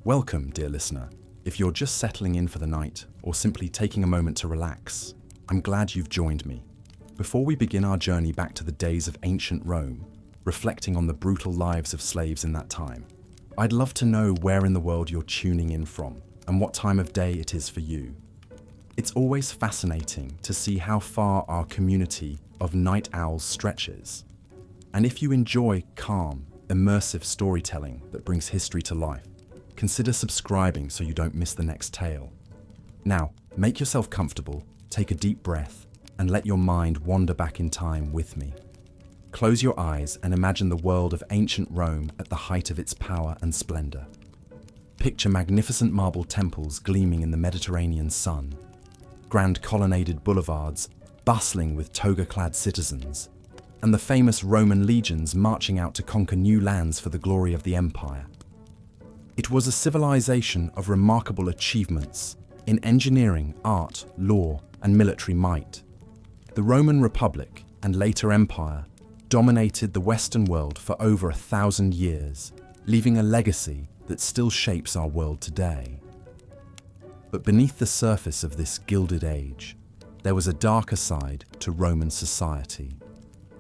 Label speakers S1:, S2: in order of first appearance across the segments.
S1: Welcome, dear listener. If you're just settling in for the night or simply taking a moment to relax, I'm glad you've joined me. Before we begin our journey back to the days of ancient Rome, reflecting on the brutal lives of slaves in that time, I'd love to know where in the world you're tuning in from and what time of day it is for you. It's always fascinating to see how far our community of night owls stretches. And if you enjoy calm, immersive storytelling that brings history to life, consider subscribing so you don't miss the next tale. Now, make yourself comfortable, take a deep breath, and let your mind wander back in time with me. Close your eyes and imagine the world of ancient Rome at the height of its power and splendor. Picture magnificent marble temples gleaming in the Mediterranean sun, grand colonnaded boulevards bustling with toga-clad citizens, and the famous Roman legions marching out to conquer new lands for the glory of the empire. It was a civilization of remarkable achievements in engineering, art, law, and military might. The Roman Republic and later empire dominated the Western world for over 1,000 years, leaving a legacy that still shapes our world today. But beneath the surface of this gilded age, there was a darker side to Roman society,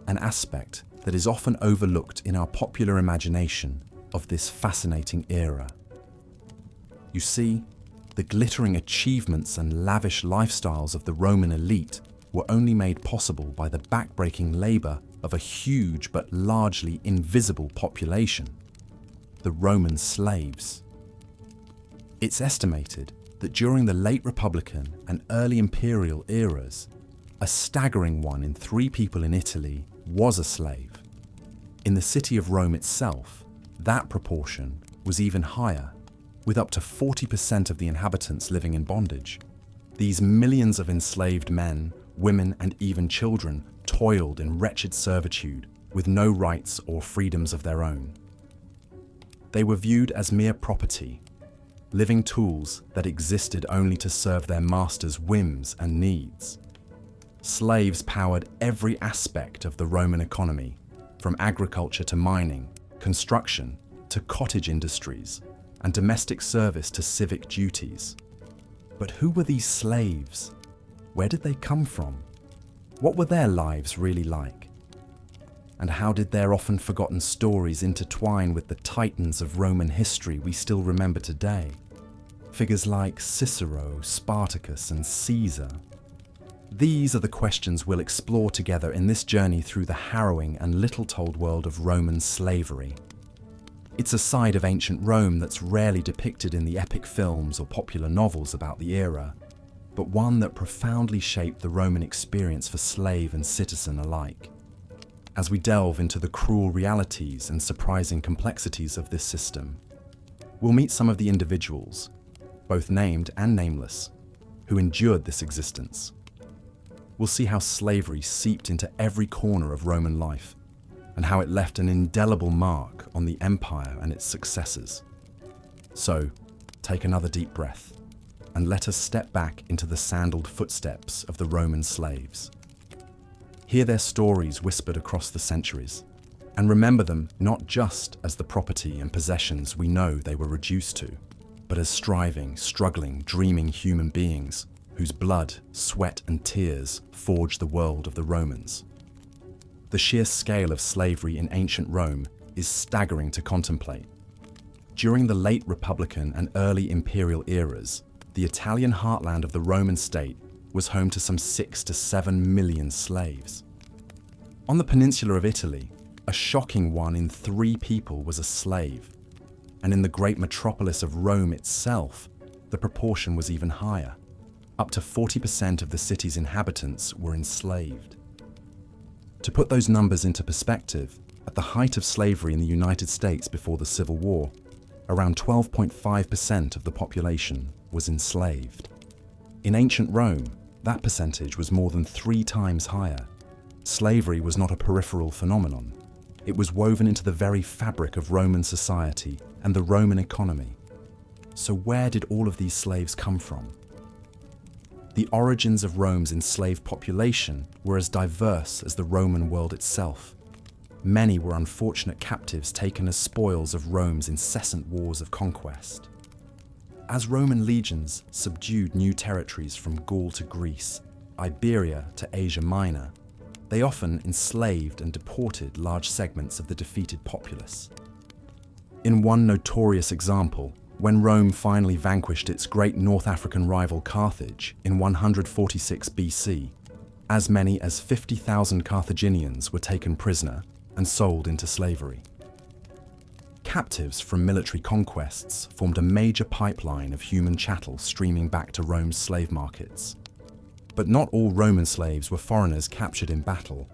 S1: an aspect that is often overlooked in our popular imagination of this fascinating era. You see, the glittering achievements and lavish lifestyles of the Roman elite were only made possible by the backbreaking labor of a huge but largely invisible population, the Roman slaves. It's estimated that during the late Republican and early Imperial eras, a staggering 1 in 3 people in Italy was a slave. In the city of Rome itself, that proportion was even higher, with up to 40% of the inhabitants living in bondage. These millions of enslaved men, women, and even children toiled in wretched servitude with no rights or freedoms of their own. They were viewed as mere property, living tools that existed only to serve their masters' whims and needs. Slaves powered every aspect of the Roman economy, from agriculture to mining, construction to cottage industries, and domestic service to civic duties. But who were these slaves? Where did they come from? What were their lives really like? And how did their often forgotten stories intertwine with the titans of Roman history we still remember today? Figures like Cicero, Spartacus, and Caesar. These are the questions we'll explore together in this journey through the harrowing and little-told world of Roman slavery. It's a side of ancient Rome that's rarely depicted in the epic films or popular novels about the era, but one that profoundly shaped the Roman experience for slave and citizen alike. As we delve into the cruel realities and surprising complexities of this system, we'll meet some of the individuals, both named and nameless, who endured this existence. We'll see how slavery seeped into every corner of Roman life and how it left an indelible mark on the empire and its successors. So, take another deep breath and let us step back into the sandaled footsteps of the Roman slaves. Hear their stories whispered across the centuries, and remember them not just as the property and possessions we know they were reduced to, but as striving, struggling, dreaming human beings whose blood, sweat, and tears forged the world of the Romans. The sheer scale of slavery in ancient Rome is staggering to contemplate. During the late Republican and early Imperial eras, the Italian heartland of the Roman state was home to some 6 to 7 million slaves. On the peninsula of Italy, a shocking 1 in 3 people was a slave, and in the great metropolis of Rome itself, the proportion was even higher. Up to 40% of the city's inhabitants were enslaved. To put those numbers into perspective, at the height of slavery in the United States before the Civil War, around 12.5% of the population was enslaved. In ancient Rome, that percentage was more than 3 times higher. Slavery was not a peripheral phenomenon. It was woven into the very fabric of Roman society and the Roman economy. So where did all of these slaves come from? The origins of Rome's enslaved population were as diverse as the Roman world itself. Many were unfortunate captives taken as spoils of Rome's incessant wars of conquest. As Roman legions subdued new territories from Gaul to Greece, Iberia to Asia Minor, they often enslaved and deported large segments of the defeated populace. In one notorious example, when Rome finally vanquished its great North African rival Carthage in 146 BC, as many as 50,000 Carthaginians were taken prisoner and sold into slavery. Captives from military conquests formed a major pipeline of human chattel streaming back to Rome's slave markets. But not all Roman slaves were foreigners captured in battle.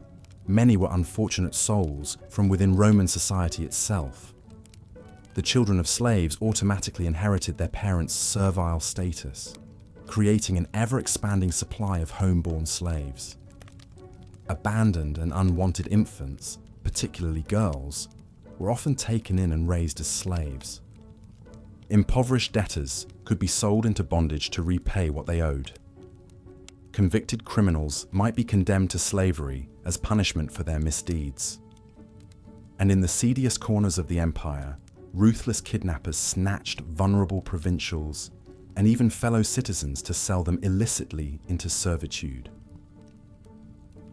S1: Many were unfortunate souls from within Roman society itself. The children of slaves automatically inherited their parents' servile status, creating an ever-expanding supply of homeborn slaves. Abandoned and unwanted infants, particularly girls, were often taken in and raised as slaves. Impoverished debtors could be sold into bondage to repay what they owed. Convicted criminals might be condemned to slavery as punishment for their misdeeds. And in the seediest corners of the empire, ruthless kidnappers snatched vulnerable provincials and even fellow citizens to sell them illicitly into servitude.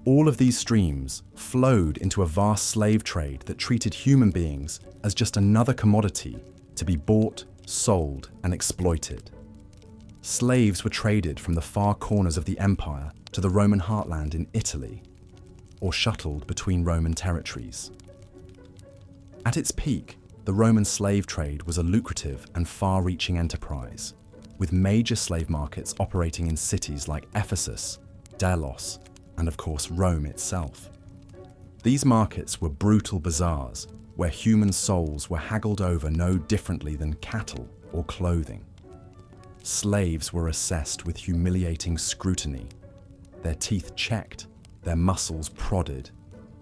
S1: All of these streams flowed into a vast slave trade that treated human beings as just another commodity to be bought, sold, and exploited. Slaves were traded from the far corners of the empire to the Roman heartland in Italy, or shuttled between Roman territories. At its peak, the Roman slave trade was a lucrative and far-reaching enterprise, with major slave markets operating in cities like Ephesus, Delos, and of course Rome itself. These markets were brutal bazaars where human souls were haggled over no differently than cattle or clothing. Slaves were assessed with humiliating scrutiny, their teeth checked, their muscles prodded,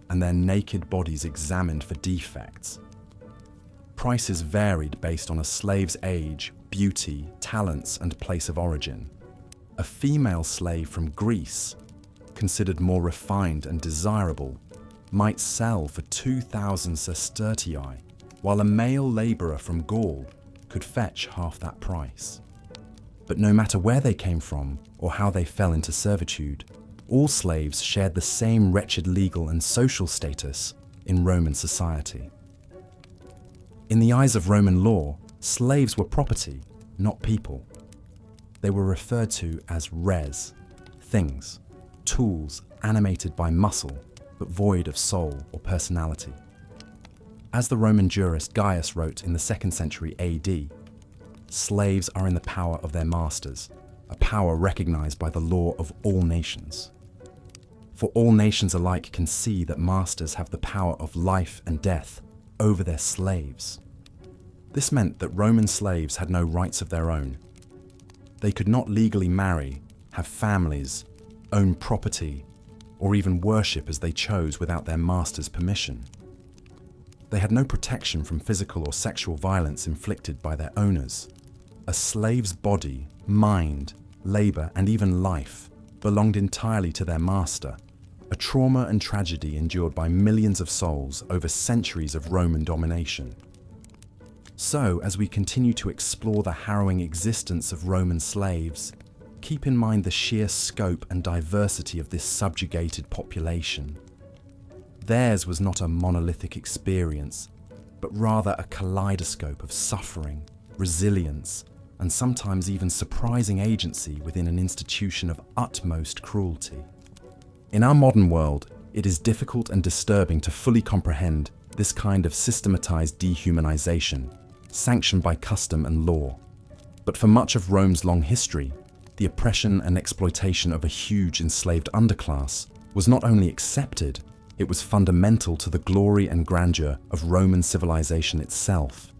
S1: and their naked bodies examined for defects. Prices varied based on a slave's age, beauty, talents, and place of origin. A female slave from Greece, considered more refined and desirable, might sell for 2,000 sestertii, while a male labourer from Gaul could fetch half that price. But no matter where they came from or how they fell into servitude, all slaves shared the same wretched legal and social status in Roman society. In the eyes of Roman law, slaves were property, not people. They were referred to as res, things, tools animated by muscle but void of soul or personality. As the Roman jurist Gaius wrote in the 2nd century AD, slaves are in the power of their masters, a power recognized by the law of all nations. For all nations alike can see that masters have the power of life and death over their slaves. This meant that Roman slaves had no rights of their own. They could not legally marry, have families, own property, or even worship as they chose without their master's permission. They had no protection from physical or sexual violence inflicted by their owners. A slave's body, mind, labor, and even life belonged entirely to their master, a trauma and tragedy endured by millions of souls over centuries of Roman domination. So, as we continue to explore the harrowing existence of Roman slaves, keep in mind the sheer scope and diversity of this subjugated population. Theirs was not a monolithic experience, but rather a kaleidoscope of suffering, resilience, and sometimes even surprising agency within an institution of utmost cruelty. In our modern world, it is difficult and disturbing to fully comprehend this kind of systematized dehumanization, sanctioned by custom and law. But for much of Rome's long history, the oppression and exploitation of a huge enslaved underclass was not only accepted, it was fundamental to the glory and grandeur of Roman civilization itself.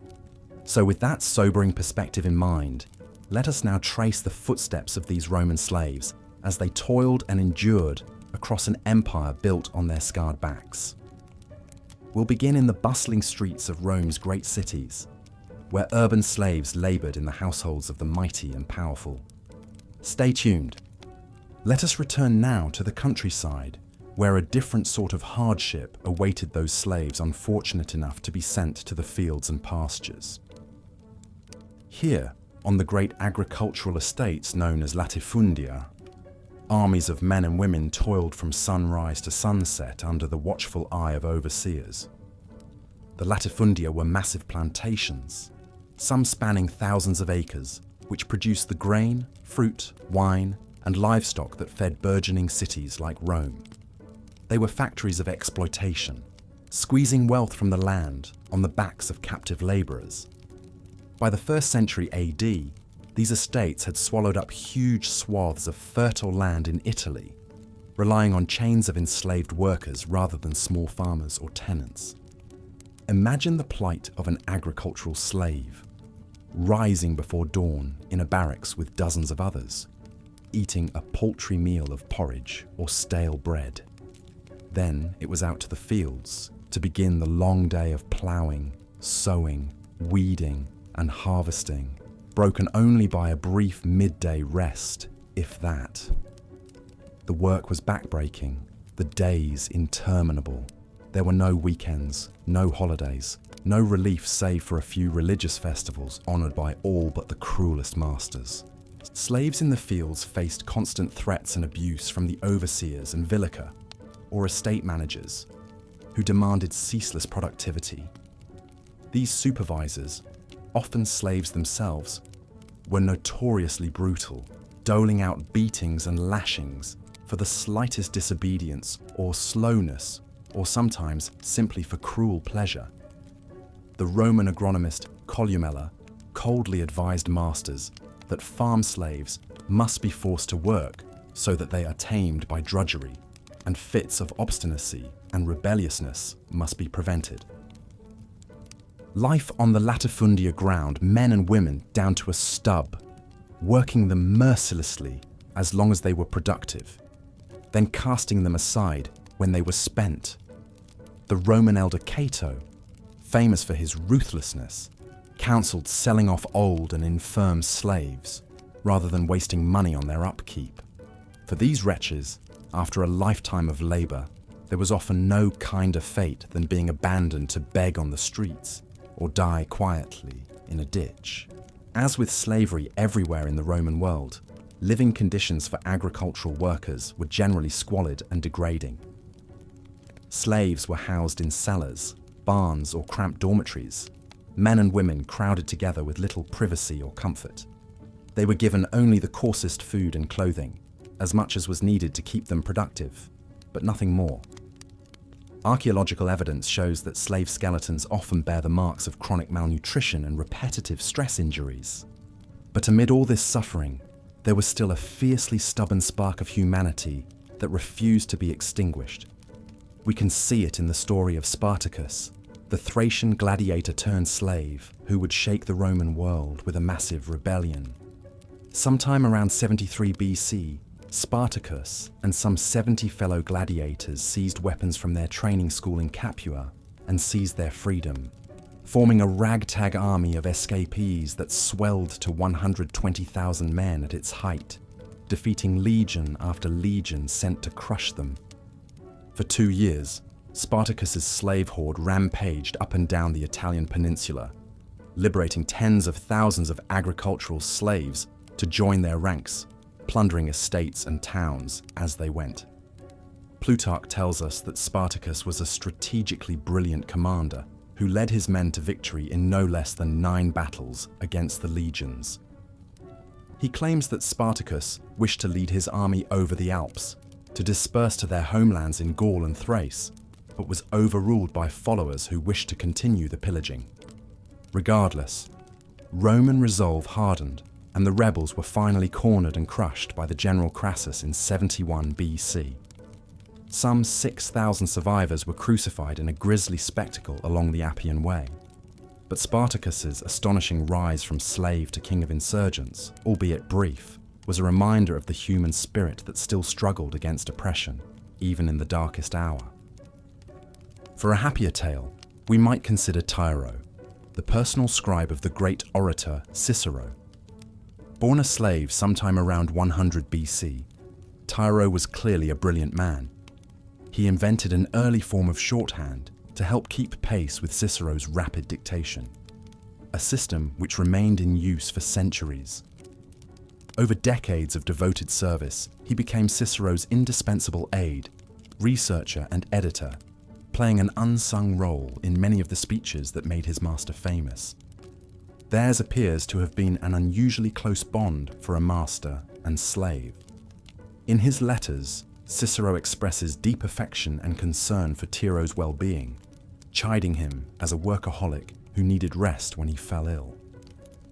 S1: So with that sobering perspective in mind, let us now trace the footsteps of these Roman slaves as they toiled and endured across an empire built on their scarred backs. We'll begin in the bustling streets of Rome's great cities, where urban slaves labored in the households of the mighty and powerful. Stay tuned. Let us return now to the countryside, where a different sort of hardship awaited those slaves unfortunate enough to be sent to the fields and pastures. Here, On the great agricultural estates known as latifundia, armies of men and women toiled from sunrise to sunset under the watchful eye of overseers. The latifundia were massive plantations, some spanning thousands of acres, which produced the grain, fruit, wine, and livestock that fed burgeoning cities like Rome. They were factories of exploitation, squeezing wealth from the land on the backs of captive laborers. By the 1st century AD, these estates had swallowed up huge swaths of fertile land in Italy, relying on chains of enslaved workers rather than small farmers or tenants. Imagine the plight of an agricultural slave, rising before dawn in a barracks with dozens of others, eating a paltry meal of porridge or stale bread. Then it was out to the fields to begin the long day of ploughing, sowing, weeding, and harvesting, broken only by a brief midday rest, if that. The work was backbreaking, the days interminable. There were no weekends, no holidays, no relief save for a few religious festivals honoured by all but the cruelest masters. Slaves in the fields faced constant threats and abuse from the overseers and vilica, or estate managers, who demanded ceaseless productivity. These supervisors, often slaves themselves, were notoriously brutal, doling out beatings and lashings for the slightest disobedience or slowness, or sometimes simply for cruel pleasure. The Roman agronomist Columella coldly advised masters that farm slaves must be forced to work so that they are tamed by drudgery, and fits of obstinacy and rebelliousness must be prevented. Life on the latifundia ground men and women down to a stub, working them mercilessly as long as they were productive, then casting them aside when they were spent. The Roman elder Cato, famous for his ruthlessness, counselled selling off old and infirm slaves rather than wasting money on their upkeep. For these wretches, after a lifetime of labour, there was often no kinder fate than being abandoned to beg on the streets or die quietly in a ditch. As with slavery everywhere in the Roman world, living conditions for agricultural workers were generally squalid and degrading. Slaves were housed in cellars, barns, or cramped dormitories, men and women crowded together with little privacy or comfort. They were given only the coarsest food and clothing, as much as was needed to keep them productive, but nothing more. Archaeological evidence shows that slave skeletons often bear the marks of chronic malnutrition and repetitive stress injuries. But amid all this suffering, there was still a fiercely stubborn spark of humanity that refused to be extinguished. We can see it in the story of Spartacus, the Thracian gladiator turned slave who would shake the Roman world with a massive rebellion. Sometime around 73 BC, Spartacus and some 70 fellow gladiators seized weapons from their training school in Capua and seized their freedom, forming a ragtag army of escapees that swelled to 120,000 men at its height, defeating legion after legion sent to crush them. For 2 years, Spartacus's slave horde rampaged up and down the Italian peninsula, liberating tens of thousands of agricultural slaves to join their ranks, plundering estates and towns as they went. Plutarch tells us that Spartacus was a strategically brilliant commander who led his men to victory in no less than 9 battles against the legions. He claims that Spartacus wished to lead his army over the Alps, to disperse to their homelands in Gaul and Thrace, but was overruled by followers who wished to continue the pillaging. Regardless, Roman resolve hardened, and the rebels were finally cornered and crushed by the general Crassus in 71 BC. Some 6,000 survivors were crucified in a grisly spectacle along the Appian Way. But Spartacus's astonishing rise from slave to king of insurgents, albeit brief, was a reminder of the human spirit that still struggled against oppression, even in the darkest hour. For a happier tale, we might consider Tiro, the personal scribe of the great orator Cicero. Born a slave sometime around 100 BC, Tiro was clearly a brilliant man. He invented an early form of shorthand to help keep pace with Cicero's rapid dictation. a system which remained in use for centuries. Over decades of devoted service, he became Cicero's indispensable aide, researcher and editor, playing an unsung role in many of the speeches that made his master famous. Theirs appears to have been an unusually close bond for a master and slave. In his letters, Cicero expresses deep affection and concern for Tiro's well-being, chiding him as a workaholic who needed rest when he fell ill.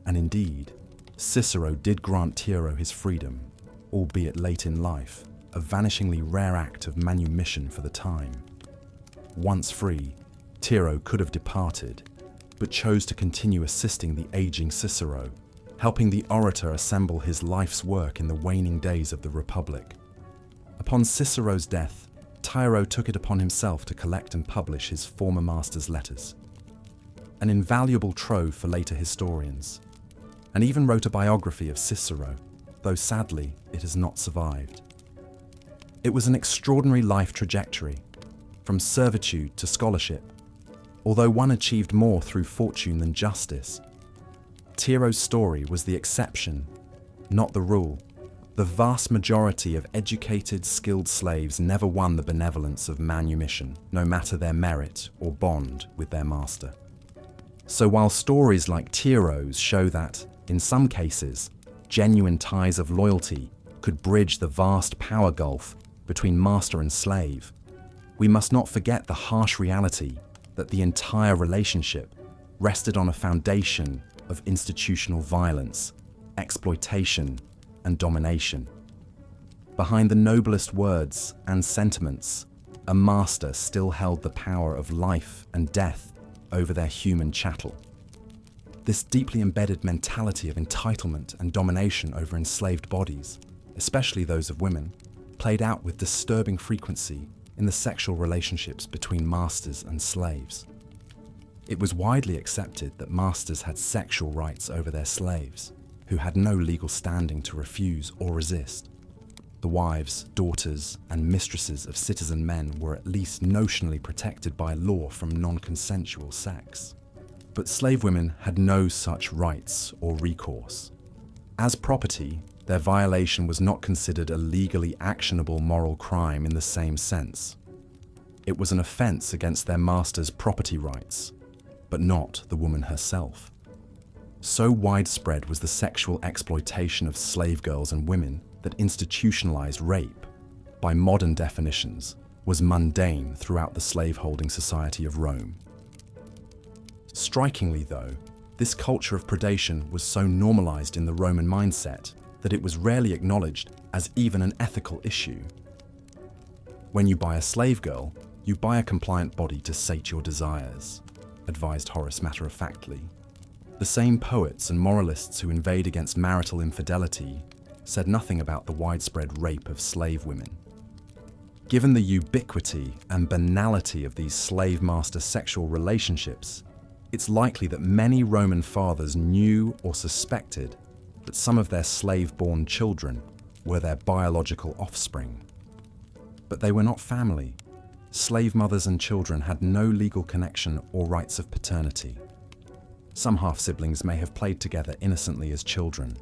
S1: And indeed, Cicero did grant Tiro his freedom, albeit late in life, a vanishingly rare act of manumission for the time. Once free, Tiro could have departed, but chose to continue assisting the aging Cicero, helping the orator assemble his life's work in the waning days of the Republic. Upon Cicero's death, Tiro took it upon himself to collect and publish his former master's letters, an invaluable trove for later historians, and even wrote a biography of Cicero, though sadly it has not survived. It was an extraordinary life trajectory, from servitude to scholarship, although one achieved more through fortune than justice. Tiro's story was the exception, not the rule. The vast majority of educated, skilled slaves never won the benevolence of manumission, no matter their merit or bond with their master. So while stories like Tiro's show that, in some cases, genuine ties of loyalty could bridge the vast power gulf between master and slave, we must not forget the harsh reality that the entire relationship rested on a foundation of institutional violence, exploitation, and domination. Behind the noblest words and sentiments, a master still held the power of life and death over their human chattel. This deeply embedded mentality of entitlement and domination over enslaved bodies, especially those of women, played out with disturbing frequency in the sexual relationships between masters and slaves. It was widely accepted that masters had sexual rights over their slaves, who had no legal standing to refuse or resist. The wives, daughters, and mistresses of citizen men were at least notionally protected by law from non-consensual sex. But slave women had no such rights or recourse. As property, their violation was not considered a legally actionable moral crime in the same sense. It was an offense against their master's property rights, but not the woman herself. So widespread was the sexual exploitation of slave girls and women that institutionalized rape, by modern definitions, was mundane throughout the slaveholding society of Rome. Strikingly, though, this culture of predation was so normalized in the Roman mindset that it was rarely acknowledged as even an ethical issue. When you buy a slave girl, you buy a compliant body to sate your desires, advised Horace matter-of-factly. The same poets and moralists who inveighed against marital infidelity said nothing about the widespread rape of slave women. Given the ubiquity and banality of these slave-master sexual relationships, it's likely that many Roman fathers knew or suspected that some of their slave-born children were their biological offspring. But they were not family. Slave mothers and children had no legal connection or rights of paternity. Some half-siblings may have played together innocently as children,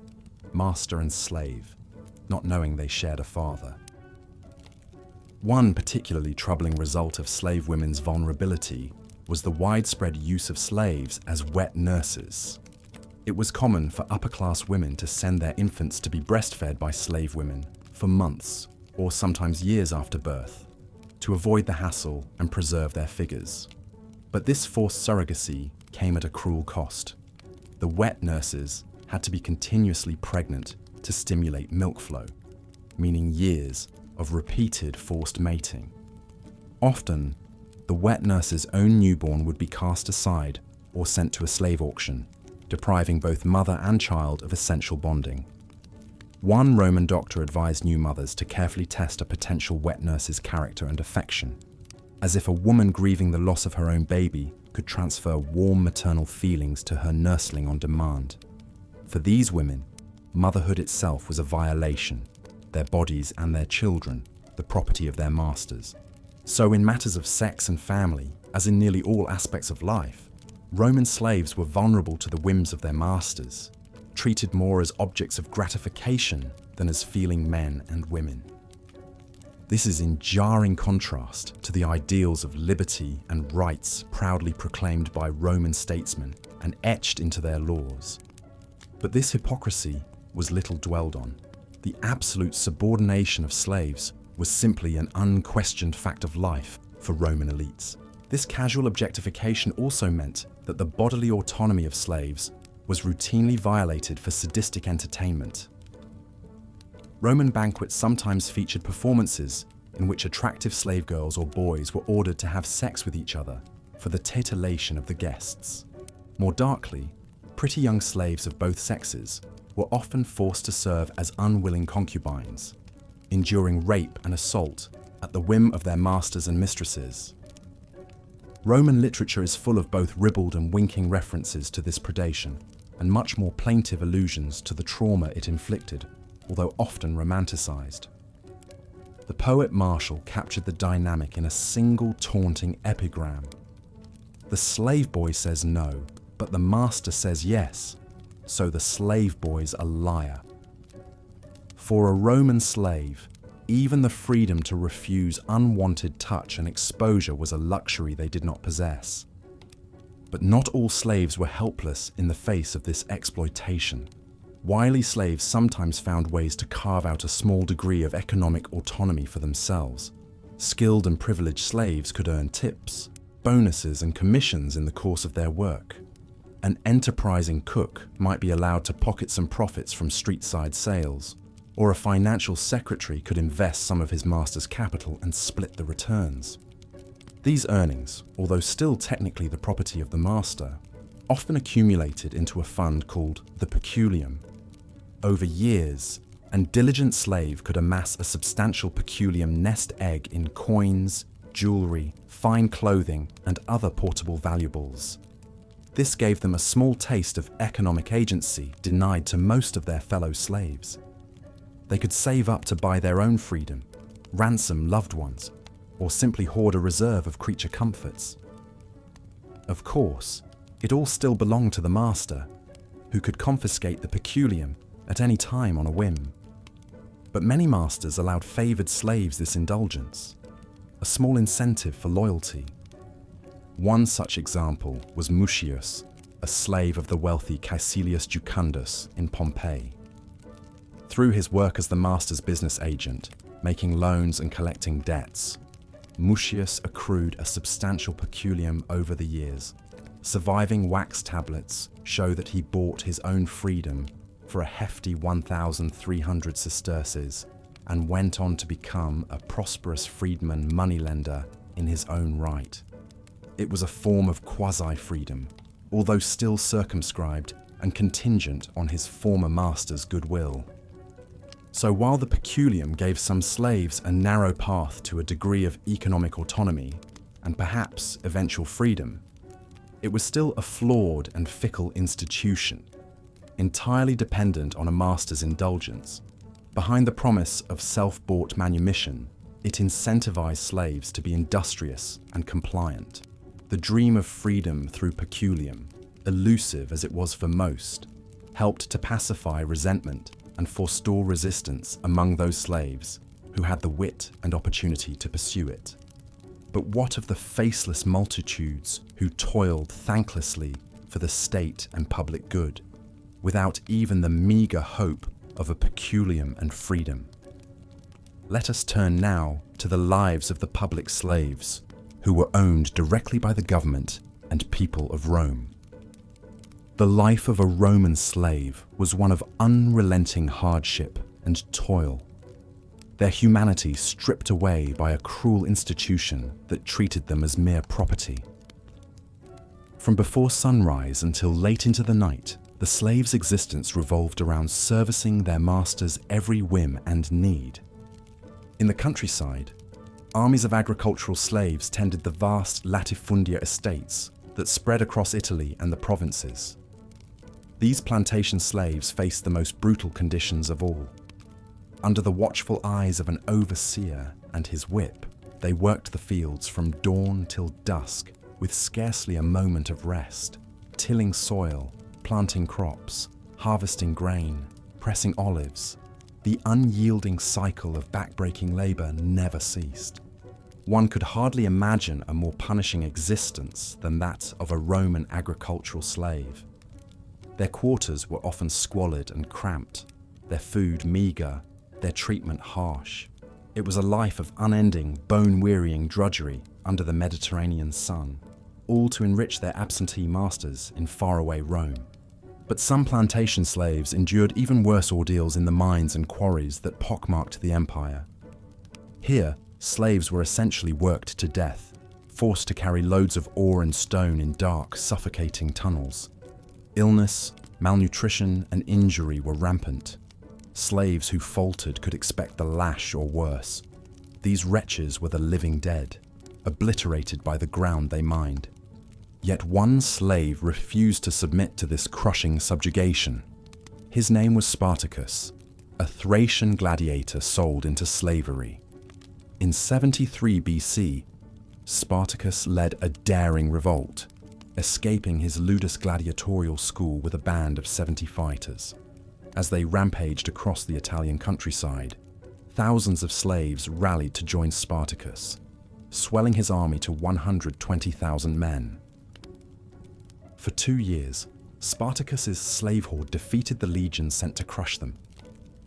S1: master and slave, not knowing they shared a father. One particularly troubling result of slave women's vulnerability was the widespread use of slaves as wet nurses. It was common for upper-class women to send their infants to be breastfed by slave women for months or sometimes years after birth, to avoid the hassle and preserve their figures. But this forced surrogacy came at a cruel cost. The wet nurses had to be continuously pregnant to stimulate milk flow, meaning years of repeated forced mating. Often, the wet nurse's own newborn would be cast aside or sent to a slave auction, depriving both mother and child of essential bonding. One Roman doctor advised new mothers to carefully test a potential wet nurse's character and affection, as if a woman grieving the loss of her own baby could transfer warm maternal feelings to her nursling on demand. For these women, motherhood itself was a violation, their bodies and their children, the property of their masters. So in matters of sex and family, as in nearly all aspects of life, Roman slaves were vulnerable to the whims of their masters, treated more as objects of gratification than as feeling men and women. This is in jarring contrast to the ideals of liberty and rights proudly proclaimed by Roman statesmen and etched into their laws. But this hypocrisy was little dwelled on. The absolute subordination of slaves was simply an unquestioned fact of life for Roman elites. This casual objectification also meant that the bodily autonomy of slaves was routinely violated for sadistic entertainment. Roman banquets sometimes featured performances in which attractive slave girls or boys were ordered to have sex with each other for the titillation of the guests. More darkly, pretty young slaves of both sexes were often forced to serve as unwilling concubines, enduring rape and assault at the whim of their masters and mistresses. Roman literature is full of both ribald and winking references to this predation, and much more plaintive allusions to the trauma it inflicted, although often romanticized. The poet Martial captured the dynamic in a single taunting epigram. The slave boy says no, but the master says yes, so the slave boy's a liar. For a Roman slave, even the freedom to refuse unwanted touch and exposure was a luxury they did not possess. But not all slaves were helpless in the face of this exploitation. Wily slaves sometimes found ways to carve out a small degree of economic autonomy for themselves. Skilled and privileged slaves could earn tips, bonuses, and commissions in the course of their work. An enterprising cook might be allowed to pocket some profits from street-side sales, or a financial secretary could invest some of his master's capital and split the returns. These earnings, although still technically the property of the master, often accumulated into a fund called the peculium. Over years, a diligent slave could amass a substantial peculium nest egg in coins, jewelry, fine clothing, and other portable valuables. This gave them a small taste of economic agency denied to most of their fellow slaves. They could save up to buy their own freedom, ransom loved ones, or simply hoard a reserve of creature comforts. Of course, it all still belonged to the master, who could confiscate the peculium at any time on a whim. But many masters allowed favored slaves this indulgence, a small incentive for loyalty. One such example was Mucius, a slave of the wealthy Caecilius Jucundus in Pompeii. Through his work as the master's business agent, making loans and collecting debts, Mucius accrued a substantial peculium over the years. Surviving wax tablets show that he bought his own freedom for a hefty 1,300 sesterces and went on to become a prosperous freedman moneylender in his own right. It was a form of quasi-freedom, although still circumscribed and contingent on his former master's goodwill. So while the peculium gave some slaves a narrow path to a degree of economic autonomy and perhaps eventual freedom, it was still a flawed and fickle institution, entirely dependent on a master's indulgence. Behind the promise of self-bought manumission, it incentivized slaves to be industrious and compliant. The dream of freedom through peculium, elusive as it was for most, helped to pacify resentment and forestall resistance among those slaves who had the wit and opportunity to pursue it. But what of the faceless multitudes who toiled thanklessly for the state and public good, without even the meager hope of a peculium and freedom? Let us turn now to the lives of the public slaves, who were owned directly by the government and people of Rome. The life of a Roman slave was one of unrelenting hardship and toil, their humanity stripped away by a cruel institution that treated them as mere property. From before sunrise until late into the night, the slave's existence revolved around servicing their master's every whim and need. In the countryside, armies of agricultural slaves tended the vast latifundia estates that spread across Italy and the provinces. These plantation slaves faced the most brutal conditions of all. Under the watchful eyes of an overseer and his whip, they worked the fields from dawn till dusk, with scarcely a moment of rest, tilling soil, planting crops, harvesting grain, pressing olives. The unyielding cycle of backbreaking labor never ceased. One could hardly imagine a more punishing existence than that of a Roman agricultural slave. Their quarters were often squalid and cramped, their food meager, their treatment harsh. It was a life of unending, bone-wearying drudgery under the Mediterranean sun, all to enrich their absentee masters in faraway Rome. But some plantation slaves endured even worse ordeals in the mines and quarries that pockmarked the empire. Here, slaves were essentially worked to death, forced to carry loads of ore and stone in dark, suffocating tunnels. Illness, malnutrition, and injury were rampant. Slaves who faltered could expect the lash or worse. These wretches were the living dead, obliterated by the ground they mined. Yet one slave refused to submit to this crushing subjugation. His name was Spartacus, a Thracian gladiator sold into slavery. In 73 BC, Spartacus led a daring revolt, escaping his ludus gladiatorial school with a band of 70 fighters. As they rampaged across the Italian countryside, thousands of slaves rallied to join Spartacus, swelling his army to 120,000 men. For 2 years, Spartacus's slave horde defeated the legions sent to crush them,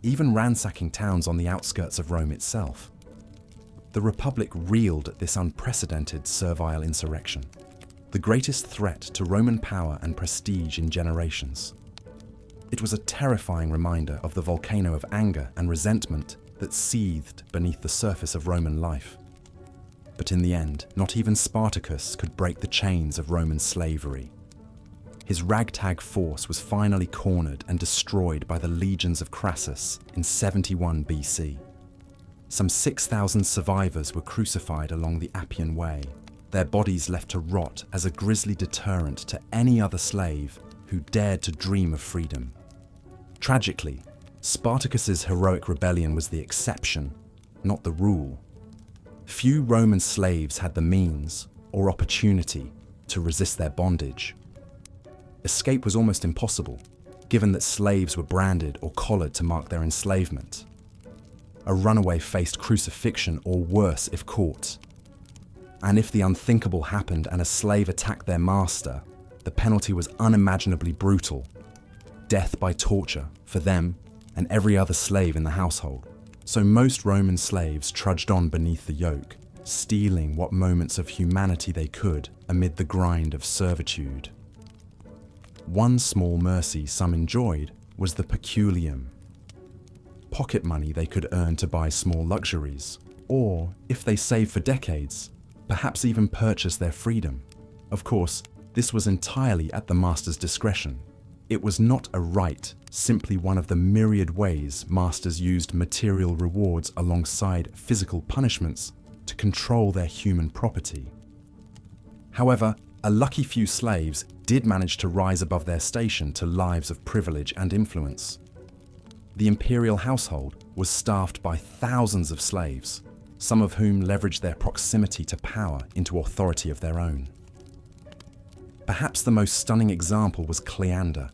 S1: even ransacking towns on the outskirts of Rome itself. The Republic reeled at this unprecedented servile insurrection, the greatest threat to Roman power and prestige in generations. It was a terrifying reminder of the volcano of anger and resentment that seethed beneath the surface of Roman life. But in the end, not even Spartacus could break the chains of Roman slavery. His ragtag force was finally cornered and destroyed by the legions of Crassus in 71 BC. Some 6,000 survivors were crucified along the Appian Way, their bodies left to rot as a grisly deterrent to any other slave who dared to dream of freedom. Tragically, Spartacus's heroic rebellion was the exception, not the rule. Few Roman slaves had the means or opportunity to resist their bondage. Escape was almost impossible, given that slaves were branded or collared to mark their enslavement. A runaway faced crucifixion or worse if caught. And if the unthinkable happened and a slave attacked their master, the penalty was unimaginably brutal. Death by torture for them and every other slave in the household. So most Roman slaves trudged on beneath the yoke, stealing what moments of humanity they could amid the grind of servitude. One small mercy some enjoyed was the peculium. Pocket money they could earn to buy small luxuries, or, if they saved for decades, perhaps even purchase their freedom. Of course, this was entirely at the master's discretion. It was not a right, simply one of the myriad ways masters used material rewards alongside physical punishments to control their human property. However, a lucky few slaves did manage to rise above their station to lives of privilege and influence. The imperial household was staffed by thousands of slaves, some of whom leveraged their proximity to power into authority of their own. Perhaps the most stunning example was Cleander,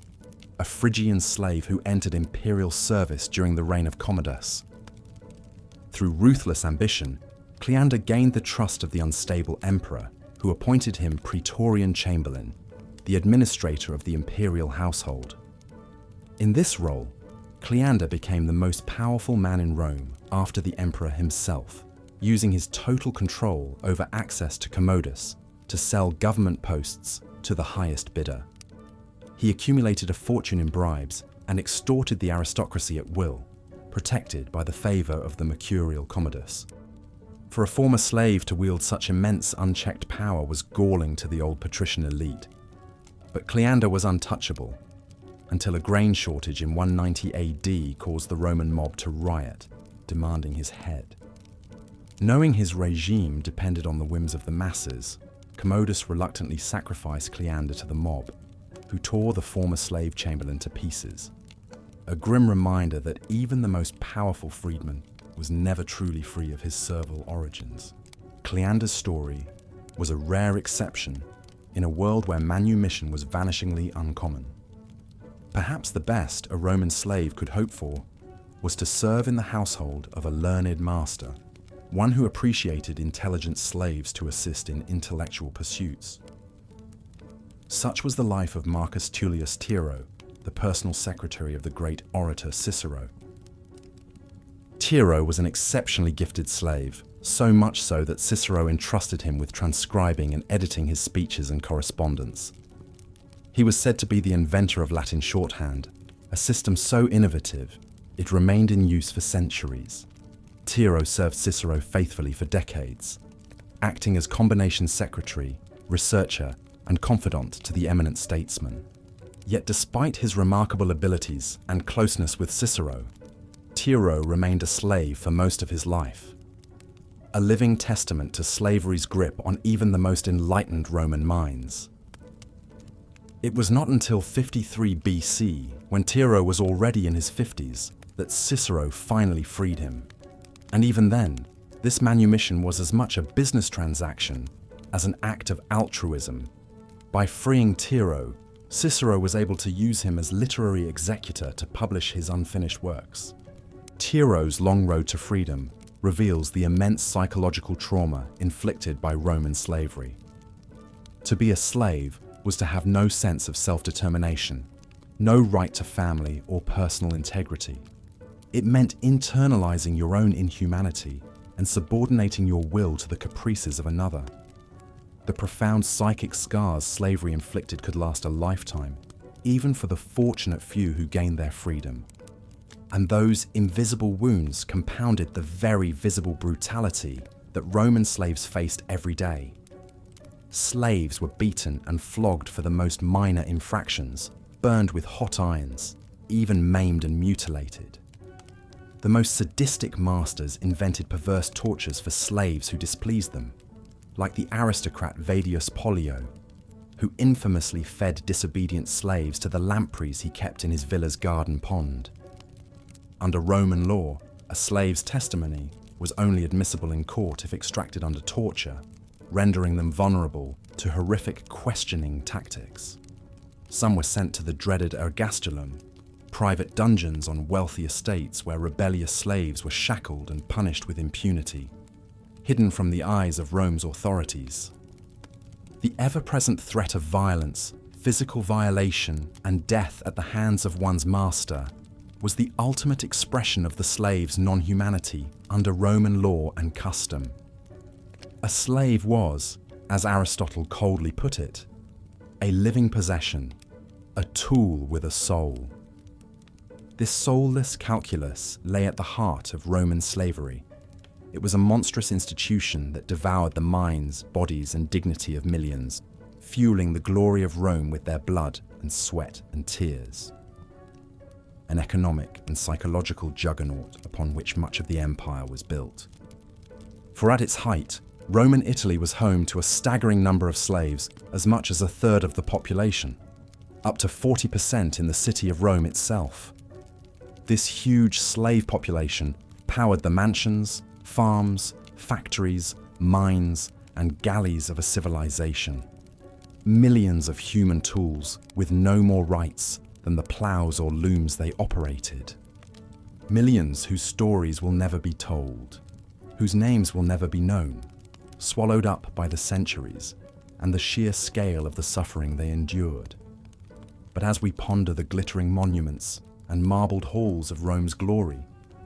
S1: a Phrygian slave who entered imperial service during the reign of Commodus. Through ruthless ambition, Cleander gained the trust of the unstable emperor, who appointed him Praetorian Chamberlain, the administrator of the imperial household. In this role, Cleander became the most powerful man in Rome after the emperor himself, using his total control over access to Commodus to sell government posts to the highest bidder. He accumulated a fortune in bribes and extorted the aristocracy at will, protected by the favor of the mercurial Commodus. For a former slave to wield such immense unchecked power was galling to the old patrician elite. But Cleander was untouchable, until a grain shortage in 190 AD caused the Roman mob to riot, demanding his head. Knowing his regime depended on the whims of the masses, Commodus reluctantly sacrificed Cleander to the mob, who tore the former slave chamberlain to pieces. A grim reminder that even the most powerful freedman was never truly free of his servile origins. Cleander's story was a rare exception in a world where manumission was vanishingly uncommon. Perhaps the best a Roman slave could hope for was to serve in the household of a learned master, one who appreciated intelligent slaves to assist in intellectual pursuits. Such was the life of Marcus Tullius Tiro, the personal secretary of the great orator Cicero. Tiro was an exceptionally gifted slave, so much so that Cicero entrusted him with transcribing and editing his speeches and correspondence. He was said to be the inventor of Latin shorthand, a system so innovative it remained in use for centuries. Tiro served Cicero faithfully for decades, acting as combination secretary, researcher, and confidant to the eminent statesman. Yet despite his remarkable abilities and closeness with Cicero, Tiro remained a slave for most of his life, a living testament to slavery's grip on even the most enlightened Roman minds. It was not until 53 BC, when Tiro was already in his 50s, that Cicero finally freed him. And even then, this manumission was as much a business transaction as an act of altruism. By freeing Tiro, Cicero was able to use him as literary executor to publish his unfinished works. Tiro's long road to freedom reveals the immense psychological trauma inflicted by Roman slavery. To be a slave was to have no sense of self-determination, no right to family or personal integrity. It meant internalizing your own inhumanity and subordinating your will to the caprices of another. The profound psychic scars slavery inflicted could last a lifetime, even for the fortunate few who gained their freedom. And those invisible wounds compounded the very visible brutality that Roman slaves faced every day. Slaves were beaten and flogged for the most minor infractions, burned with hot irons, even maimed and mutilated. The most sadistic masters invented perverse tortures for slaves who displeased them, like the aristocrat Vedius Pollio, who infamously fed disobedient slaves to the lampreys he kept in his villa's garden pond. Under Roman law, a slave's testimony was only admissible in court if extracted under torture, rendering them vulnerable to horrific questioning tactics. Some were sent to the dreaded ergastulum, private dungeons on wealthy estates where rebellious slaves were shackled and punished with impunity, hidden from the eyes of Rome's authorities. The ever-present threat of violence, physical violation, and death at the hands of one's master was the ultimate expression of the slave's non-humanity under Roman law and custom. A slave was, as Aristotle coldly put it, a living possession, a tool with a soul. This soulless calculus lay at the heart of Roman slavery. It was a monstrous institution that devoured the minds, bodies, and dignity of millions, fueling the glory of Rome with their blood and sweat and tears. An economic and psychological juggernaut upon which much of the empire was built. For at its height, Roman Italy was home to a staggering number of slaves, as much as a third of the population, up to 40% in the city of Rome itself. This huge slave population powered the mansions, farms, factories, mines, and galleys of a civilization. Millions of human tools with no more rights than the plows or looms they operated. Millions whose stories will never be told, whose names will never be known, swallowed up by the centuries and the sheer scale of the suffering they endured. But as we ponder the glittering monuments and marbled halls of Rome's glory,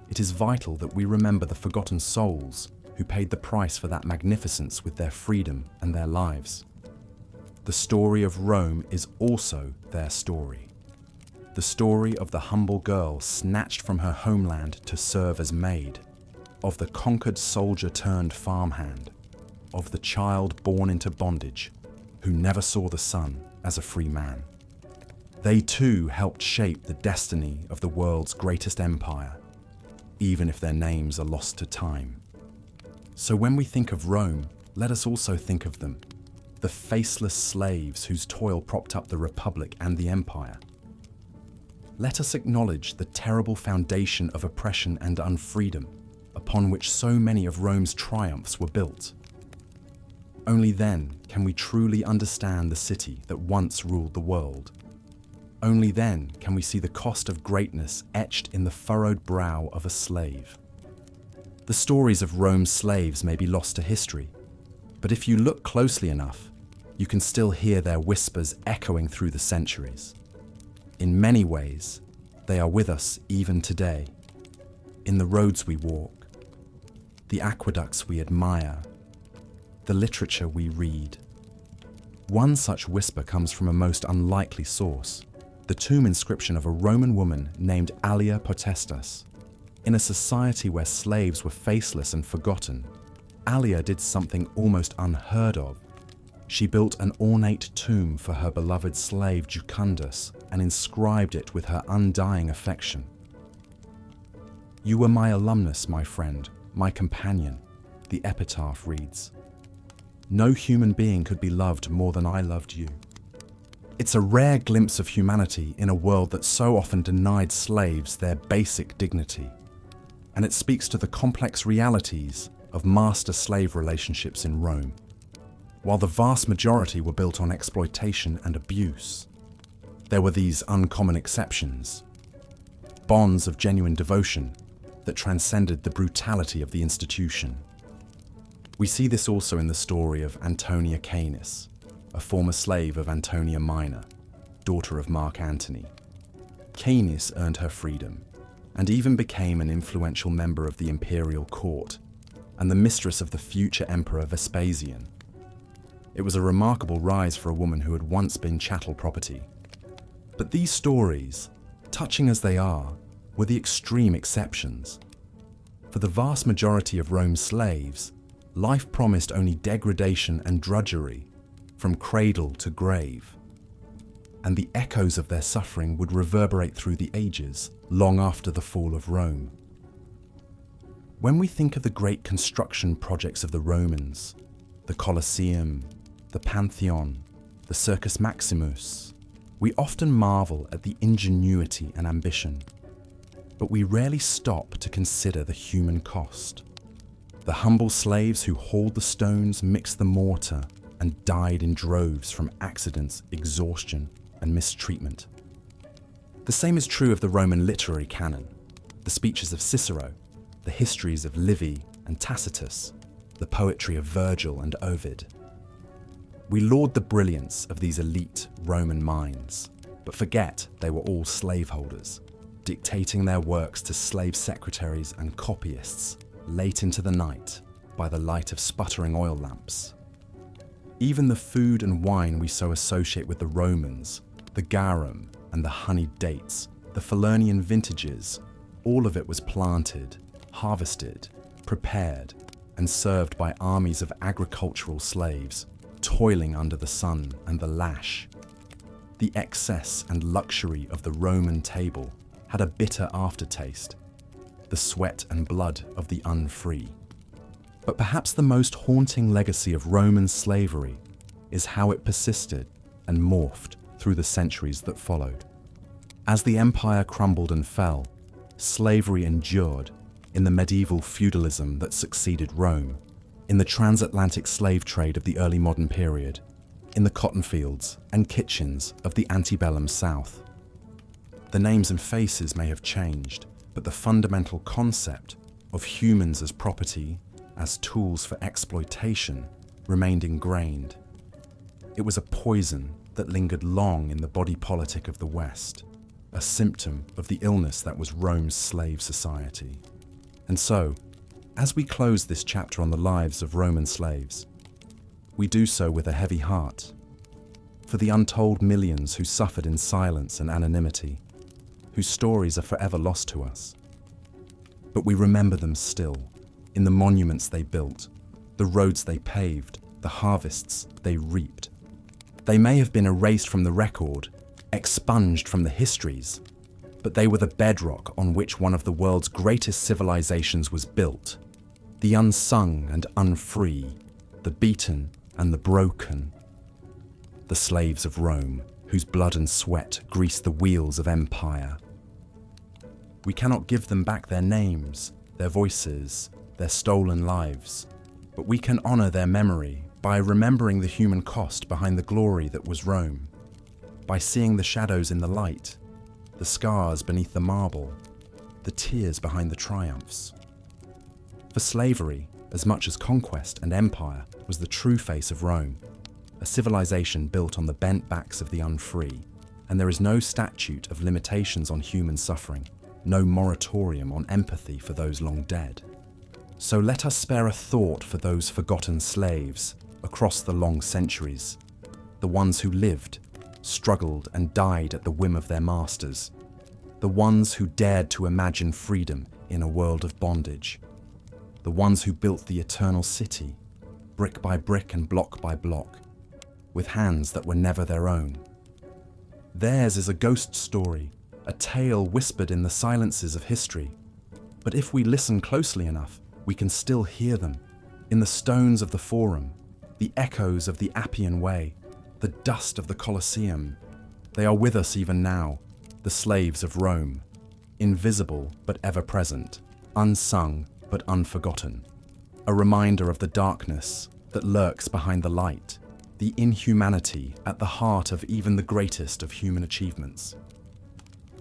S1: it is vital that we remember the forgotten souls who paid the price for that magnificence with their freedom and their lives. The story of Rome is also their story. The story of the humble girl snatched from her homeland to serve as maid, of the conquered soldier turned farmhand, of the child born into bondage who never saw the sun as a free man. They too helped shape the destiny of the world's greatest empire, even if their names are lost to time. So when we think of Rome, let us also think of them, the faceless slaves whose toil propped up the Republic and the Empire. Let us acknowledge the terrible foundation of oppression and unfreedom upon which so many of Rome's triumphs were built. Only then can we truly understand the city that once ruled the world. Only then can we see the cost of greatness etched in the furrowed brow of a slave. The stories of Rome's slaves may be lost to history, but if you look closely enough, you can still hear their whispers echoing through the centuries. In many ways, they are with us even today, in the roads we walk, the aqueducts we admire, the literature we read. One such whisper comes from a most unlikely source, the tomb inscription of a Roman woman named Alia Potestas. In a society where slaves were faceless and forgotten, Alia did something almost unheard of. She built an ornate tomb for her beloved slave Jucundus and inscribed it with her undying affection. "You were my alumnus, my friend, my companion," the epitaph reads. "No human being could be loved more than I loved you." It's a rare glimpse of humanity in a world that so often denied slaves their basic dignity, and it speaks to the complex realities of master-slave relationships in Rome. While the vast majority were built on exploitation and abuse, there were these uncommon exceptions, bonds of genuine devotion that transcended the brutality of the institution. We see this also in the story of Antonia Canis, a former slave of Antonia Minor, daughter of Mark Antony. Canis earned her freedom and even became an influential member of the imperial court and the mistress of the future emperor Vespasian. It was a remarkable rise for a woman who had once been chattel property. But these stories, touching as they are, were the extreme exceptions. For the vast majority of Rome's slaves, life promised only degradation and drudgery from cradle to grave, and the echoes of their suffering would reverberate through the ages, long after the fall of Rome. When we think of the great construction projects of the Romans, the Colosseum, the Pantheon, the Circus Maximus, we often marvel at the ingenuity and ambition, but we rarely stop to consider the human cost. The humble slaves who hauled the stones, mixed the mortar, and died in droves from accidents, exhaustion, and mistreatment. The same is true of the Roman literary canon, the speeches of Cicero, the histories of Livy and Tacitus, the poetry of Virgil and Ovid. We laud the brilliance of these elite Roman minds, but forget they were all slaveholders, dictating their works to slave secretaries and copyists late into the night by the light of sputtering oil lamps. Even the food and wine we so associate with the Romans, the garum and the honeyed dates, the Falernian vintages, all of it was planted, harvested, prepared, and served by armies of agricultural slaves, toiling under the sun and the lash. The excess and luxury of the Roman table had a bitter aftertaste, the sweat and blood of the unfree. But perhaps the most haunting legacy of Roman slavery is how it persisted and morphed through the centuries that followed. As the empire crumbled and fell, slavery endured in the medieval feudalism that succeeded Rome, in the transatlantic slave trade of the early modern period, in the cotton fields and kitchens of the antebellum South. The names and faces may have changed, but the fundamental concept of humans as property, as tools for exploitation, remained ingrained. It was a poison that lingered long in the body politic of the West, a symptom of the illness that was Rome's slave society. And so, as we close this chapter on the lives of Roman slaves, we do so with a heavy heart, for the untold millions who suffered in silence and anonymity, whose stories are forever lost to us. But we remember them still, in the monuments they built, the roads they paved, the harvests they reaped. They may have been erased from the record, expunged from the histories, but they were the bedrock on which one of the world's greatest civilizations was built. The unsung and unfree, the beaten and the broken. The slaves of Rome, whose blood and sweat greased the wheels of empire. We cannot give them back their names, their voices, their stolen lives, but we can honor their memory by remembering the human cost behind the glory that was Rome, by seeing the shadows in the light, the scars beneath the marble, the tears behind the triumphs. For slavery, as much as conquest and empire, was the true face of Rome, a civilization built on the bent backs of the unfree, and there is no statute of limitations on human suffering, no moratorium on empathy for those long dead. So let us spare a thought for those forgotten slaves across the long centuries, the ones who lived, struggled and died at the whim of their masters, the ones who dared to imagine freedom in a world of bondage, the ones who built the eternal city, brick by brick and block by block, with hands that were never their own. Theirs is a ghost story, a tale whispered in the silences of history. But if we listen closely enough, we can still hear them, in the stones of the Forum, the echoes of the Appian Way, the dust of the Colosseum. They are with us even now, the slaves of Rome, invisible but ever present, unsung but unforgotten. A reminder of the darkness that lurks behind the light, the inhumanity at the heart of even the greatest of human achievements.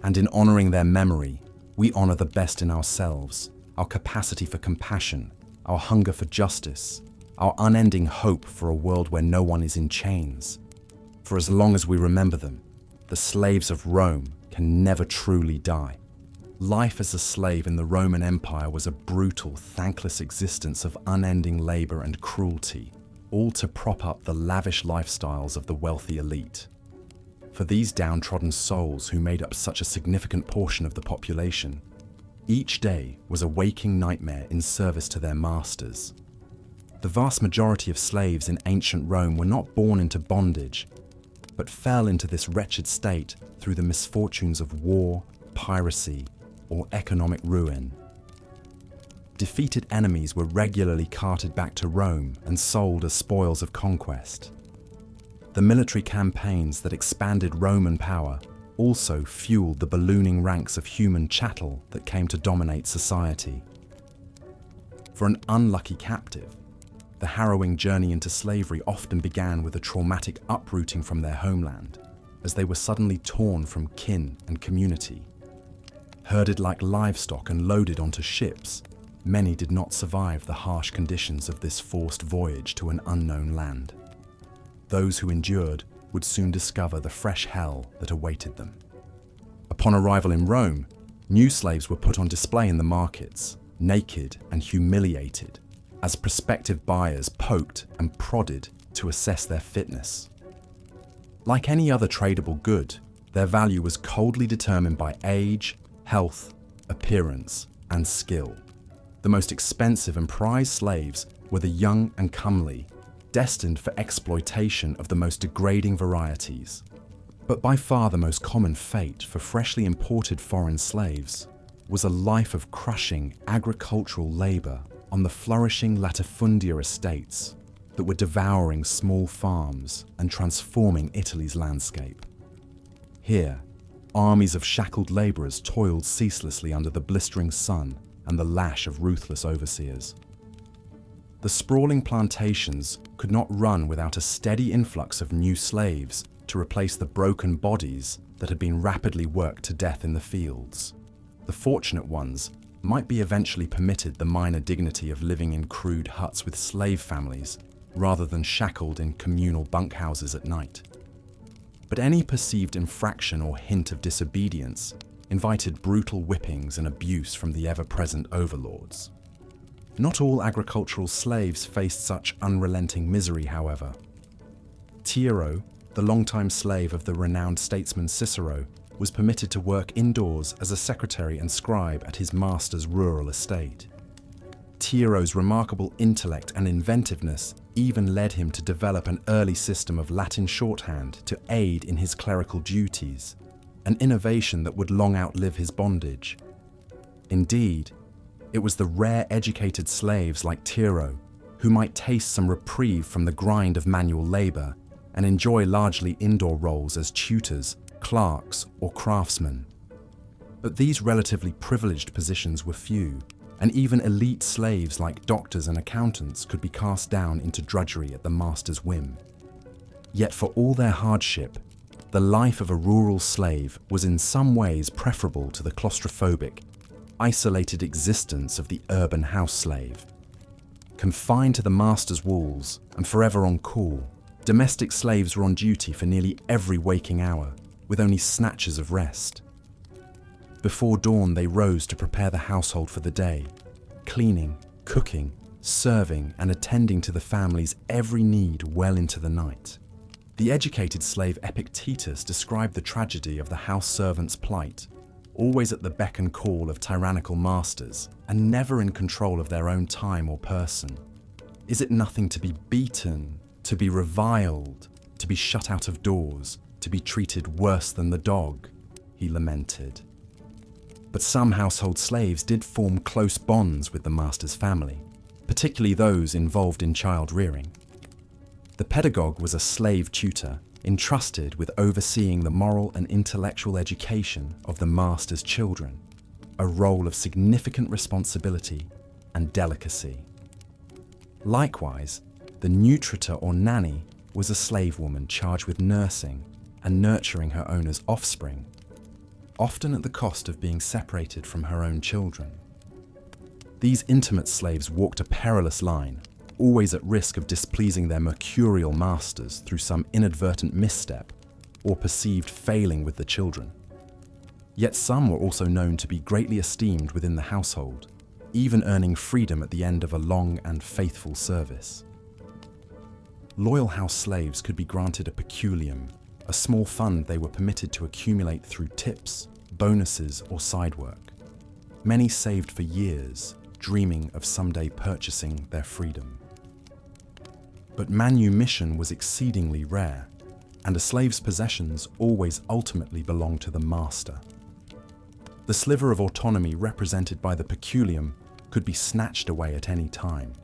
S1: And in honoring their memory, we honor the best in ourselves, our capacity for compassion, our hunger for justice, our unending hope for a world where no one is in chains. For as long as we remember them, the slaves of Rome can never truly die. Life as a slave in the Roman Empire was a brutal, thankless existence of unending labor and cruelty, all to prop up the lavish lifestyles of the wealthy elite. For these downtrodden souls who made up such a significant portion of the population, each day was a waking nightmare in service to their masters. The vast majority of slaves in ancient Rome were not born into bondage, but fell into this wretched state through the misfortunes of war, piracy, or economic ruin. Defeated enemies were regularly carted back to Rome and sold as spoils of conquest. The military campaigns that expanded Roman power also fueled the ballooning ranks of human chattel that came to dominate society. For an unlucky captive, the harrowing journey into slavery often began with a traumatic uprooting from their homeland, as they were suddenly torn from kin and community. Herded like livestock and loaded onto ships, many did not survive the harsh conditions of this forced voyage to an unknown land. Those who endured would soon discover the fresh hell that awaited them. Upon arrival in Rome, new slaves were put on display in the markets, naked and humiliated, as prospective buyers poked and prodded to assess their fitness. Like any other tradable good, their value was coldly determined by age, health, appearance, and skill. The most expensive and prized slaves were the young and comely, destined for exploitation of the most degrading varieties. But by far the most common fate for freshly imported foreign slaves was a life of crushing agricultural labor on the flourishing latifundia estates that were devouring small farms and transforming Italy's landscape. Here, armies of shackled laborers toiled ceaselessly under the blistering sun and the lash of ruthless overseers. The sprawling plantations could not run without a steady influx of new slaves to replace the broken bodies that had been rapidly worked to death in the fields. The fortunate ones might be eventually permitted the minor dignity of living in crude huts with slave families rather than shackled in communal bunkhouses at night. But any perceived infraction or hint of disobedience invited brutal whippings and abuse from the ever-present overlords. Not all agricultural slaves faced such unrelenting misery, however. Tiro, the longtime slave of the renowned statesman Cicero, was permitted to work indoors as a secretary and scribe at his master's rural estate. Tiro's remarkable intellect and inventiveness even led him to develop an early system of Latin shorthand to aid in his clerical duties, an innovation that would long outlive his bondage. Indeed, it was the rare educated slaves like Tiro who might taste some reprieve from the grind of manual labor and enjoy largely indoor roles as tutors, clerks, or craftsmen. But these relatively privileged positions were few, and even elite slaves like doctors and accountants could be cast down into drudgery at the master's whim. Yet for all their hardship, the life of a rural slave was in some ways preferable to the claustrophobic, isolated existence of the urban house slave. Confined to the master's walls and forever on call, domestic slaves were on duty for nearly every waking hour, with only snatches of rest. Before dawn, they rose to prepare the household for the day, cleaning, cooking, serving, and attending to the family's every need well into the night. The educated slave Epictetus described the tragedy of the house servant's plight, always at the beck and call of tyrannical masters, and never in control of their own time or person. Is it nothing to be beaten, to be reviled, to be shut out of doors, to be treated worse than the dog? He lamented. But some household slaves did form close bonds with the master's family, particularly those involved in child rearing. The pedagogue was a slave tutor entrusted with overseeing the moral and intellectual education of the master's children, a role of significant responsibility and delicacy. Likewise, the nutritor or nanny was a slave woman charged with nursing and nurturing her owner's offspring, often at the cost of being separated from her own children. These intimate slaves walked a perilous line, always at risk of displeasing their mercurial masters through some inadvertent misstep or perceived failing with the children. Yet some were also known to be greatly esteemed within the household, even earning freedom at the end of a long and faithful service. Loyal house slaves could be granted a peculium, a small fund they were permitted to accumulate through tips, bonuses, or side work. Many saved for years, dreaming of someday purchasing their freedom. But manumission was exceedingly rare, and a slave's possessions always ultimately belonged to the master. The sliver of autonomy represented by the peculium could be snatched away at any time.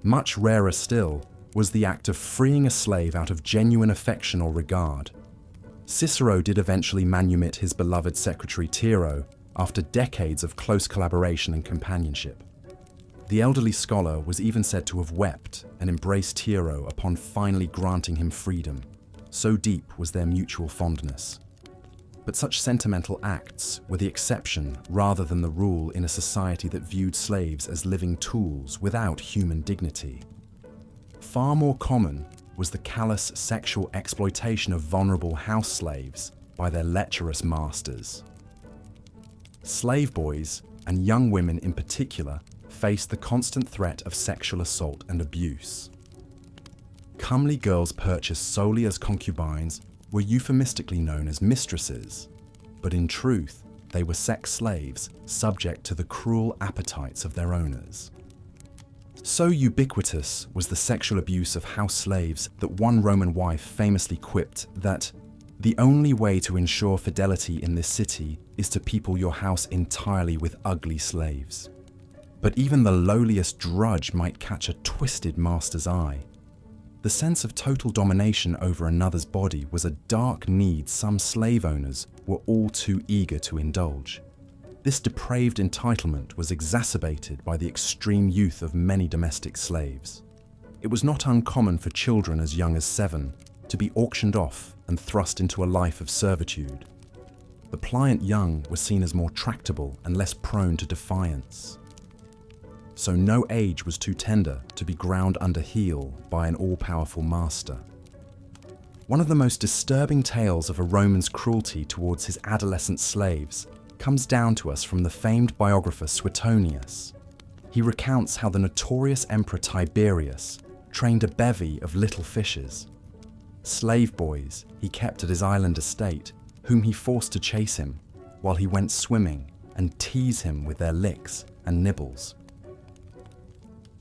S1: Much rarer still was the act of freeing a slave out of genuine affection or regard. Cicero did eventually manumit his beloved secretary Tiro after decades of close collaboration and companionship. The elderly scholar was even said to have wept and embraced Tiro upon finally granting him freedom. So deep was their mutual fondness. But such sentimental acts were the exception rather than the rule in a society that viewed slaves as living tools without human dignity. Far more common was the callous sexual exploitation of vulnerable house slaves by their lecherous masters. Slave boys, and young women in particular, faced the constant threat of sexual assault and abuse. Comely girls purchased solely as concubines were euphemistically known as mistresses, but in truth, they were sex slaves subject to the cruel appetites of their owners. So ubiquitous was the sexual abuse of house slaves that one Roman wife famously quipped that the only way to ensure fidelity in this city is to people your house entirely with ugly slaves. But even the lowliest drudge might catch a twisted master's eye. The sense of total domination over another's body was a dark need some slave owners were all too eager to indulge. This depraved entitlement was exacerbated by the extreme youth of many domestic slaves. It was not uncommon for children as young as 7 to be auctioned off and thrust into a life of servitude. The pliant young were seen as more tractable and less prone to defiance. So no age was too tender to be ground under heel by an all-powerful master. One of the most disturbing tales of a Roman's cruelty towards his adolescent slaves comes down to us from the famed biographer Suetonius. He recounts how the notorious emperor Tiberius trained a bevy of little fishes. Slave boys he kept at his island estate, whom he forced to chase him while he went swimming and tease him with their licks and nibbles.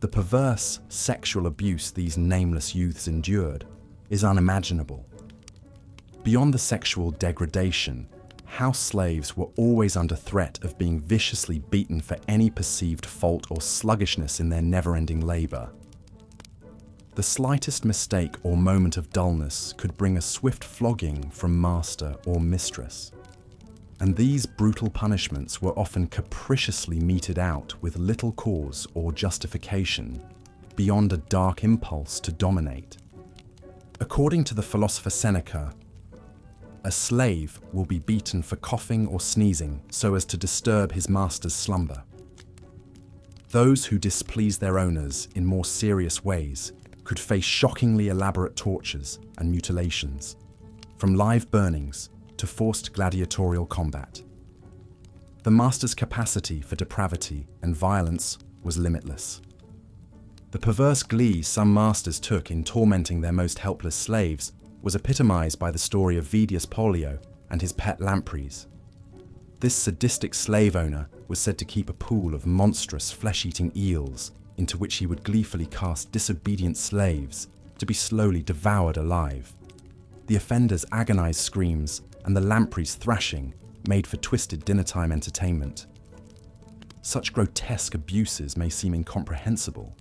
S1: The perverse sexual abuse these nameless youths endured is unimaginable. Beyond the sexual degradation, house slaves were always under threat of being viciously beaten for any perceived fault or sluggishness in their never-ending labor. The slightest mistake or moment of dullness could bring a swift flogging from master or mistress. And these brutal punishments were often capriciously meted out with little cause or justification, beyond a dark impulse to dominate. According to the philosopher Seneca, a slave will be beaten for coughing or sneezing so as to disturb his master's slumber. Those who displease their owners in more serious ways could face shockingly elaborate tortures and mutilations, from live burnings to forced gladiatorial combat. The master's capacity for depravity and violence was limitless. The perverse glee some masters took in tormenting their most helpless slaves was epitomized by the story of Vedius Pollio and his pet lampreys. This sadistic slave owner was said to keep a pool of monstrous flesh-eating eels into which he would gleefully cast disobedient slaves to be slowly devoured alive. The offender's agonized screams and the lamprey's thrashing made for twisted dinnertime entertainment. Such grotesque abuses may seem incomprehensible,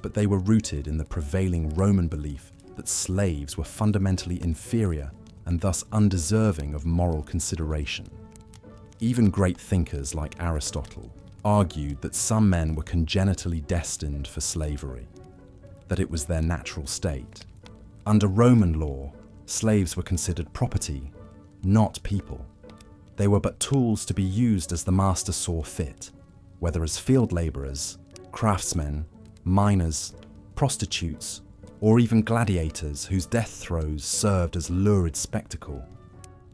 S1: but they were rooted in the prevailing Roman belief that slaves were fundamentally inferior and thus undeserving of moral consideration. Even great thinkers like Aristotle argued that some men were congenitally destined for slavery, that it was their natural state. Under Roman law, slaves were considered property, not people. They were but tools to be used as the master saw fit, whether as field laborers, craftsmen, miners, prostitutes, or even gladiators whose death throes served as lurid spectacle.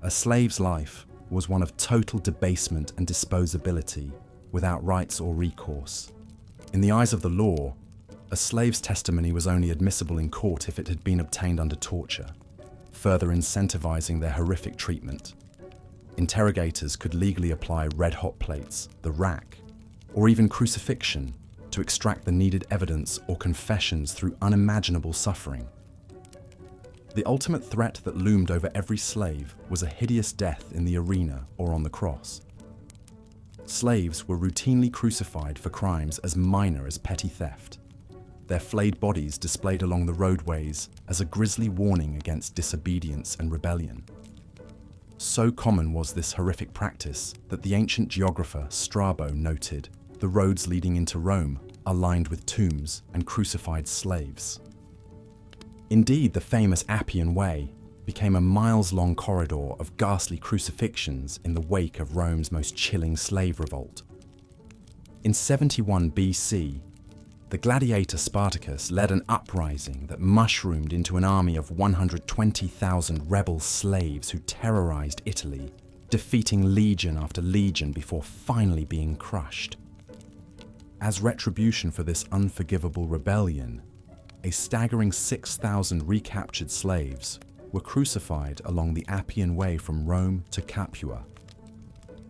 S1: A slave's life was one of total debasement and disposability, without rights or recourse. In the eyes of the law, a slave's testimony was only admissible in court if it had been obtained under torture, further incentivizing their horrific treatment. Interrogators could legally apply red-hot plates, the rack, or even crucifixion to extract the needed evidence or confessions through unimaginable suffering. The ultimate threat that loomed over every slave was a hideous death in the arena or on the cross. Slaves were routinely crucified for crimes as minor as petty theft, their flayed bodies displayed along the roadways as a grisly warning against disobedience and rebellion. So common was this horrific practice that the ancient geographer Strabo noted the roads leading into Rome are lined with tombs and crucified slaves. Indeed, the famous Appian Way became a miles-long corridor of ghastly crucifixions in the wake of Rome's most chilling slave revolt. In 71 BC, the gladiator Spartacus led an uprising that mushroomed into an army of 120,000 rebel slaves who terrorized Italy, defeating legion after legion before finally being crushed. As retribution for this unforgivable rebellion, a staggering 6,000 recaptured slaves were crucified along the Appian Way from Rome to Capua,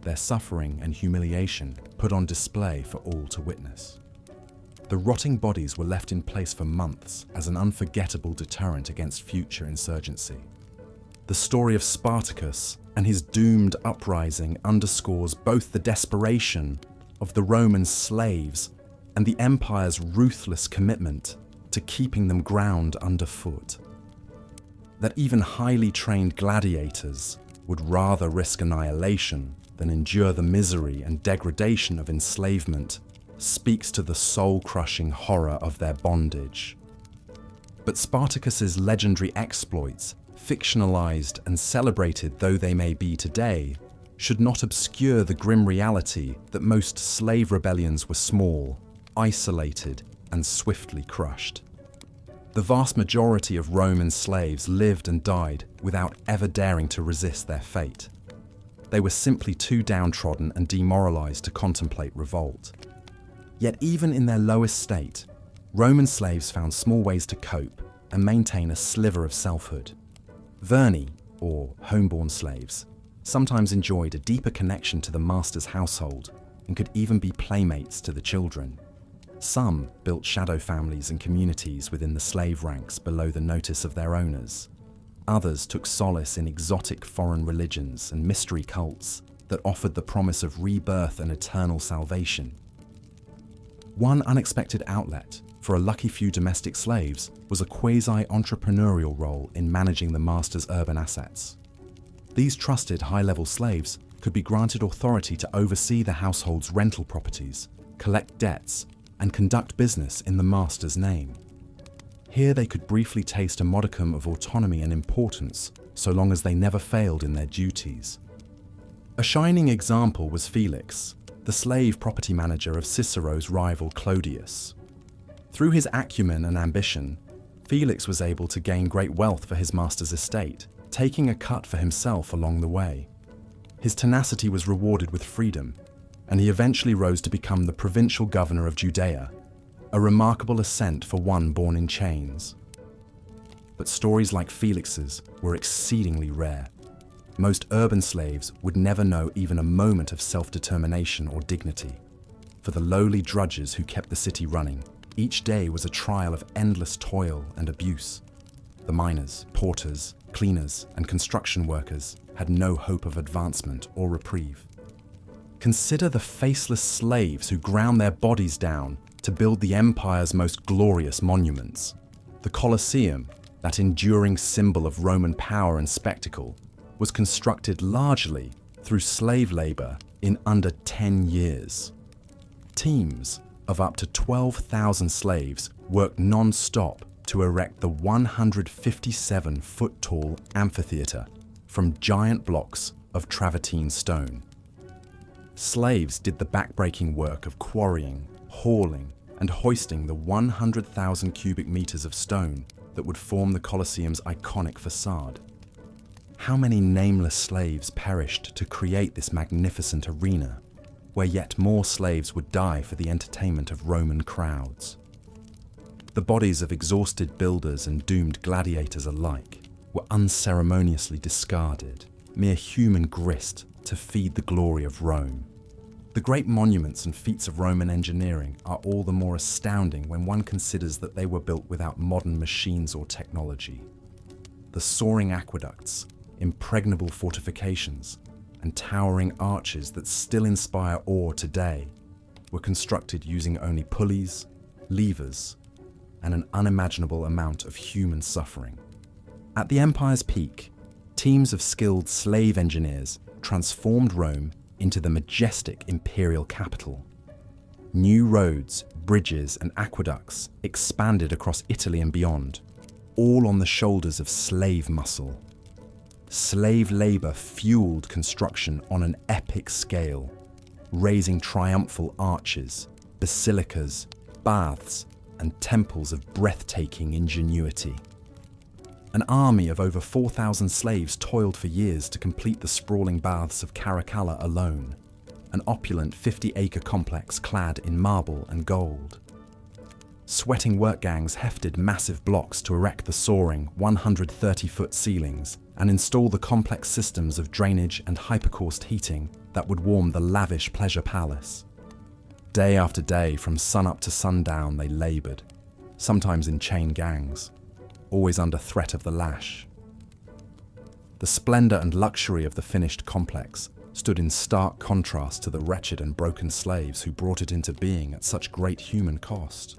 S1: their suffering and humiliation put on display for all to witness. The rotting bodies were left in place for months as an unforgettable deterrent against future insurgency. The story of Spartacus and his doomed uprising underscores both the desperation of the Roman slaves and the empire's ruthless commitment to keeping them ground underfoot. That even highly trained gladiators would rather risk annihilation than endure the misery and degradation of enslavement speaks to the soul-crushing horror of their bondage. But Spartacus's legendary exploits, fictionalized and celebrated though they may be today, should not obscure the grim reality that most slave rebellions were small, isolated, and swiftly crushed. The vast majority of Roman slaves lived and died without ever daring to resist their fate. They were simply too downtrodden and demoralized to contemplate revolt. Yet even in their lowest state, Roman slaves found small ways to cope and maintain a sliver of selfhood. Verni, or homeborn slaves, sometimes enjoyed a deeper connection to the master's household and could even be playmates to the children. Some built shadow families and communities within the slave ranks below the notice of their owners. Others took solace in exotic foreign religions and mystery cults that offered the promise of rebirth and eternal salvation. One unexpected outlet for a lucky few domestic slaves was a quasi-entrepreneurial role in managing the master's urban assets. These trusted high-level slaves could be granted authority to oversee the household's rental properties, collect debts, and conduct business in the master's name. Here they could briefly taste a modicum of autonomy and importance, so long as they never failed in their duties. A shining example was Felix, the slave property manager of Cicero's rival Clodius. Through his acumen and ambition, Felix was able to gain great wealth for his master's estate, taking a cut for himself along the way. His tenacity was rewarded with freedom, and he eventually rose to become the provincial governor of Judea, a remarkable ascent for one born in chains. But stories like Felix's were exceedingly rare. Most urban slaves would never know even a moment of self-determination or dignity. For the lowly drudges who kept the city running, each day was a trial of endless toil and abuse. The miners, porters, cleaners, and construction workers had no hope of advancement or reprieve. Consider the faceless slaves who ground their bodies down to build the empire's most glorious monuments. The Colosseum, that enduring symbol of Roman power and spectacle, was constructed largely through slave labor in under 10 years. Teams of up to 12,000 slaves worked non-stop to erect the 157-foot-tall amphitheater from giant blocks of travertine stone. Slaves did the backbreaking work of quarrying, hauling, and hoisting the 100,000 cubic meters of stone that would form the Colosseum's iconic facade. How many nameless slaves perished to create this magnificent arena, where yet more slaves would die for the entertainment of Roman crowds? The bodies of exhausted builders and doomed gladiators alike were unceremoniously discarded, mere human grist to feed the glory of Rome. The great monuments and feats of Roman engineering are all the more astounding when one considers that they were built without modern machines or technology. The soaring aqueducts, impregnable fortifications, and towering arches that still inspire awe today were constructed using only pulleys, levers, and an unimaginable amount of human suffering. At the empire's peak, teams of skilled slave engineers transformed Rome into the majestic imperial capital. New roads, bridges, and aqueducts expanded across Italy and beyond, all on the shoulders of slave muscle. Slave labor fueled construction on an epic scale, raising triumphal arches, basilicas, baths, and temples of breathtaking ingenuity. An army of over 4,000 slaves toiled for years to complete the sprawling baths of Caracalla alone, an opulent 50-acre complex clad in marble and gold. Sweating work gangs hefted massive blocks to erect the soaring 130-foot ceilings and install the complex systems of drainage and hypercoursed heating that would warm the lavish pleasure palace. Day after day, from sunup to sundown, they labored, sometimes in chain gangs, always under threat of the lash. The splendor and luxury of the finished complex stood in stark contrast to the wretched and broken slaves who brought it into being at such great human cost.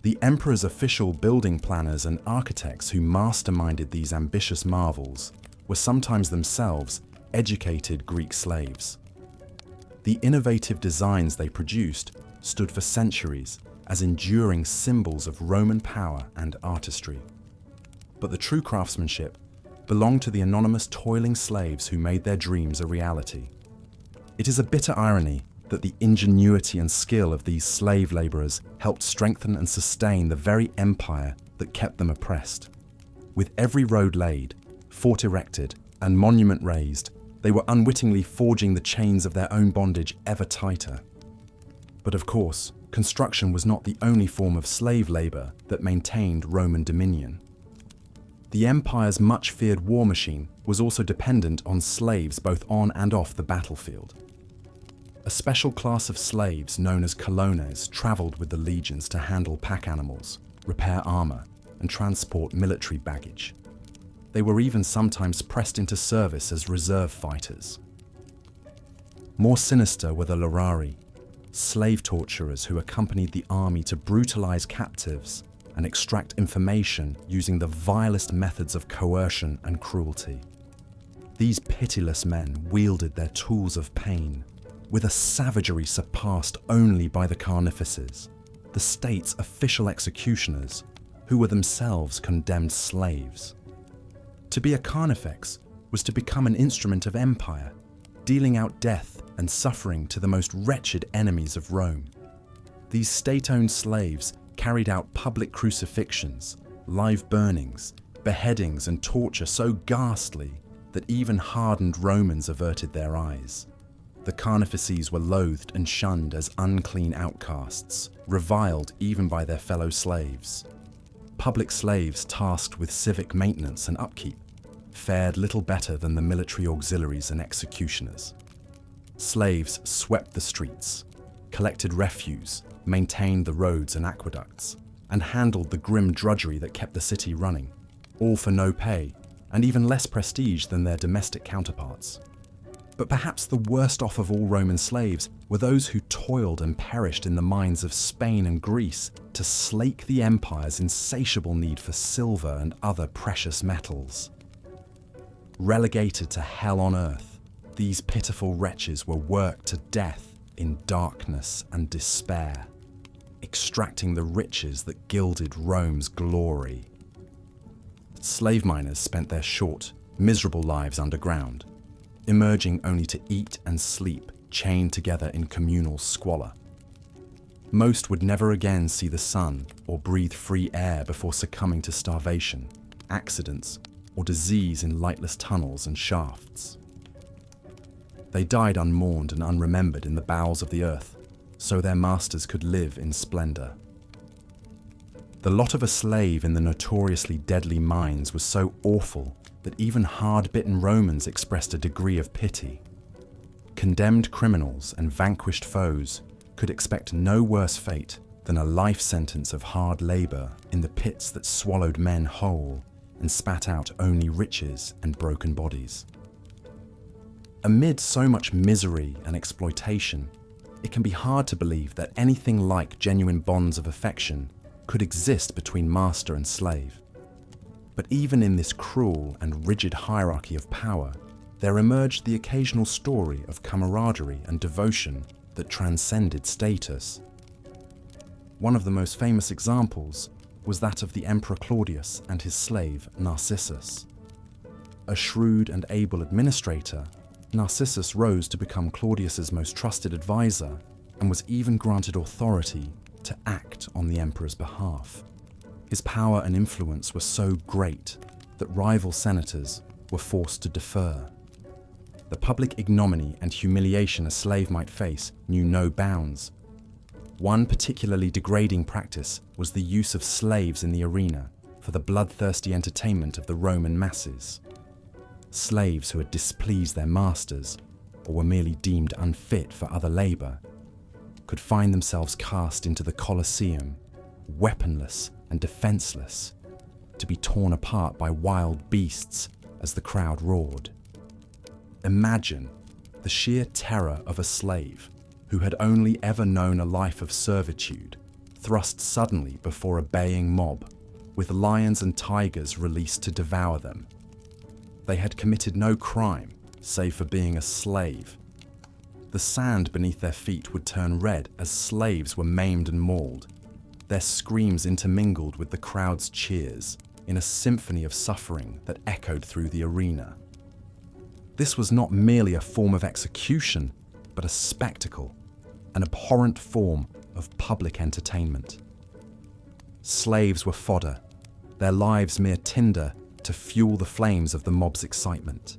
S1: The emperor's official building planners and architects who masterminded these ambitious marvels were sometimes themselves educated Greek slaves. The innovative designs they produced stood for centuries as enduring symbols of Roman power and artistry. But the true craftsmanship belonged to the anonymous toiling slaves who made their dreams a reality. It is a bitter irony that the ingenuity and skill of these slave laborers helped strengthen and sustain the very empire that kept them oppressed. With every road laid, fort erected, and monument raised, they were unwittingly forging the chains of their own bondage ever tighter. But of course, construction was not the only form of slave labor that maintained Roman dominion. The empire's much-feared war machine was also dependent on slaves both on and off the battlefield. A special class of slaves known as colones traveled with the legions to handle pack animals, repair armor, and transport military baggage. They were even sometimes pressed into service as reserve fighters. More sinister were the lorari, slave torturers who accompanied the army to brutalize captives and extract information using the vilest methods of coercion and cruelty. These pitiless men wielded their tools of pain with a savagery surpassed only by the carnifices, the state's official executioners, who were themselves condemned slaves. To be a carnifex was to become an instrument of empire, dealing out death and suffering to the most wretched enemies of Rome. These state-owned slaves carried out public crucifixions, live burnings, beheadings and torture so ghastly that even hardened Romans averted their eyes. The carnifices were loathed and shunned as unclean outcasts, reviled even by their fellow slaves. Public slaves tasked with civic maintenance and upkeep fared little better than the military auxiliaries and executioners. Slaves swept the streets, collected refuse, maintained the roads and aqueducts, and handled the grim drudgery that kept the city running, all for no pay and even less prestige than their domestic counterparts. But perhaps the worst off of all Roman slaves were those who toiled and perished in the mines of Spain and Greece to slake the empire's insatiable need for silver and other precious metals. Relegated to hell on earth, these pitiful wretches were worked to death in darkness and despair, extracting the riches that gilded Rome's glory. Slave miners spent their short, miserable lives underground, emerging only to eat and sleep chained together in communal squalor. Most would never again see the sun or breathe free air before succumbing to starvation, accidents, or disease in lightless tunnels and shafts. They died unmourned and unremembered in the bowels of the earth, so their masters could live in splendor. The lot of a slave in the notoriously deadly mines was so awful that even hard-bitten Romans expressed a degree of pity. Condemned criminals and vanquished foes could expect no worse fate than a life sentence of hard labor in the pits that swallowed men whole and spat out only riches and broken bodies. Amid so much misery and exploitation, it can be hard to believe that anything like genuine bonds of affection could exist between master and slave. But even in this cruel and rigid hierarchy of power, there emerged the occasional story of camaraderie and devotion that transcended status. One of the most famous examples was that of the Emperor Claudius and his slave Narcissus. A shrewd and able administrator, Narcissus rose to become Claudius's most trusted advisor and was even granted authority to act on the emperor's behalf. His power and influence were so great that rival senators were forced to defer. The public ignominy and humiliation a slave might face knew no bounds. One particularly degrading practice was the use of slaves in the arena for the bloodthirsty entertainment of the Roman masses. Slaves who had displeased their masters or were merely deemed unfit for other labor could find themselves cast into the Colosseum, weaponless and defenseless, to be torn apart by wild beasts as the crowd roared. Imagine the sheer terror of a slave who had only ever known a life of servitude, thrust suddenly before a baying mob, with lions and tigers released to devour them. They had committed no crime, save for being a slave. The sand beneath their feet would turn red as slaves were maimed and mauled, their screams intermingled with the crowd's cheers in a symphony of suffering that echoed through the arena. This was not merely a form of execution, but a spectacle, an abhorrent form of public entertainment. Slaves were fodder, their lives mere tinder to fuel the flames of the mob's excitement.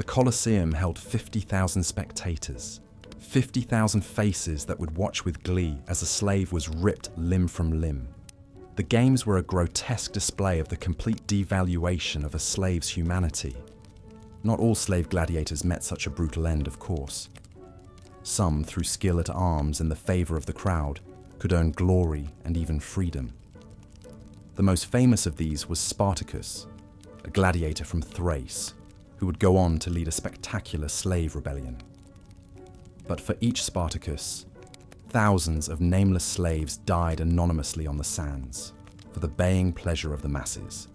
S1: The Colosseum held 50,000 spectators, 50,000 faces that would watch with glee as a slave was ripped limb from limb. The games were a grotesque display of the complete devaluation of a slave's humanity. Not all slave gladiators met such a brutal end, of course. Some, through skill at arms and the favor of the crowd, could earn glory and even freedom. The most famous of these was Spartacus, a gladiator from Thrace, who would go on to lead a spectacular slave rebellion. But for each Spartacus, thousands of nameless slaves died anonymously on the sands for the baying pleasure of the masses.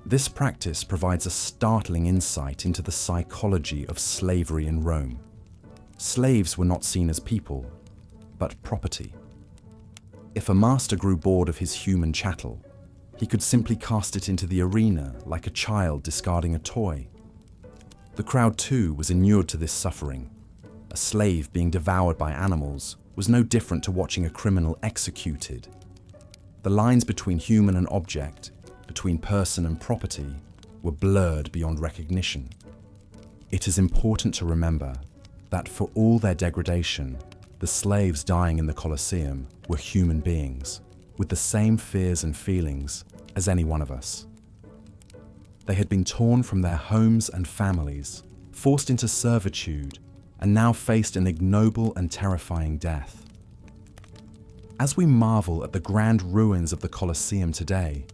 S1: This practice provides a startling insight into the psychology of slavery in Rome. Slaves were not seen as people, but property. If a master grew bored of his human chattel, he could simply cast it into the arena like a child discarding a toy. The crowd too was inured to this suffering. A slave being devoured by animals was no different to watching a criminal executed. The lines between human and object, between person and property, were blurred beyond recognition. It is important to remember that for all their degradation, the slaves dying in the Colosseum were human beings, with the same fears and feelings as any one of us. They had been torn from their homes and families, forced into servitude, and now faced an ignoble and terrifying death. As we marvel at the grand ruins of the Colosseum today,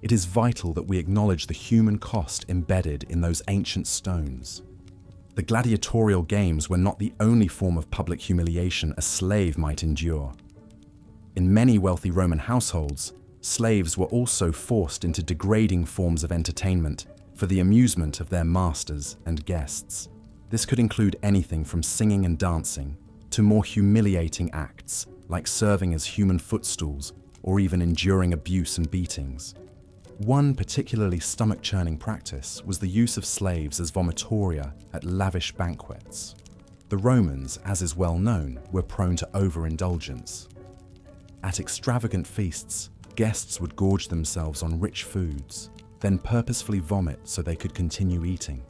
S1: it is vital that we acknowledge the human cost embedded in those ancient stones. The gladiatorial games were not the only form of public humiliation a slave might endure. In many wealthy Roman households, slaves were also forced into degrading forms of entertainment for the amusement of their masters and guests. This could include anything from singing and dancing to more humiliating acts like serving as human footstools or even enduring abuse and beatings. One particularly stomach-churning practice was the use of slaves as vomitoria at lavish banquets. The Romans, as is well known, were prone to overindulgence. At extravagant feasts, guests would gorge themselves on rich foods, then purposefully vomit so they could continue eating.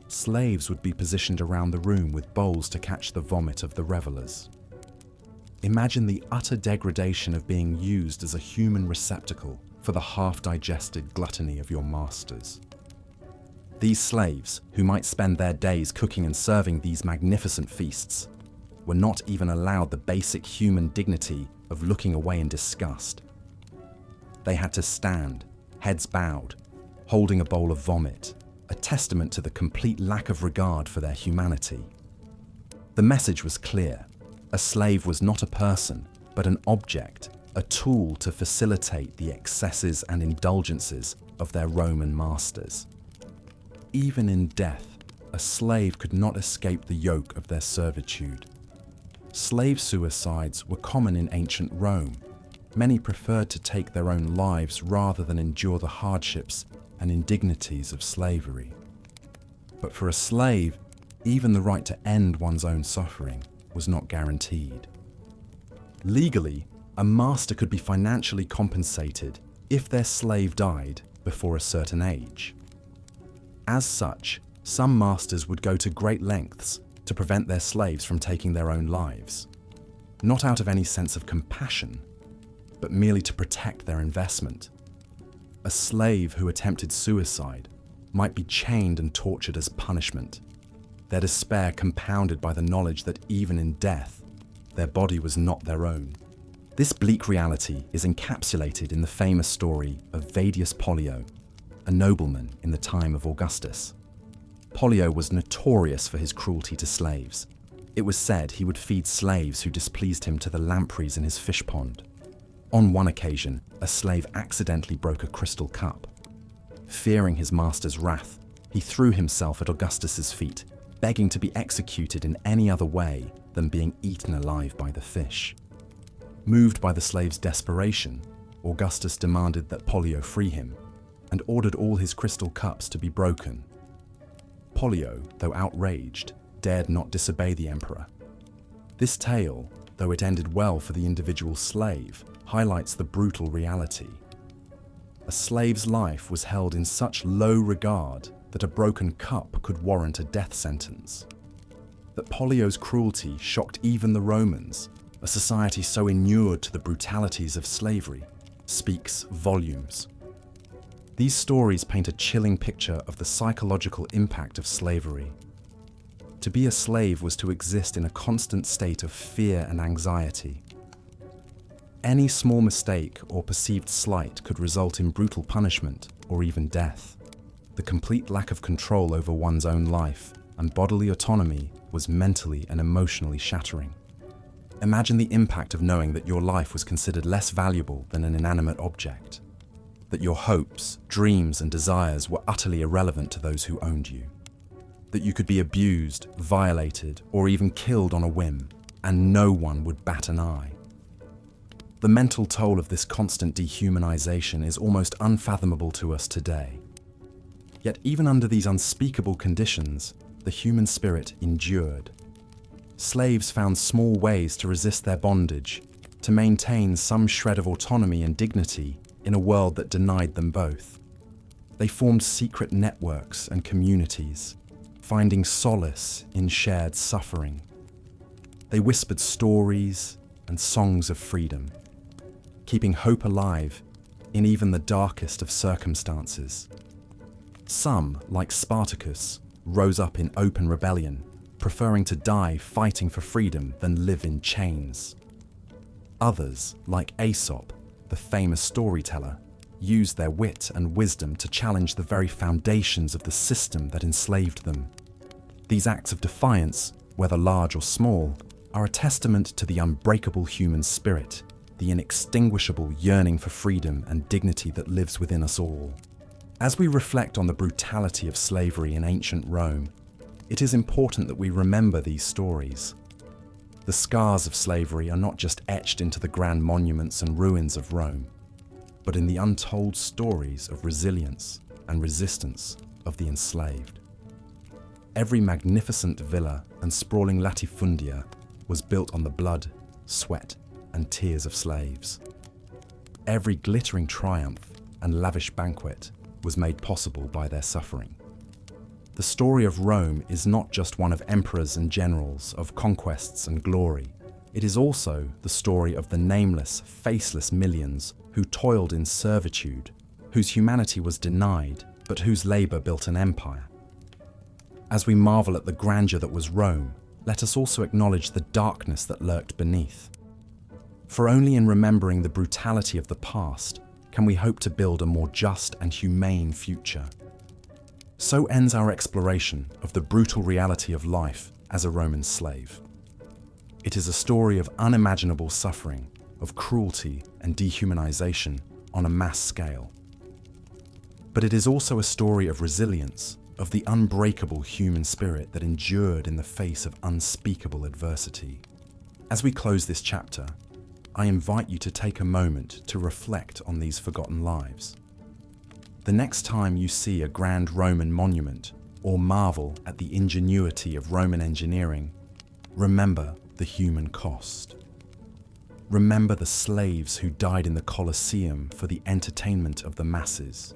S1: Slaves would be positioned around the room with bowls to catch the vomit of the revelers. Imagine the utter degradation of being used as a human receptacle for the half-digested gluttony of your masters. These slaves, who might spend their days cooking and serving these magnificent feasts, were not even allowed the basic human dignity of looking away in disgust. They had to stand, heads bowed, holding a bowl of vomit, a testament to the complete lack of regard for their humanity. The message was clear. A slave was not a person, but an object, a tool to facilitate the excesses and indulgences of their Roman masters. Even in death, a slave could not escape the yoke of their servitude. Slave suicides were common in ancient Rome. Many preferred to take their own lives rather than endure the hardships and indignities of slavery. But for a slave, even the right to end one's own suffering was not guaranteed. Legally, a master could be financially compensated if their slave died before a certain age. As such, some masters would go to great lengths to prevent their slaves from taking their own lives, not out of any sense of compassion, but merely to protect their investment. A slave who attempted suicide might be chained and tortured as punishment, their despair compounded by the knowledge that even in death, their body was not their own. This bleak reality is encapsulated in the famous story of Vedius Pollio, a nobleman in the time of Augustus. Pollio was notorious for his cruelty to slaves. It was said he would feed slaves who displeased him to the lampreys in his fish pond. On one occasion, a slave accidentally broke a crystal cup. Fearing his master's wrath, he threw himself at Augustus's feet, begging to be executed in any other way than being eaten alive by the fish. Moved by the slave's desperation, Augustus demanded that Pollio free him and ordered all his crystal cups to be broken. Pollio, though outraged, dared not disobey the emperor. This tale, though it ended well for the individual slave, highlights the brutal reality. A slave's life was held in such low regard that a broken cup could warrant a death sentence. That Pollio's cruelty shocked even the Romans, a society so inured to the brutalities of slavery, speaks volumes. These stories paint a chilling picture of the psychological impact of slavery. To be a slave was to exist in a constant state of fear and anxiety. Any small mistake or perceived slight could result in brutal punishment or even death. The complete lack of control over one's own life and bodily autonomy was mentally and emotionally shattering. Imagine the impact of knowing that your life was considered less valuable than an inanimate object. that your hopes, dreams, and desires were utterly irrelevant to those who owned you, that you could be abused, violated, or even killed on a whim, and no one would bat an eye. The mental toll of this constant dehumanization is almost unfathomable to us today. Yet even under these unspeakable conditions, the human spirit endured. Slaves found small ways to resist their bondage, to maintain some shred of autonomy and dignity in a world that denied them both. They formed secret networks and communities, finding solace in shared suffering. They whispered stories and songs of freedom, keeping hope alive in even the darkest of circumstances. Some, like Spartacus, rose up in open rebellion, preferring to die fighting for freedom than live in chains. Others, like Aesop, the famous storyteller, used their wit and wisdom to challenge the very foundations of the system that enslaved them. These acts of defiance, whether large or small, are a testament to the unbreakable human spirit, the inextinguishable yearning for freedom and dignity that lives within us all. As we reflect on the brutality of slavery in ancient Rome, it is important that we remember these stories. The scars of slavery are not just etched into the grand monuments and ruins of Rome, but in the untold stories of resilience and resistance of the enslaved. Every magnificent villa and sprawling latifundia was built on the blood, sweat, and tears of slaves. Every glittering triumph and lavish banquet was made possible by their suffering. The story of Rome is not just one of emperors and generals, of conquests and glory. It is also the story of the nameless, faceless millions who toiled in servitude, whose humanity was denied, but whose labor built an empire. As we marvel at the grandeur that was Rome, let us also acknowledge the darkness that lurked beneath. For only in remembering the brutality of the past can we hope to build a more just and humane future. So ends our exploration of the brutal reality of life as a Roman slave. It is a story of unimaginable suffering, of cruelty and dehumanization on a mass scale. But it is also a story of resilience, of the unbreakable human spirit that endured in the face of unspeakable adversity. As we close this chapter, I invite you to take a moment to reflect on these forgotten lives. The next time you see a grand Roman monument or marvel at the ingenuity of Roman engineering, remember the human cost. Remember the slaves who died in the Colosseum for the entertainment of the masses.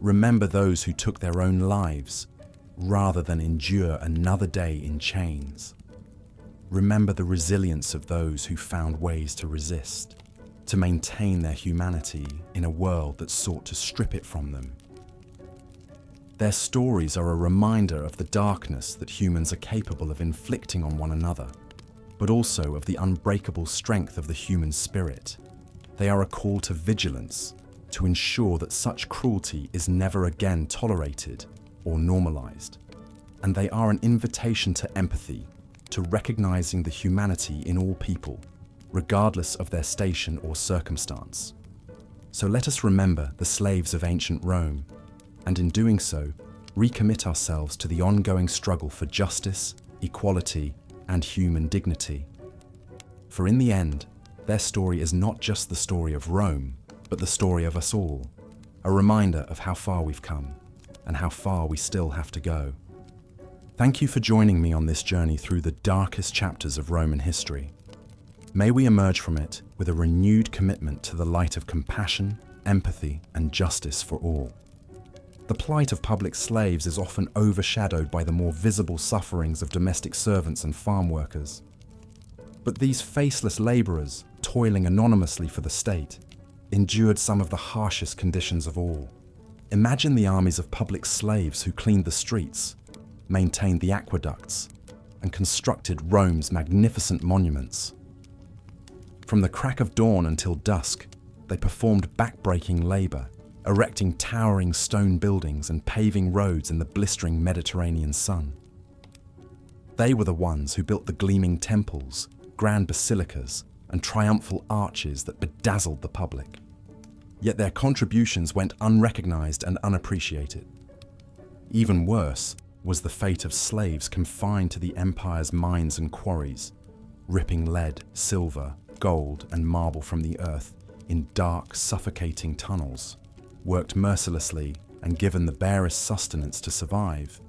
S1: Remember those who took their own lives rather than endure another day in chains. Remember the resilience of those who found ways to resist, to maintain their humanity in a world that sought to strip it from them. Their stories are a reminder of the darkness that humans are capable of inflicting on one another, but also of the unbreakable strength of the human spirit. They are a call to vigilance, to ensure that such cruelty is never again tolerated or normalized. And they are an invitation to empathy, to recognizing the humanity in all people, regardless of their station or circumstance. So let us remember the slaves of ancient Rome, and in doing so, recommit ourselves to the ongoing struggle for justice, equality, and human dignity. For in the end, their story is not just the story of Rome, but the story of us all, a reminder of how far we've come and how far we still have to go. Thank you for joining me on this journey through the darkest chapters of Roman history. May we emerge from it with a renewed commitment to the light of compassion, empathy, and justice for all. The plight of public slaves is often overshadowed by the more visible sufferings of domestic servants and farm workers. But these faceless laborers, toiling anonymously for the state, endured some of the harshest conditions of all. Imagine the armies of public slaves who cleaned the streets, maintained the aqueducts, and constructed Rome's magnificent monuments. From the crack of dawn until dusk, they performed back-breaking labor, erecting towering stone buildings and paving roads in the blistering Mediterranean sun. They were the ones who built the gleaming temples, grand basilicas, and triumphal arches that bedazzled the public. yet their contributions went unrecognized and unappreciated. Even worse was the fate of slaves confined to the empire's mines and quarries, ripping lead, silver, gold, and marble from the earth in dark, suffocating tunnels. Worked mercilessly and given the barest sustenance to survive,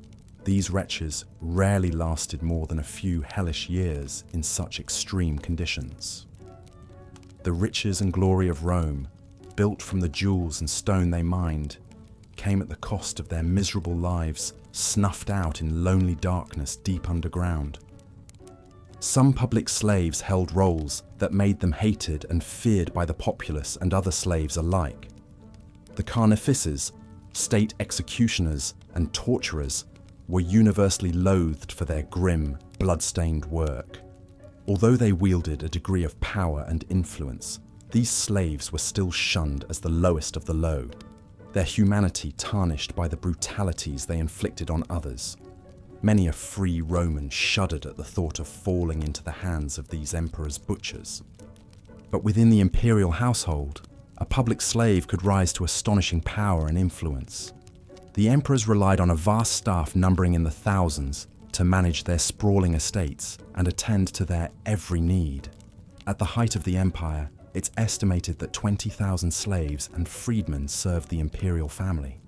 S1: these wretches rarely lasted more than a few hellish years in such extreme conditions. The riches and glory of Rome, built from the jewels and stone they mined, came at the cost of their miserable lives snuffed out in lonely darkness deep underground. Some public slaves held roles that made them hated and feared by the populace and other slaves alike. The carnifices, state executioners, and torturers were universally loathed for their grim, blood-stained work. Although they wielded a degree of power and influence, these slaves were still shunned as the lowest of the low, their humanity tarnished by the brutalities they inflicted on others. Many a free Roman shuddered at the thought of falling into the hands of these emperor's butchers. But within the imperial household, a public slave could rise to astonishing power and influence. The emperors relied on a vast staff numbering in the thousands to manage their sprawling estates and attend to their every need. At the height of the empire, it's estimated that 20,000 slaves and freedmen served the imperial family.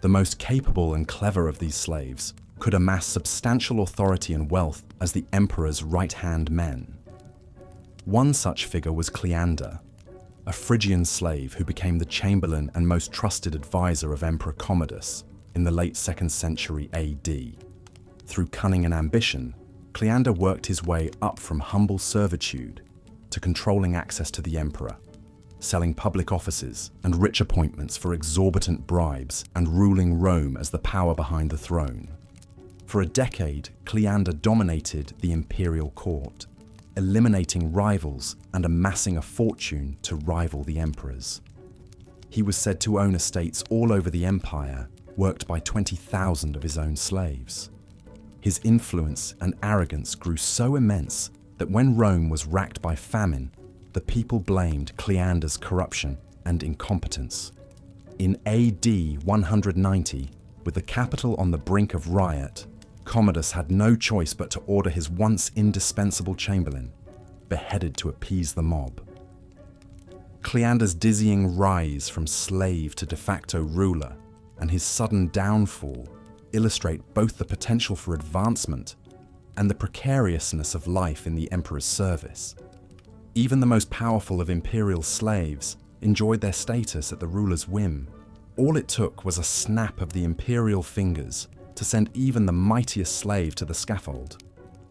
S1: The most capable and clever of these slaves could amass substantial authority and wealth as the emperor's right-hand men. One such figure was Cleander, a Phrygian slave who became the chamberlain and most trusted advisor of Emperor Commodus in the late 2nd century AD. Through cunning and ambition, Cleander worked his way up from humble servitude to controlling access to the emperor, selling public offices and rich appointments for exorbitant bribes and ruling Rome as the power behind the throne. For a decade, Cleander dominated the imperial court, eliminating rivals and amassing a fortune to rival the emperors. He was said to own estates all over the empire, worked by 20,000 of his own slaves. His influence and arrogance grew so immense that when Rome was racked by famine, the people blamed Cleander's corruption and incompetence. In AD 190, with the capital on the brink of riot, Commodus had no choice but to order his once indispensable chamberlain beheaded to appease the mob. Cleander's dizzying rise from slave to de facto ruler and his sudden downfall illustrate both the potential for advancement and the precariousness of life in the emperor's service. Even the most powerful of imperial slaves enjoyed their status at the ruler's whim. All it took was a snap of the imperial fingers to send even the mightiest slave to the scaffold.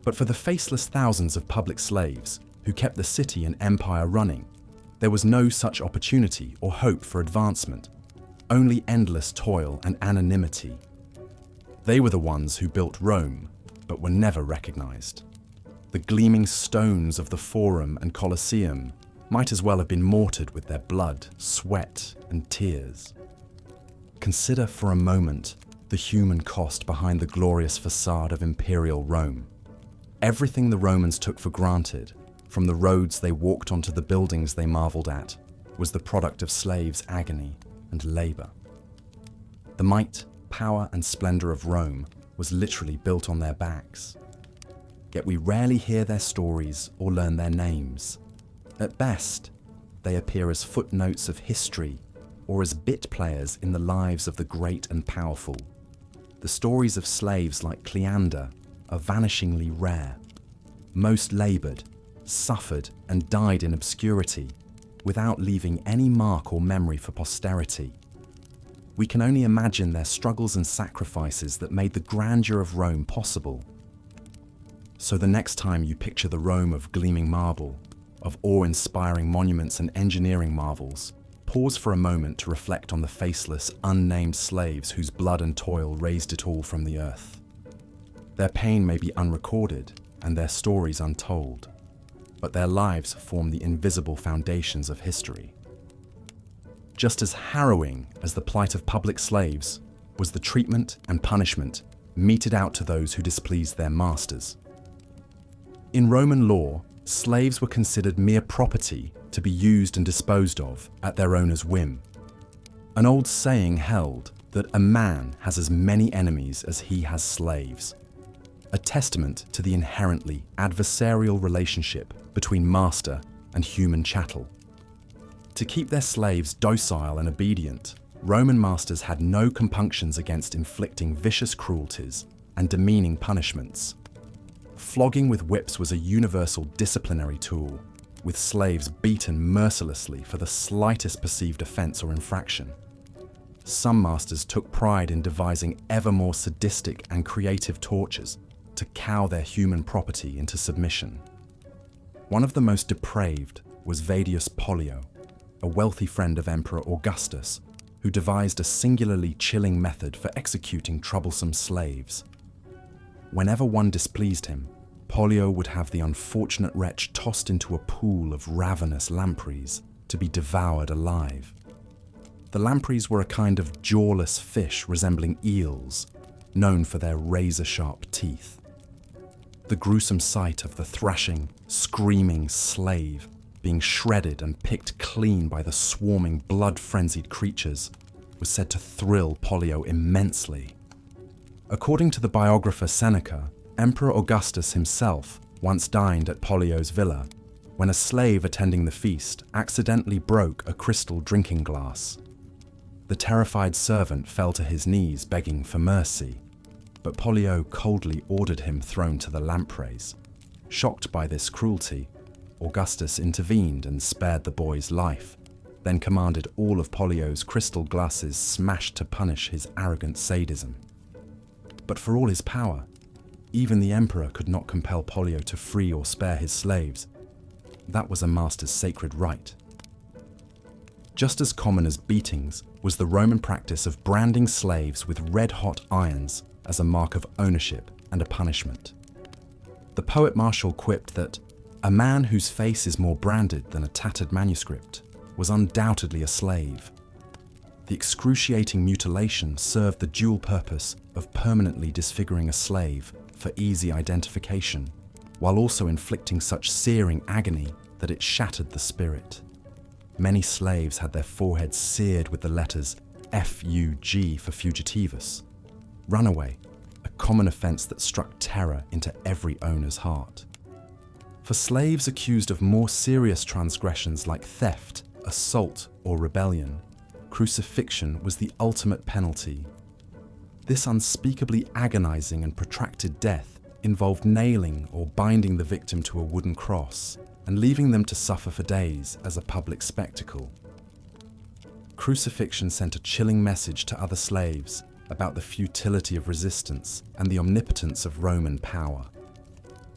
S1: But for the faceless thousands of public slaves who kept the city and empire running, there was no such opportunity or hope for advancement, only endless toil and anonymity. They were the ones who built Rome, but were never recognized. The gleaming stones of the Forum and Colosseum might as well have been mortared with their blood, sweat, and tears. Consider for a moment the human cost behind the glorious facade of imperial Rome. Everything the Romans took for granted, from the roads they walked on to the buildings they marveled at, was the product of slaves' agony and labor. The might, power, and splendor of Rome was literally built on their backs. Yet we rarely hear their stories or learn their names. At best, they appear as footnotes of history or as bit players in the lives of the great and powerful. The stories of slaves like Cleander are vanishingly rare. Most labored, suffered, and died in obscurity, without leaving any mark or memory for posterity. We can only imagine their struggles and sacrifices that made the grandeur of Rome possible. So the next time you picture the Rome of gleaming marble, of awe-inspiring monuments and engineering marvels, pause for a moment to reflect on the faceless, unnamed slaves whose blood and toil raised it all from the earth. Their pain may be unrecorded and their stories untold, but their lives form the invisible foundations of history. Just as harrowing as the plight of public slaves was the treatment and punishment meted out to those who displeased their masters. In Roman law, slaves were considered mere property to be used and disposed of at their owner's whim. An old saying held that a man has as many enemies as he has slaves, a testament to the inherently adversarial relationship between master and human chattel. To keep their slaves docile and obedient, Roman masters had no compunctions against inflicting vicious cruelties and demeaning punishments. Flogging with whips was a universal disciplinary tool, with slaves beaten mercilessly for the slightest perceived offense or infraction. Some masters took pride in devising ever more sadistic and creative tortures to cow their human property into submission. One of the most depraved was Vedius Pollio, a wealthy friend of Emperor Augustus, who devised a singularly chilling method for executing troublesome slaves. Whenever one displeased him, Pollio would have the unfortunate wretch tossed into a pool of ravenous lampreys to be devoured alive. The lampreys were a kind of jawless fish resembling eels, known for their razor-sharp teeth. The gruesome sight of the thrashing, screaming slave being shredded and picked clean by the swarming, blood-frenzied creatures was said to thrill Pollio immensely. According to the biographer Seneca, Emperor Augustus himself once dined at Pollio's villa when a slave attending the feast accidentally broke a crystal drinking glass. The terrified servant fell to his knees begging for mercy, but Pollio coldly ordered him thrown to the lampreys. Shocked by this cruelty, Augustus intervened and spared the boy's life, then commanded all of Pollio's crystal glasses smashed to punish his arrogant sadism. But for all his power, even the emperor could not compel Pollio to free or spare his slaves. That was a master's sacred right. Just as common as beatings was the Roman practice of branding slaves with red-hot irons as a mark of ownership and a punishment. The poet Martial quipped that a man whose face is more branded than a tattered manuscript was undoubtedly a slave. The excruciating mutilation served the dual purpose of permanently disfiguring a slave for easy identification, while also inflicting such searing agony that it shattered the spirit. Many slaves had their foreheads seared with the letters FUG for fugitivus, runaway, a common offense that struck terror into every owner's heart. For slaves accused of more serious transgressions like theft, assault, or rebellion, crucifixion was the ultimate penalty. This unspeakably agonizing and protracted death involved nailing or binding the victim to a wooden cross and leaving them to suffer for days as a public spectacle. Crucifixion sent a chilling message to other slaves about the futility of resistance and the omnipotence of Roman power.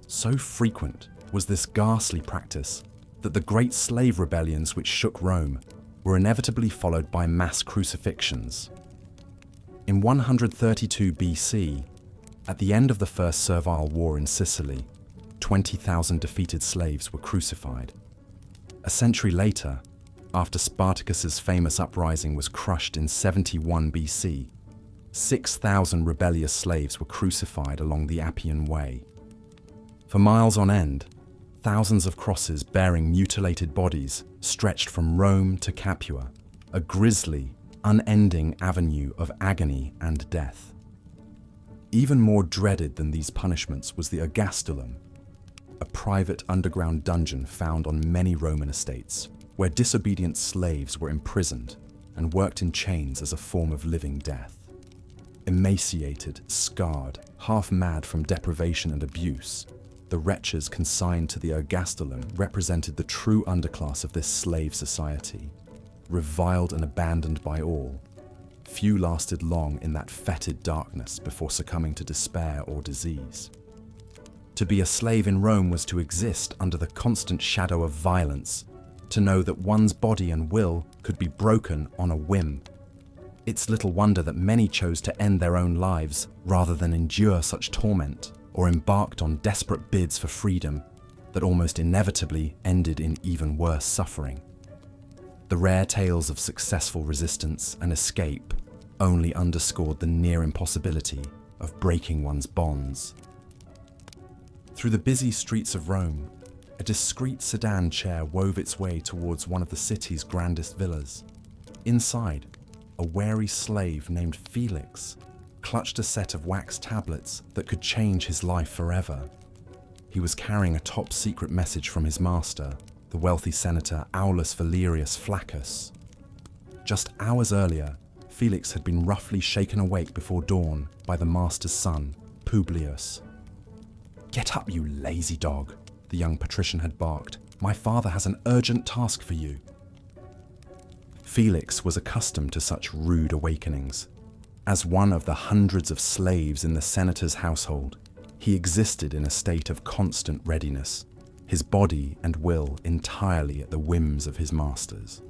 S1: So frequent was this ghastly practice that the great slave rebellions which shook Rome were inevitably followed by mass crucifixions. In 132 BC, at the end of the First Servile War in Sicily, 20,000 defeated slaves were crucified. A century later, after Spartacus's famous uprising was crushed in 71 BC, 6,000 rebellious slaves were crucified along the Appian Way. For miles on end, thousands of crosses bearing mutilated bodies stretched from Rome to Capua, a grisly, unending avenue of agony and death. Even more dreaded than these punishments was the ergastulum, a private underground dungeon found on many Roman estates, where disobedient slaves were imprisoned and worked in chains as a form of living death. Emaciated, scarred, half-mad from deprivation and abuse, the wretches consigned to the ergastulum represented the true underclass of this slave society. Reviled and abandoned by all, few lasted long in that fetid darkness before succumbing to despair or disease. To be a slave in Rome was to exist under the constant shadow of violence, to know that one's body and will could be broken on a whim. It's little wonder that many chose to end their own lives rather than endure such torment, or embarked on desperate bids for freedom that almost inevitably ended in even worse suffering. The rare tales of successful resistance and escape only underscored the near impossibility of breaking one's bonds. Through the busy streets of Rome, a discreet sedan chair wove its way towards one of the city's grandest villas. Inside, a wary slave named Felix clutched a set of wax tablets that could change his life forever. He was carrying a top-secret message from his master, the wealthy senator Aulus Valerius Flaccus. Just hours earlier, Felix had been roughly shaken awake before dawn by the master's son, Publius. "Get up, you lazy dog," the young patrician had barked. "My father has an urgent task for you." Felix was accustomed to such rude awakenings. As one of the hundreds of slaves in the senator's household, he existed in a state of constant readiness, his body and will entirely at the whims of his masters.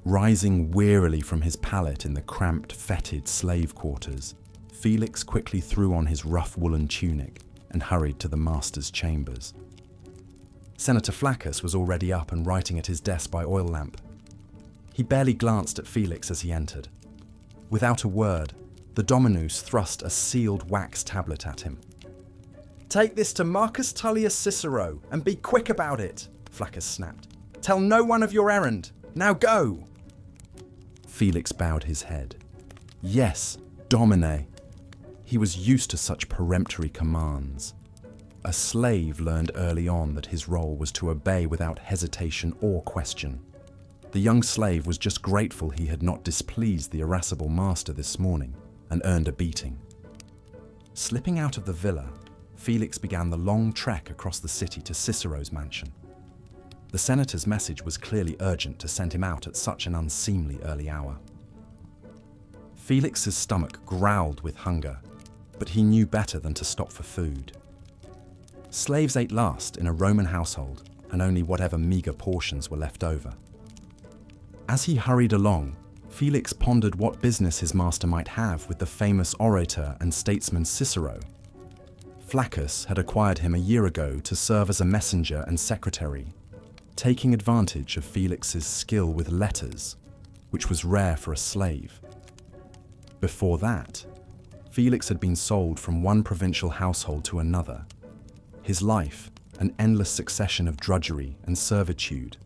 S1: Rising wearily from his pallet in the cramped, fetid slave quarters, Felix quickly threw on his rough woolen tunic and hurried to the master's chambers. Senator Flaccus was already up and writing at his desk by oil lamp. He barely glanced at Felix as he entered. Without a word, the Dominus thrust a sealed wax tablet at him. "Take this to Marcus Tullius Cicero and be quick about it," Flaccus snapped. "Tell no one of your errand. Now go!" Felix bowed his head. Yes, Domine. He was used to such peremptory commands. A slave learned early on that his role was to obey without hesitation or question. The young slave was just grateful he had not displeased the irascible master this morning and earned a beating. Slipping out of the villa, Felix began the long trek across the city to Cicero's mansion. The senator's message was clearly urgent to send him out at such an unseemly early hour. Felix's stomach growled with hunger, but he knew better than to stop for food. Slaves ate last in a Roman household, and only whatever meager portions were left over. As he hurried along, Felix pondered what business his master might have with the famous orator and statesman Cicero. Flaccus had acquired him a year ago to serve as a messenger and secretary, taking advantage of Felix's skill with letters, which was rare for a slave. Before that, Felix had been sold from one provincial household to another, his life an endless succession of drudgery and servitude.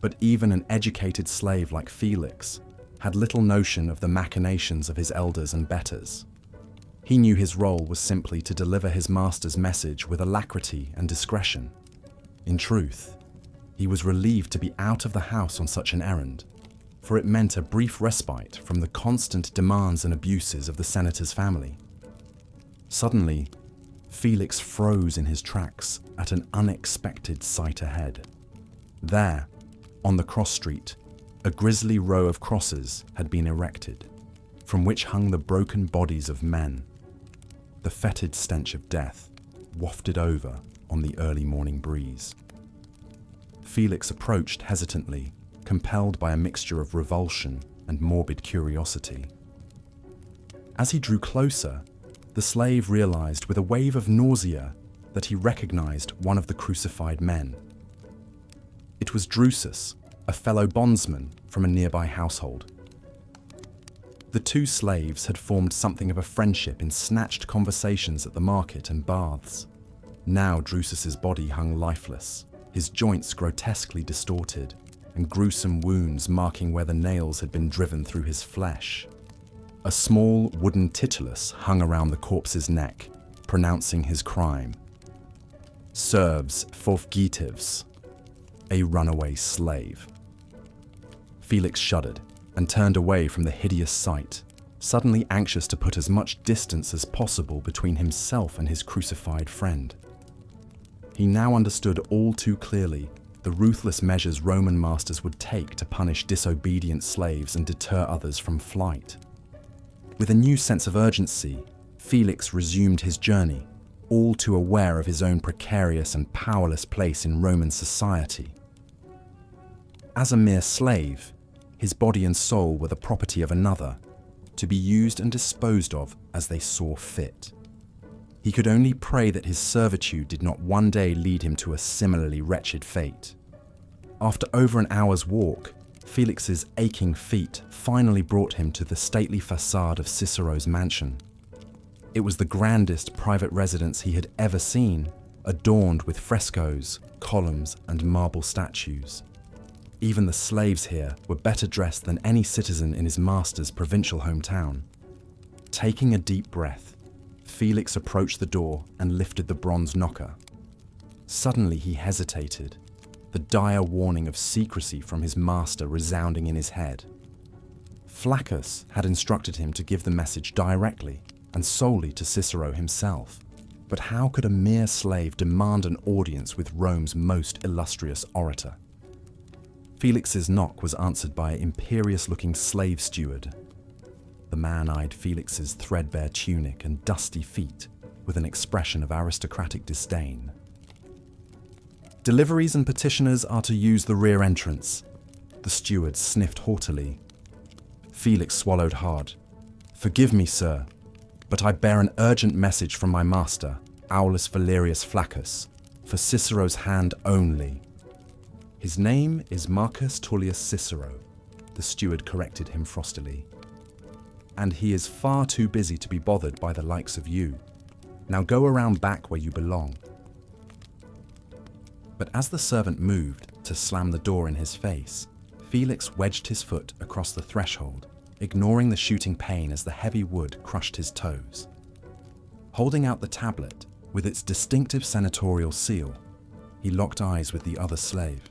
S1: But even an educated slave like Felix had little notion of the machinations of his elders and betters. He knew his role was simply to deliver his master's message with alacrity and discretion. In truth, he was relieved to be out of the house on such an errand, for it meant a brief respite from the constant demands and abuses of the senator's family. Suddenly, Felix froze in his tracks at an unexpected sight ahead. There, on the cross street, a grisly row of crosses had been erected, from which hung the broken bodies of men. The fetid stench of death wafted over on the early morning breeze. Felix approached hesitantly, compelled by a mixture of revulsion and morbid curiosity. As he drew closer, the slave realized with a wave of nausea that he recognized one of the crucified men. It was Drusus, a fellow bondsman from a nearby household. The two slaves had formed something of a friendship in snatched conversations at the market and baths. Now Drusus's body hung lifeless, his joints grotesquely distorted, and gruesome wounds marking where the nails had been driven through his flesh. A small wooden titulus hung around the corpse's neck, pronouncing his crime. Serves Forfgitivs, a runaway slave. Felix shuddered and turned away from the hideous sight, suddenly anxious to put as much distance as possible between himself and his crucified friend. He now understood all too clearly the ruthless measures Roman masters would take to punish disobedient slaves and deter others from flight. With a new sense of urgency, Felix resumed his journey, all too aware of his own precarious and powerless place in Roman society. As a mere slave, his body and soul were the property of another, to be used and disposed of as they saw fit. He could only pray that his servitude did not one day lead him to a similarly wretched fate. After over an hour's walk, Felix's aching feet finally brought him to the stately facade of Cicero's mansion. It was the grandest private residence he had ever seen, adorned with frescoes, columns, and marble statues. Even the slaves here were better dressed than any citizen in his master's provincial hometown. Taking a deep breath, Felix approached the door and lifted the bronze knocker. Suddenly he hesitated, the dire warning of secrecy from his master resounding in his head. Flaccus had instructed him to give the message directly and solely to Cicero himself. But how could a mere slave demand an audience with Rome's most illustrious orator? Felix's knock was answered by an imperious-looking slave steward. The man eyed Felix's threadbare tunic and dusty feet with an expression of aristocratic disdain. "Deliveries and petitioners are to use the rear entrance," the steward sniffed haughtily. Felix swallowed hard. "Forgive me, sir, but I bear an urgent message from my master, Aulus Valerius Flaccus, for Cicero's hand only." "His name is Marcus Tullius Cicero," the steward corrected him frostily. "And he is far too busy to be bothered by the likes of you. Now go around back where you belong." But as the servant moved to slam the door in his face, Felix wedged his foot across the threshold, ignoring the shooting pain as the heavy wood crushed his toes. Holding out the tablet, with its distinctive senatorial seal, he locked eyes with the other slave.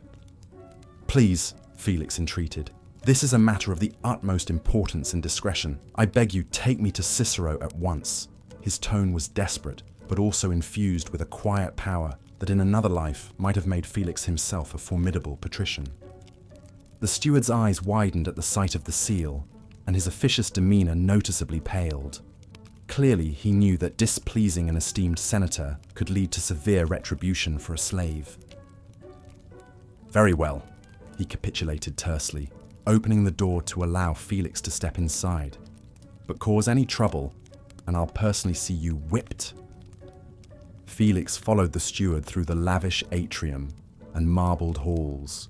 S1: "Please," Felix entreated, "this is a matter of the utmost importance and discretion. I beg you, take me to Cicero at once." His tone was desperate, but also infused with a quiet power that in another life might have made Felix himself a formidable patrician. The steward's eyes widened at the sight of the seal, and his officious demeanor noticeably paled. Clearly, he knew that displeasing an esteemed senator could lead to severe retribution for a slave. "Very well," he capitulated tersely, opening the door to allow Felix to step inside. "But cause any trouble, and I'll personally see you whipped." Felix followed the steward through the lavish atrium and marbled halls,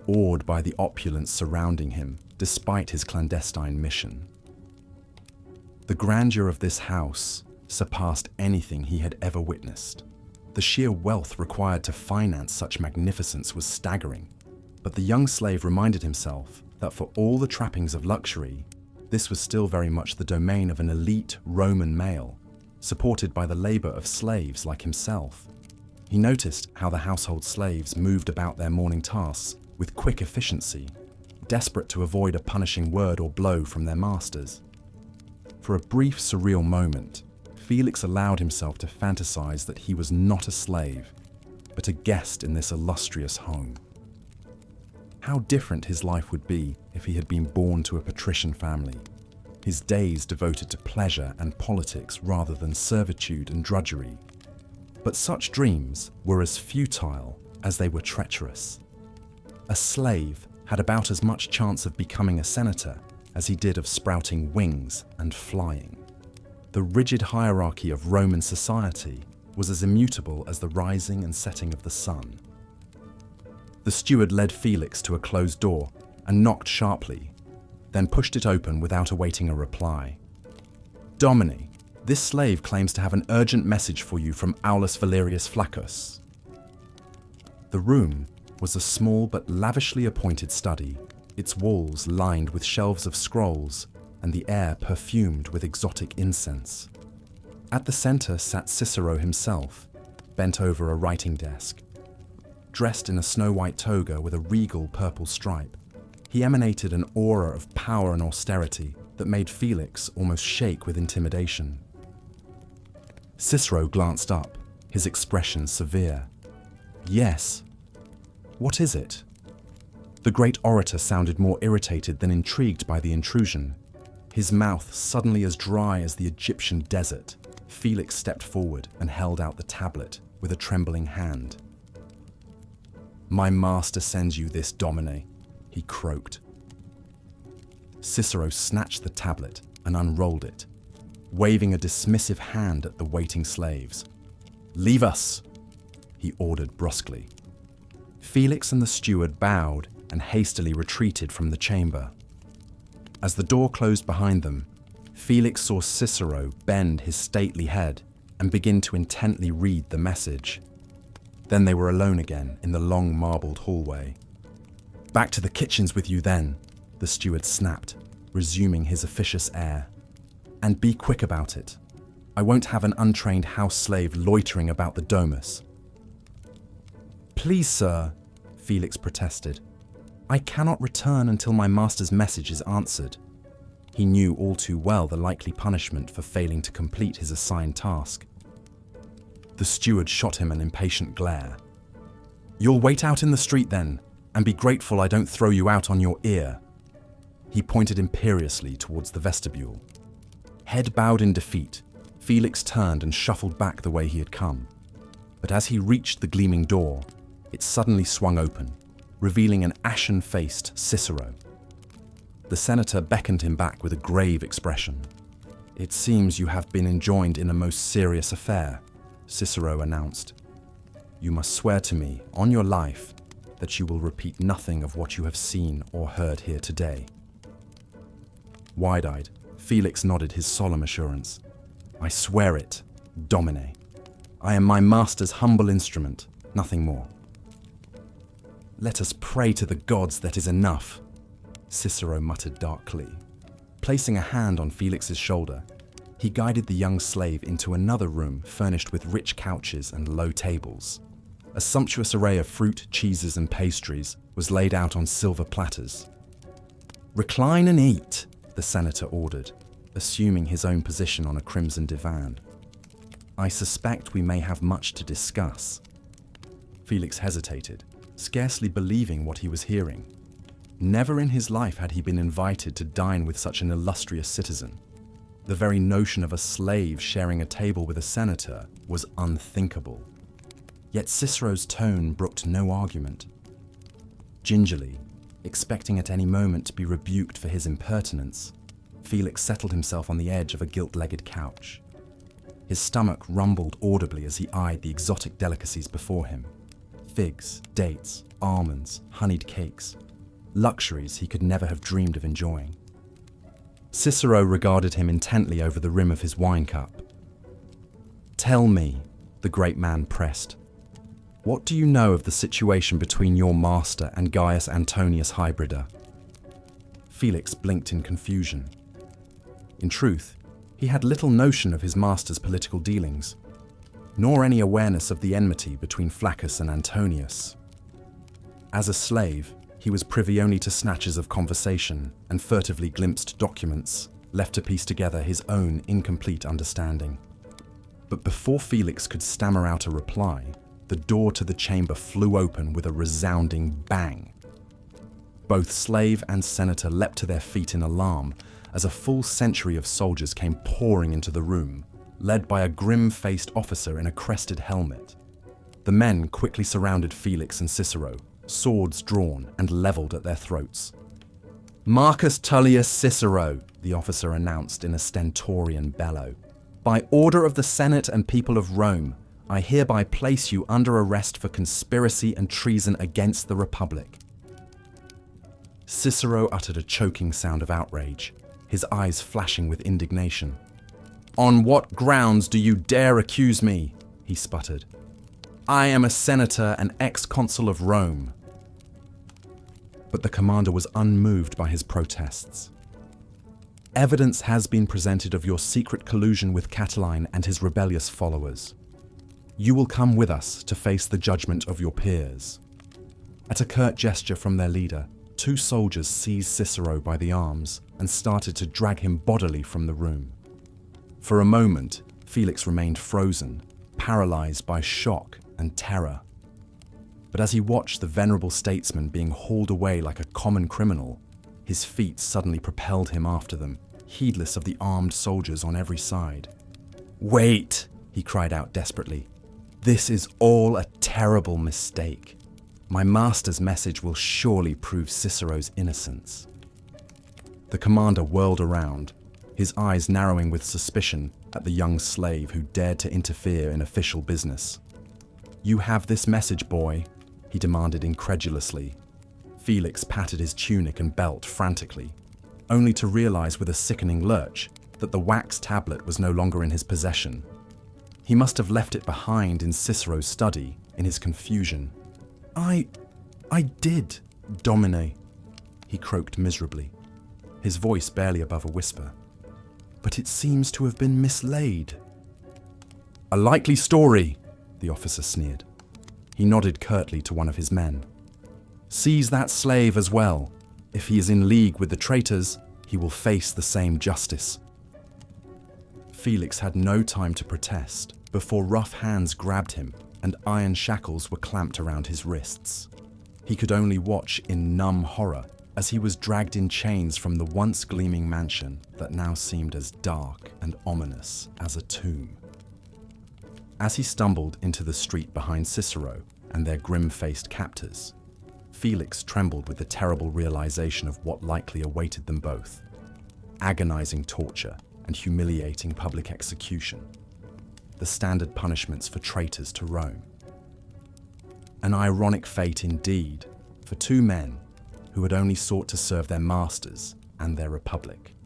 S1: awed by the opulence surrounding him despite his clandestine mission. The grandeur of this house surpassed anything he had ever witnessed. The sheer wealth required to finance such magnificence was staggering, but the young slave reminded himself that for all the trappings of luxury, this was still very much the domain of an elite Roman male, supported by the labor of slaves like himself. He noticed how the household slaves moved about their morning tasks with quick efficiency, desperate to avoid a punishing word or blow from their masters. For a brief, surreal moment, Felix allowed himself to fantasize that he was not a slave, but a guest in this illustrious home. How different his life would be if he had been born to a patrician family, his days devoted to pleasure and politics rather than servitude and drudgery. But such dreams were as futile as they were treacherous. A slave had about as much chance of becoming a senator as he did of sprouting wings and flying. The rigid hierarchy of Roman society was as immutable as the rising and setting of the sun. The steward led Felix to a closed door and knocked sharply, then pushed it open without awaiting a reply. "Domine, this slave claims to have an urgent message for you from Aulus Valerius Flaccus." The room was a small but lavishly appointed study, its walls lined with shelves of scrolls and the air perfumed with exotic incense. At the center sat Cicero himself, bent over a writing desk. Dressed in a snow-white toga with a regal purple stripe, he emanated an aura of power and austerity that made Felix almost shake with intimidation. Cicero glanced up, his expression severe. "Yes. What is it?" The great orator sounded more irritated than intrigued by the intrusion. His mouth suddenly as dry as the Egyptian desert, Felix stepped forward and held out the tablet with a trembling hand. "My master sends you this, Domine," he croaked. Cicero snatched the tablet and unrolled it, waving a dismissive hand at the waiting slaves. "Leave us," he ordered brusquely. Felix and the steward bowed and hastily retreated from the chamber. As the door closed behind them, Felix saw Cicero bend his stately head and begin to intently read the message. Then they were alone again in the long marbled hallway. "Back to the kitchens with you then," the steward snapped, resuming his officious air. "And be quick about it. I won't have an untrained house slave loitering about the domus." "Please, sir," Felix protested. "I cannot return until my master's message is answered." He knew all too well the likely punishment for failing to complete his assigned task. The steward shot him an impatient glare. "You'll wait out in the street then, and be grateful I don't throw you out on your ear." He pointed imperiously towards the vestibule. Head bowed in defeat, Felix turned and shuffled back the way he had come. But as he reached the gleaming door, it suddenly swung open, revealing an ashen-faced Cicero. The senator beckoned him back with a grave expression. "It seems you have been enjoined in a most serious affair," Cicero announced. "You must swear to me, on your life, that you will repeat nothing of what you have seen or heard here today." Wide-eyed, Felix nodded his solemn assurance. "I swear it, Domine. I am my master's humble instrument, nothing more." "Let us pray to the gods that is enough," Cicero muttered darkly. Placing a hand on Felix's shoulder, he guided the young slave into another room furnished with rich couches and low tables. A sumptuous array of fruit, cheeses, and pastries was laid out on silver platters. "Recline and eat," the senator ordered, assuming his own position on a crimson divan. "I suspect we may have much to discuss." Felix hesitated, scarcely believing what he was hearing. Never in his life had he been invited to dine with such an illustrious citizen. The very notion of a slave sharing a table with a senator was unthinkable. Yet Cicero's tone brooked no argument. Gingerly, expecting at any moment to be rebuked for his impertinence, Felix settled himself on the edge of a gilt-legged couch. His stomach rumbled audibly as he eyed the exotic delicacies before him. Figs, dates, almonds, honeyed cakes. Luxuries he could never have dreamed of enjoying. Cicero regarded him intently over the rim of his wine cup. "Tell me," the great man pressed, "what do you know of the situation between your master and Gaius Antonius Hybrida?" Felix blinked in confusion. In truth, he had little notion of his master's political dealings, nor any awareness of the enmity between Flaccus and Antonius. As a slave, he was privy only to snatches of conversation and furtively glimpsed documents, left to piece together his own incomplete understanding. But before Felix could stammer out a reply, the door to the chamber flew open with a resounding bang. Both slave and senator leapt to their feet in alarm as a full century of soldiers came pouring into the room, led by a grim-faced officer in a crested helmet. The men quickly surrounded Felix and Cicero, swords drawn and levelled at their throats. "Marcus Tullius Cicero," the officer announced in a stentorian bellow, "by order of the Senate and people of Rome, I hereby place you under arrest for conspiracy and treason against the Republic." Cicero uttered a choking sound of outrage, his eyes flashing with indignation. "On what grounds do you dare accuse me?" he sputtered. "I am a senator and ex-consul of Rome." But the commander was unmoved by his protests. "Evidence has been presented of your secret collusion with Catiline and his rebellious followers. You will come with us to face the judgment of your peers." At a curt gesture from their leader, 2 soldiers seized Cicero by the arms and started to drag him bodily from the room. For a moment, Felix remained frozen, paralyzed by shock and terror. But as he watched the venerable statesman being hauled away like a common criminal, his feet suddenly propelled him after them, heedless of the armed soldiers on every side. "Wait!" he cried out desperately. "This is all a terrible mistake. My master's message will surely prove Cicero's innocence." The commander whirled around, his eyes narrowing with suspicion at the young slave who dared to interfere in official business. "You have this message, boy?" he demanded incredulously. Felix patted his tunic and belt frantically, only to realize with a sickening lurch that the wax tablet was no longer in his possession. He must have left it behind in Cicero's study, In his confusion, I did, Domine, he croaked miserably, his voice barely above a whisper. But it seems to have been mislaid. A likely story, the officer sneered. He nodded curtly to one of his men. Seize that slave as well. If he is in league with the traitors, he will face the same justice. Felix had no time to protest before rough hands grabbed him and iron shackles were clamped around his wrists. He could only watch in numb horror as he was dragged in chains from the once gleaming mansion that now seemed as dark and ominous as a tomb. As he stumbled into the street behind Cicero and their grim-faced captors, Felix trembled with the terrible realization of what likely awaited them both: agonizing torture and humiliating public execution, the standard punishments for traitors to Rome. An ironic fate indeed for two men who had only sought to serve their masters and their republic.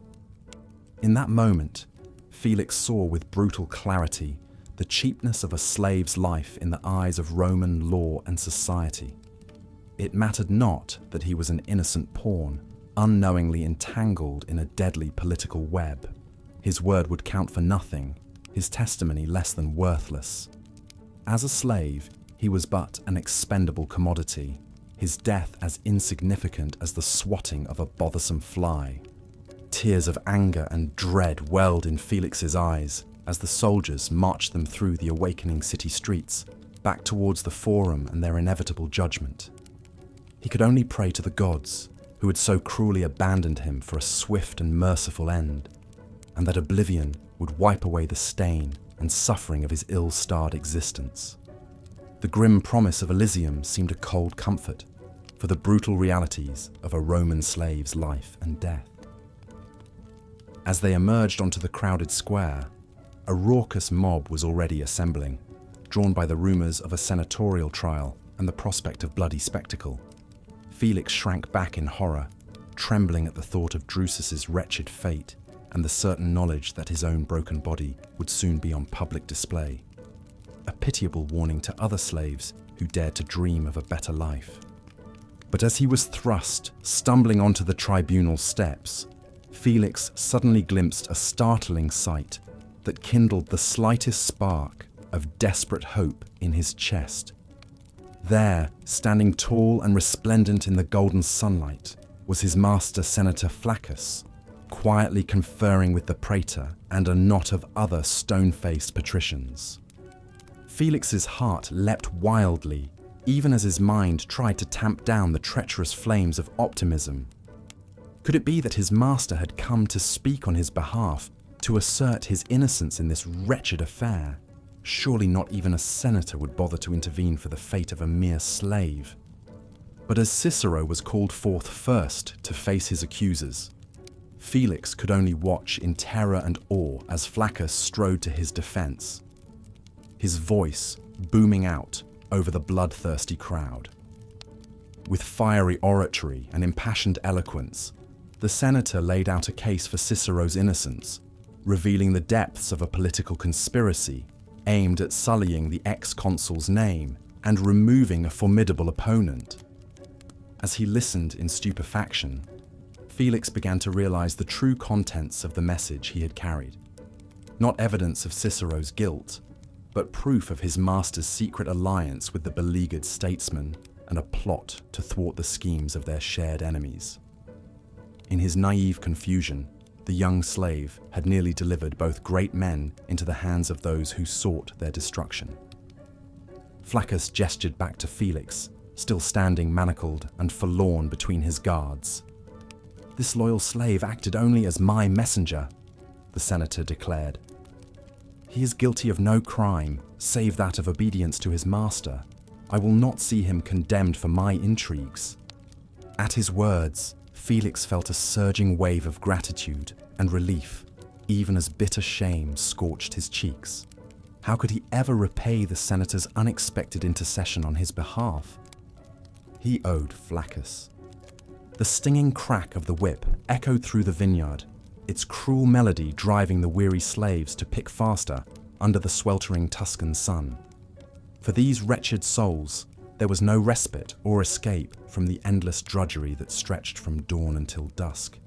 S1: In that moment, Felix saw with brutal clarity the cheapness of a slave's life in the eyes of Roman law and society. It mattered not that he was an innocent pawn, unknowingly entangled in a deadly political web. His word would count for nothing, his testimony less than worthless. As a slave, he was but an expendable commodity, his death as insignificant as the swatting of a bothersome fly. Tears of anger and dread welled in Felix's eyes as the soldiers marched them through the awakening city streets, back towards the Forum and their inevitable judgment. He could only pray to the gods, who had so cruelly abandoned him for a swift and merciful end, and that oblivion would wipe away the stain and suffering of his ill-starred existence. The grim promise of Elysium seemed a cold comfort for the brutal realities of a Roman slave's life and death. As they emerged onto the crowded square, a raucous mob was already assembling, drawn by the rumors of a senatorial trial and the prospect of bloody spectacle. Felix shrank back in horror, trembling at the thought of Drusus's wretched fate and the certain knowledge that his own broken body would soon be on public display. A pitiable warning to other slaves who dared to dream of a better life. But as he was thrust, stumbling onto the tribunal steps, Felix suddenly glimpsed a startling sight that kindled the slightest spark of desperate hope in his chest. There, standing tall and resplendent in the golden sunlight, was his master Senator Flaccus, quietly conferring with the praetor and a knot of other stone-faced patricians. Felix's heart leapt wildly, even as his mind tried to tamp down the treacherous flames of optimism. Could it be that his master had come to speak on his behalf, to assert his innocence in this wretched affair? Surely not even a senator would bother to intervene for the fate of a mere slave. But as Cicero was called forth first to face his accusers, Felix could only watch in terror and awe as Flaccus strode to his defense, his voice booming out over the bloodthirsty crowd. With fiery oratory and impassioned eloquence, the senator laid out a case for Cicero's innocence, revealing the depths of a political conspiracy aimed at sullying the ex-consul's name and removing a formidable opponent. As he listened in stupefaction, Felix began to realize the true contents of the message he had carried. Not evidence of Cicero's guilt, but proof of his master's secret alliance with the beleaguered statesman and a plot to thwart the schemes of their shared enemies. In his naive confusion, the young slave had nearly delivered both great men into the hands of those who sought their destruction. Flaccus gestured back to Felix, still standing manacled and forlorn between his guards. "This loyal slave acted only as my messenger," the senator declared. "He is guilty of no crime, save that of obedience to his master. I will not see him condemned for my intrigues." At his words, Felix felt a surging wave of gratitude and relief, even as bitter shame scorched his cheeks. How could he ever repay the senator's unexpected intercession on his behalf? He owed Flaccus. The stinging crack of the whip echoed through the vineyard, its cruel melody driving the weary slaves to pick faster under the sweltering Tuscan sun. For these wretched souls, there was no respite or escape from the endless drudgery that stretched from dawn until dusk.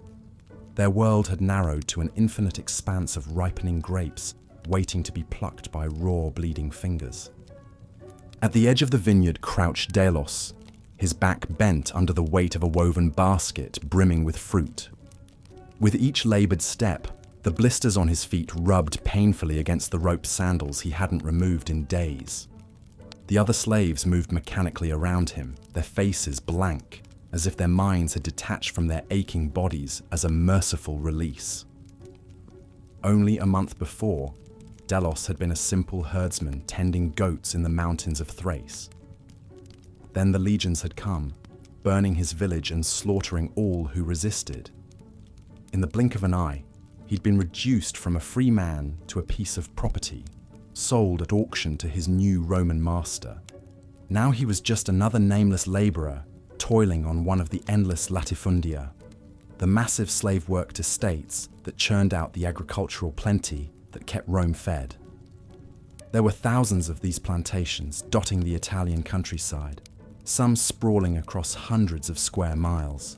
S1: Their world had narrowed to an infinite expanse of ripening grapes waiting to be plucked by raw, bleeding fingers. At the edge of the vineyard crouched Delos, his back bent under the weight of a woven basket brimming with fruit. With each labored step, the blisters on his feet rubbed painfully against the rope sandals he hadn't removed in days. The other slaves moved mechanically around him, their faces blank, as if their minds had detached from their aching bodies as a merciful release. Only a month before, Delos had been a simple herdsman tending goats in the mountains of Thrace. Then the legions had come, burning his village and slaughtering all who resisted. In the blink of an eye, he'd been reduced from a free man to a piece of property, sold at auction to his new Roman master. Now he was just another nameless laborer, toiling on one of the endless latifundia, the massive slave-worked estates that churned out the agricultural plenty that kept Rome fed. There were thousands of these plantations dotting the Italian countryside, some sprawling across hundreds of square miles.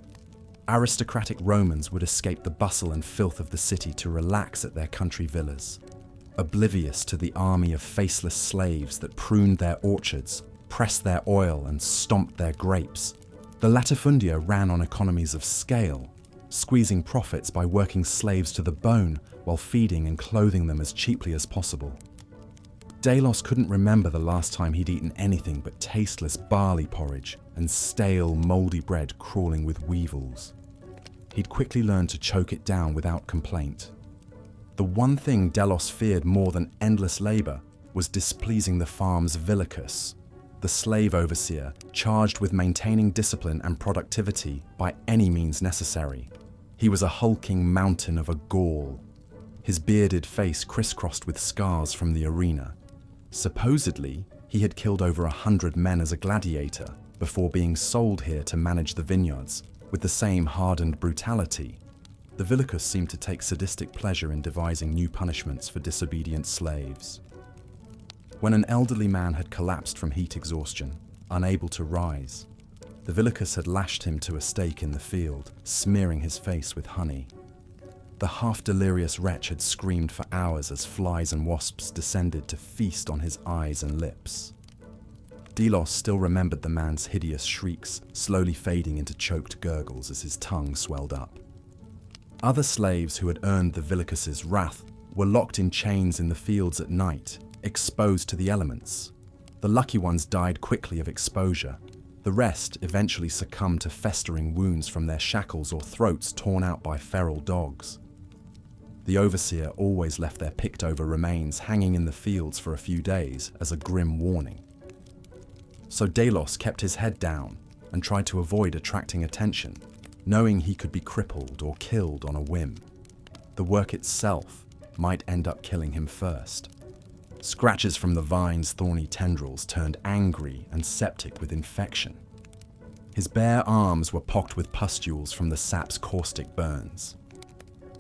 S1: Aristocratic Romans would escape the bustle and filth of the city to relax at their country villas, oblivious to the army of faceless slaves that pruned their orchards, pressed their oil, and stomped their grapes. The latifundia ran on economies of scale, squeezing profits by working slaves to the bone while feeding and clothing them as cheaply as possible. Delos couldn't remember the last time he'd eaten anything but tasteless barley porridge and stale, mouldy bread crawling with weevils. He'd quickly learned to choke it down without complaint. The one thing Delos feared more than endless labor was displeasing the farm's villicus, the slave overseer charged with maintaining discipline and productivity by any means necessary. He was a hulking mountain of a Gaul, his bearded face crisscrossed with scars from the arena. Supposedly, he had killed over 100 men as a gladiator before being sold here to manage the vineyards with the same hardened brutality. The villicus seemed to take sadistic pleasure in devising new punishments for disobedient slaves. When an elderly man had collapsed from heat exhaustion, unable to rise, the villicus had lashed him to a stake in the field, smearing his face with honey. The half-delirious wretch had screamed for hours as flies and wasps descended to feast on his eyes and lips. Delos still remembered the man's hideous shrieks, slowly fading into choked gurgles as his tongue swelled up. Other slaves who had earned the villicus's wrath were locked in chains in the fields at night, exposed to the elements. The lucky ones died quickly of exposure. The rest eventually succumbed to festering wounds from their shackles or throats torn out by feral dogs. The overseer always left their picked-over remains hanging in the fields for a few days as a grim warning. So Delos kept his head down and tried to avoid attracting attention, knowing he could be crippled or killed on a whim. The work itself might end up killing him first. Scratches from the vine's thorny tendrils turned angry and septic with infection. His bare arms were pocked with pustules from the sap's caustic burns.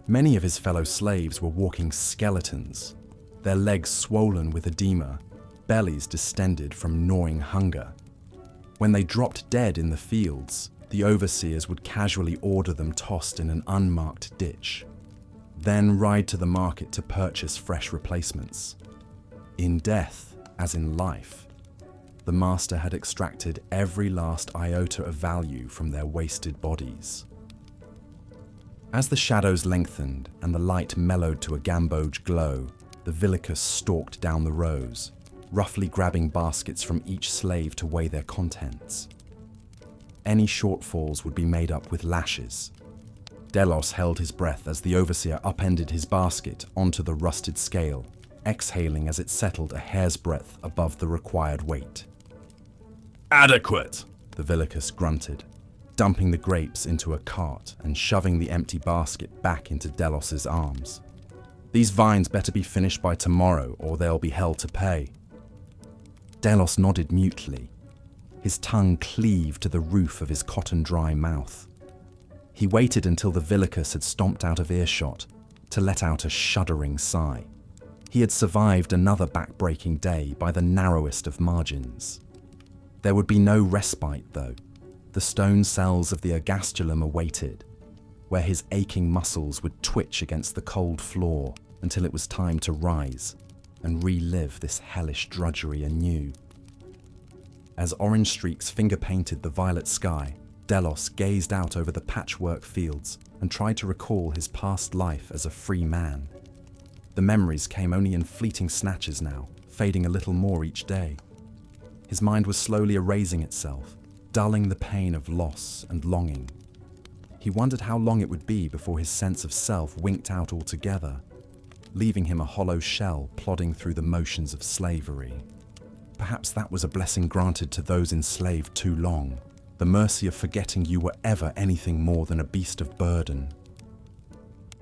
S1: Many of his fellow slaves were walking skeletons, their legs swollen with edema, bellies distended from gnawing hunger. When they dropped dead in the fields, the overseers would casually order them tossed in an unmarked ditch, then ride to the market to purchase fresh replacements. In death, as in life, the master had extracted every last iota of value from their wasted bodies. As the shadows lengthened and the light mellowed to a gamboge glow, the villicus stalked down the rows, roughly grabbing baskets from each slave to weigh their contents. Any shortfalls would be made up with lashes. Delos held his breath as the overseer upended his basket onto the rusted scale, exhaling as it settled a hair's breadth above the required weight. "Adequate," the villicus grunted, dumping the grapes into a cart and shoving the empty basket back into Delos's arms. "These vines better be finished by tomorrow or they'll be hell to pay." Delos nodded mutely. His tongue cleaved to the roof of his cotton-dry mouth. He waited until the villicus had stomped out of earshot to let out a shuddering sigh. He had survived another back-breaking day by the narrowest of margins. There would be no respite, though. The stone cells of the ergastulum awaited, where his aching muscles would twitch against the cold floor until it was time to rise and relive this hellish drudgery anew. As orange streaks finger-painted the violet sky, Delos gazed out over the patchwork fields and tried to recall his past life as a free man. The memories came only in fleeting snatches now, fading a little more each day. His mind was slowly erasing itself, dulling the pain of loss and longing. He wondered how long it would be before his sense of self winked out altogether, leaving him a hollow shell plodding through the motions of slavery. Perhaps that was a blessing granted to those enslaved too long, the mercy of forgetting you were ever anything more than a beast of burden.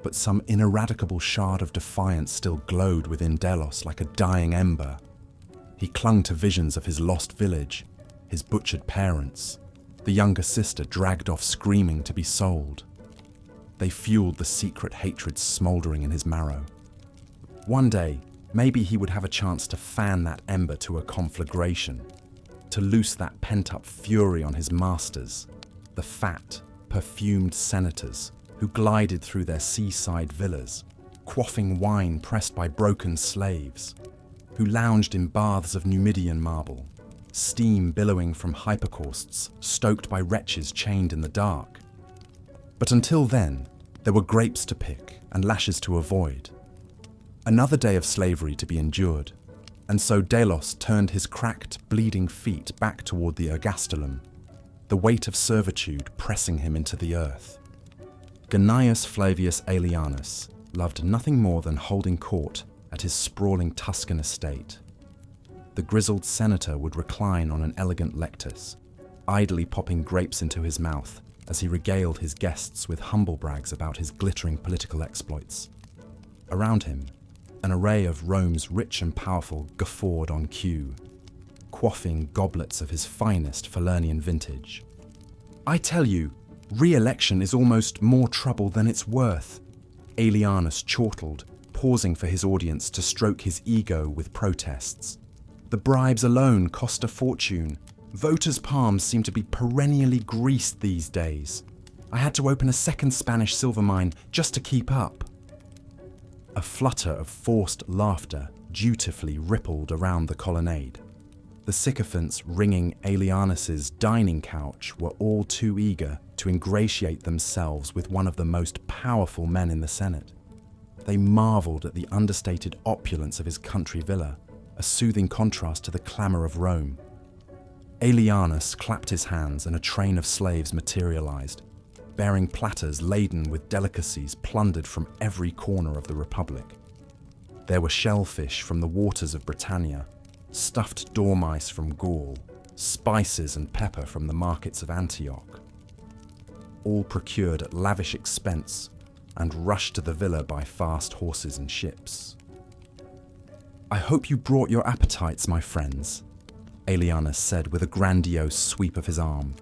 S1: But some ineradicable shard of defiance still glowed within Delos like a dying ember. He clung to visions of his lost village, his butchered parents, the younger sister dragged off screaming to be sold. They fueled the secret hatred smouldering in his marrow. One day, maybe he would have a chance to fan that ember to a conflagration, to loose that pent-up fury on his masters, the fat, perfumed senators who glided through their seaside villas, quaffing wine pressed by broken slaves, who lounged in baths of Numidian marble, steam billowing from hypocausts stoked by wretches chained in the dark. But until then, there were grapes to pick and lashes to avoid. Another day of slavery to be endured, and so Delos turned his cracked, bleeding feet back toward the ergastulum, the weight of servitude pressing him into the earth. Gnaeus Flavius Aelianus loved nothing more than holding court at his sprawling Tuscan estate. The grizzled senator would recline on an elegant lectus, idly popping grapes into his mouth as he regaled his guests with humble brags about his glittering political exploits. Around him, an array of Rome's rich and powerful guffawed on cue, quaffing goblets of his finest Falernian vintage. "I tell you, re-election is almost more trouble than it's worth," Aelianus chortled, pausing for his audience to stroke his ego with protests. "The bribes alone cost a fortune. Voters' palms seem to be perennially greased these days. I had to open a second Spanish silver mine just to keep up." A flutter of forced laughter dutifully rippled around the colonnade. The sycophants ringing Aelianus's dining couch were all too eager to ingratiate themselves with one of the most powerful men in the Senate. They marveled at the understated opulence of his country villa, a soothing contrast to the clamor of Rome. Aelianus clapped his hands and a train of slaves materialized, bearing platters laden with delicacies plundered from every corner of the Republic. There were shellfish from the waters of Britannia, stuffed dormice from Gaul, spices and pepper from the markets of Antioch, all procured at lavish expense and rushed to the villa by fast horses and ships. "I hope you brought your appetites, my friends," Aelianus said with a grandiose sweep of his arm.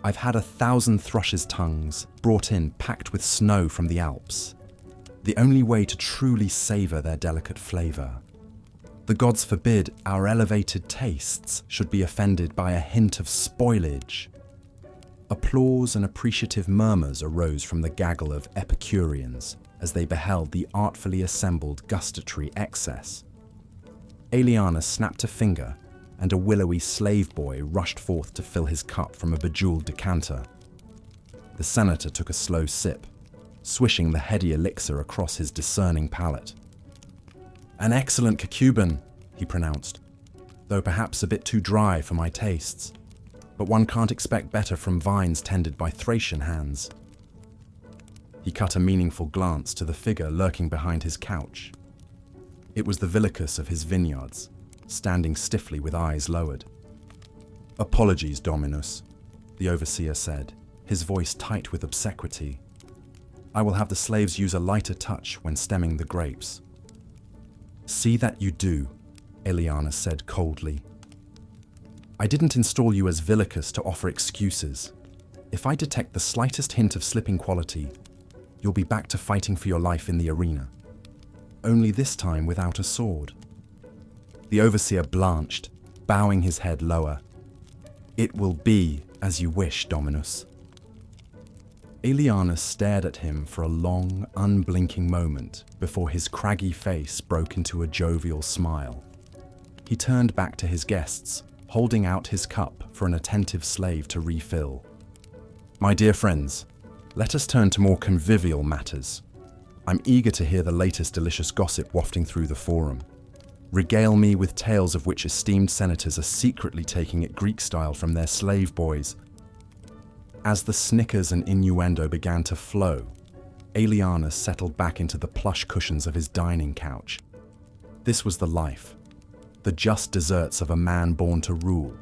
S1: "I've had 1,000 thrushes' tongues brought in packed with snow from the Alps, the only way to truly savour their delicate flavour. The gods forbid our elevated tastes should be offended by a hint of spoilage." Applause and appreciative murmurs arose from the gaggle of Epicureans as they beheld the artfully assembled gustatory excess. Aelianus snapped a finger, and a willowy slave boy rushed forth to fill his cup from a bejeweled decanter. The senator took a slow sip, swishing the heady elixir across his discerning palate. "An excellent Cacuban," he pronounced, "though perhaps a bit too dry for my tastes. But one can't expect better from vines tended by Thracian hands." He cut a meaningful glance to the figure lurking behind his couch. It was the villicus of his vineyards, standing stiffly with eyes lowered. "Apologies, Dominus," the overseer said, his voice tight with obsequity. "I will have the slaves use a lighter touch when stemming the grapes." "See that you do," Aelianus said coldly. "I didn't install you as villicus to offer excuses. If I detect the slightest hint of slipping quality, you'll be back to fighting for your life in the arena." only this time without a sword. The overseer blanched, bowing his head lower. "It will be as you wish, Dominus." Aelianus stared at him for a long, unblinking moment before his craggy face broke into a jovial smile. He turned back to his guests, holding out his cup for an attentive slave to refill. "My dear friends, let us turn to more convivial matters. I'm eager to hear the latest delicious gossip wafting through the forum. Regale me with tales of which esteemed senators are secretly taking it Greek style from their slave boys." As the snickers and innuendo began to flow, Aelianus settled back into the plush cushions of his dining couch. This was the life, the just deserts of a man born to rule.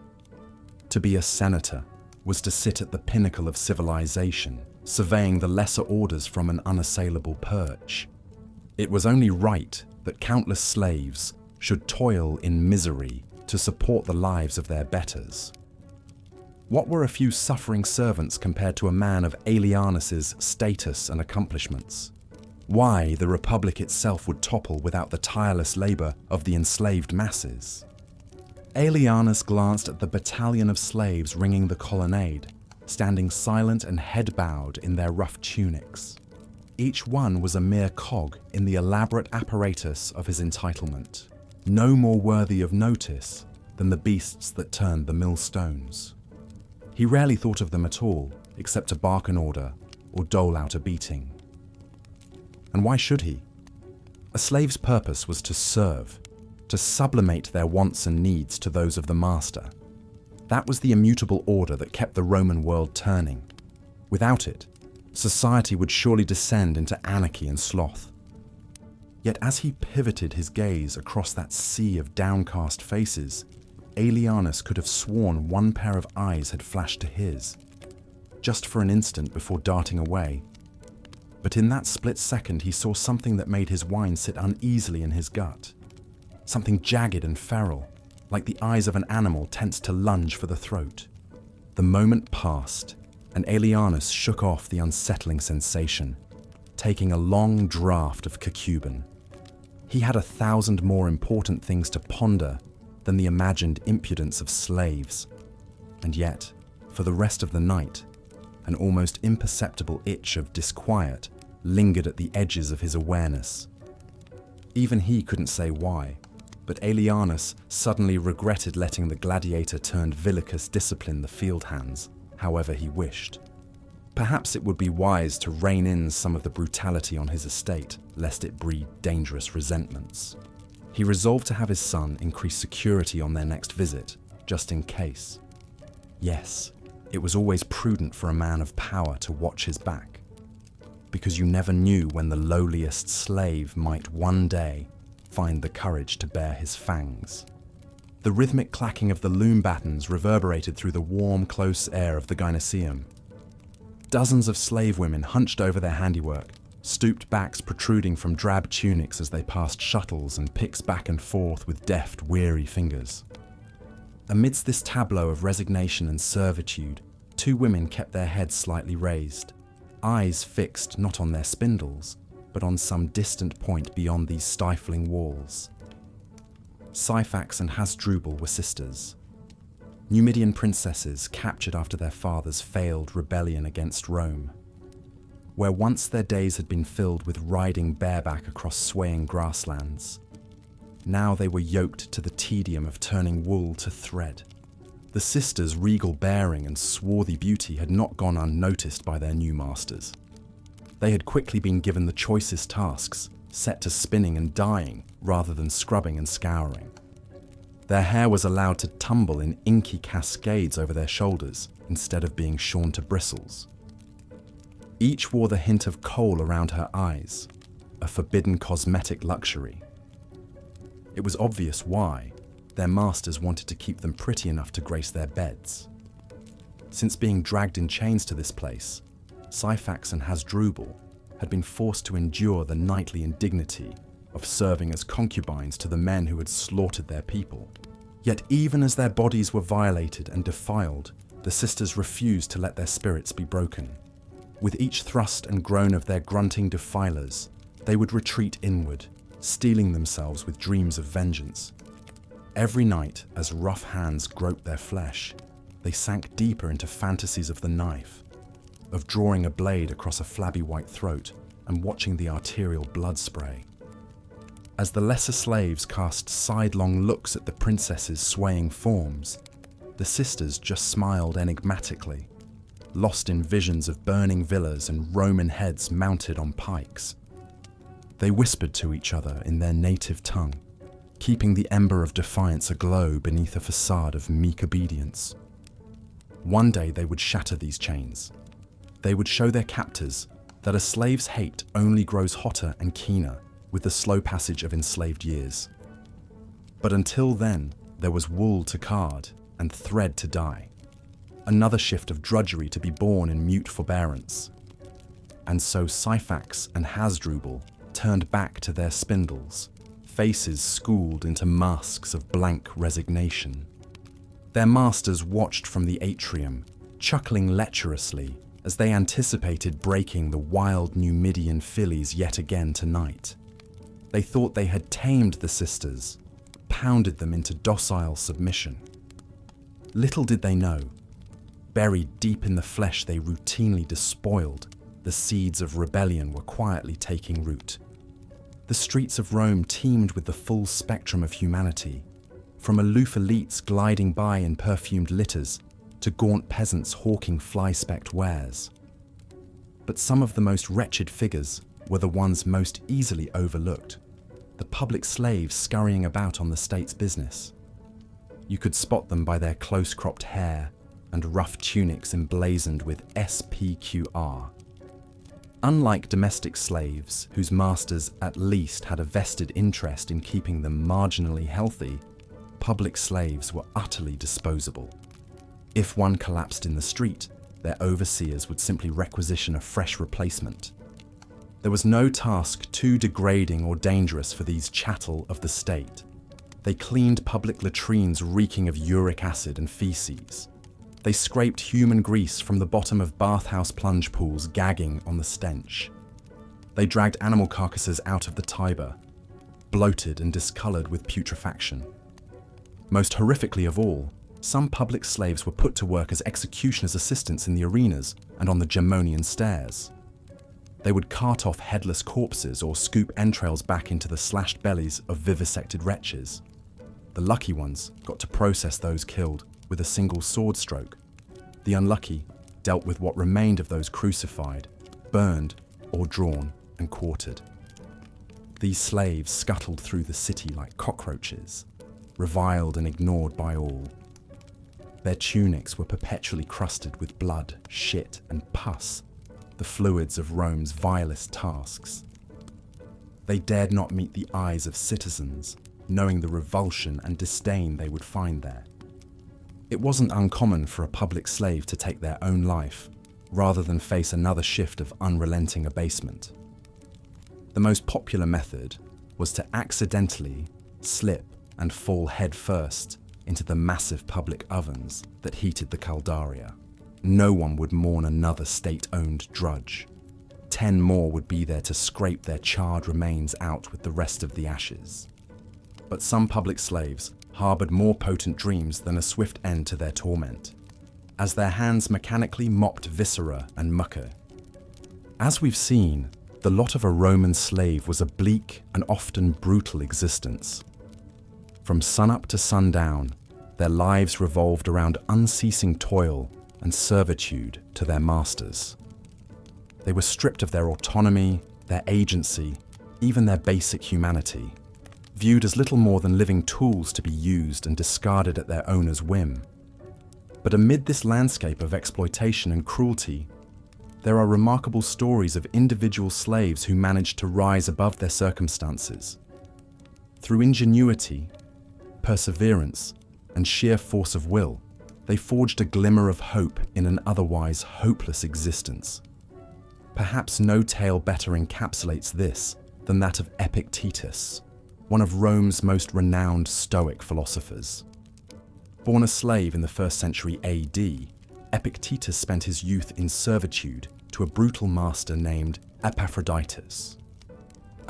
S1: To be a senator was to sit at the pinnacle of civilization, surveying the lesser orders from an unassailable perch. It was only right that countless slaves should toil in misery to support the lives of their betters. What were a few suffering servants compared to a man of Aelianus's status and accomplishments? Why the Republic itself would topple without the tireless labor of the enslaved masses? Aelianus glanced at the battalion of slaves ringing the colonnade, standing silent and head-bowed in their rough tunics. Each one was a mere cog in the elaborate apparatus of his entitlement, no more worthy of notice than the beasts that turned the millstones. He rarely thought of them at all, except to bark an order or dole out a beating. And why should he? A slave's purpose was to serve, to sublimate their wants and needs to those of the master. That was the immutable order that kept the Roman world turning. Without it, society would surely descend into anarchy and sloth. Yet as he pivoted his gaze across that sea of downcast faces, Aelianus could have sworn one pair of eyes had flashed to his, just for an instant before darting away. But in that split second he saw something that made his wine sit uneasily in his gut. Something jagged and feral, like the eyes of an animal tensed to lunge for the throat. The moment passed, and Aelianus shook off the unsettling sensation, taking a long draught of cacuben. He had 1,000 more important things to ponder than the imagined impudence of slaves. And yet, for the rest of the night, an almost imperceptible itch of disquiet lingered at the edges of his awareness. Even he couldn't say why, but Aelianus suddenly regretted letting the gladiator-turned-villicus discipline the field hands however he wished. Perhaps it would be wise to rein in some of the brutality on his estate, lest it breed dangerous resentments. He resolved to have his son increase security on their next visit, just in case. Yes, it was always prudent for a man of power to watch his back, because you never knew when the lowliest slave might one day find the courage to bare his fangs. The rhythmic clacking of the loom battens reverberated through the warm, close air of the gynoeceum. Dozens of slave women hunched over their handiwork, stooped backs protruding from drab tunics as they passed shuttles and picks back and forth with deft, weary fingers. Amidst this tableau of resignation and servitude, 2 women kept their heads slightly raised, eyes fixed not on their spindles, but on some distant point beyond these stifling walls. Syphax and Hasdrubal were sisters, Numidian princesses captured after their father's failed rebellion against Rome. Where once their days had been filled with riding bareback across swaying grasslands, now they were yoked to the tedium of turning wool to thread. The sisters' regal bearing and swarthy beauty had not gone unnoticed by their new masters. They had quickly been given the choicest tasks, set to spinning and dyeing rather than scrubbing and scouring. Their hair was allowed to tumble in inky cascades over their shoulders instead of being shorn to bristles. Each wore the hint of kohl around her eyes, a forbidden cosmetic luxury. It was obvious why. Their masters wanted to keep them pretty enough to grace their beds. Since being dragged in chains to this place, Syphax and Hasdrubal had been forced to endure the nightly indignity of serving as concubines to the men who had slaughtered their people. Yet even as their bodies were violated and defiled, the sisters refused to let their spirits be broken. With each thrust and groan of their grunting defilers, they would retreat inward, steeling themselves with dreams of vengeance. Every night, as rough hands groped their flesh, they sank deeper into fantasies of the knife, of drawing a blade across a flabby white throat and watching the arterial blood spray. As the lesser slaves cast sidelong looks at the princess's swaying forms, the sisters just smiled enigmatically, lost in visions of burning villas and Roman heads mounted on pikes. They whispered to each other in their native tongue, keeping the ember of defiance aglow beneath a facade of meek obedience. One day they would shatter these chains. They would show their captors that a slave's hate only grows hotter and keener with the slow passage of enslaved years. But until then, there was wool to card and thread to dye, another shift of drudgery to be borne in mute forbearance. And so Syphax and Hasdrubal turned back to their spindles, faces schooled into masks of blank resignation. Their masters watched from the atrium, chuckling lecherously as they anticipated breaking the wild Numidian fillies yet again tonight. They thought they had tamed the sisters, pounded them into docile submission. Little did they know, buried deep in the flesh they routinely despoiled, the seeds of rebellion were quietly taking root. The streets of Rome teemed with the full spectrum of humanity, from aloof elites gliding by in perfumed litters to gaunt peasants hawking fly-specked wares. But some of the most wretched figures were the ones most easily overlooked, the public slaves scurrying about on the state's business. You could spot them by their close-cropped hair and rough tunics emblazoned with SPQR. Unlike domestic slaves, whose masters at least had a vested interest in keeping them marginally healthy, public slaves were utterly disposable. If one collapsed in the street, their overseers would simply requisition a fresh replacement. There was no task too degrading or dangerous for these chattel of the state. They cleaned public latrines reeking of uric acid and feces. They scraped human grease from the bottom of bathhouse plunge pools, gagging on the stench. They dragged animal carcasses out of the Tiber, bloated and discoloured with putrefaction. Most horrifically of all, some public slaves were put to work as executioner's assistants in the arenas and on the Gemonian stairs. They would cart off headless corpses or scoop entrails back into the slashed bellies of vivisected wretches. The lucky ones got to process those killed with a single sword stroke. The unlucky dealt with what remained of those crucified, burned or drawn and quartered. These slaves scuttled through the city like cockroaches, reviled and ignored by all. Their tunics were perpetually crusted with blood, shit and pus, the fluids of Rome's vilest tasks. They dared not meet the eyes of citizens, knowing the revulsion and disdain they would find there. It wasn't uncommon for a public slave to take their own life, rather than face another shift of unrelenting abasement. The most popular method was to accidentally slip and fall headfirst into the massive public ovens that heated the Caldaria. No one would mourn another state-owned drudge. 10 more would be there to scrape their charred remains out with the rest of the ashes. But some public slaves harboured more potent dreams than a swift end to their torment, as their hands mechanically mopped viscera and mucker. As we've seen, the lot of a Roman slave was a bleak and often brutal existence. From sunup to sundown, their lives revolved around unceasing toil and servitude to their masters. They were stripped of their autonomy, their agency, even their basic humanity, viewed as little more than living tools to be used and discarded at their owner's whim. But amid this landscape of exploitation and cruelty, there are remarkable stories of individual slaves who managed to rise above their circumstances. Through ingenuity, perseverance, and sheer force of will, they forged a glimmer of hope in an otherwise hopeless existence. Perhaps no tale better encapsulates this than that of Epictetus, one of Rome's most renowned Stoic philosophers. Born a slave in the 1st century AD, Epictetus spent his youth in servitude to a brutal master named Epaphroditus.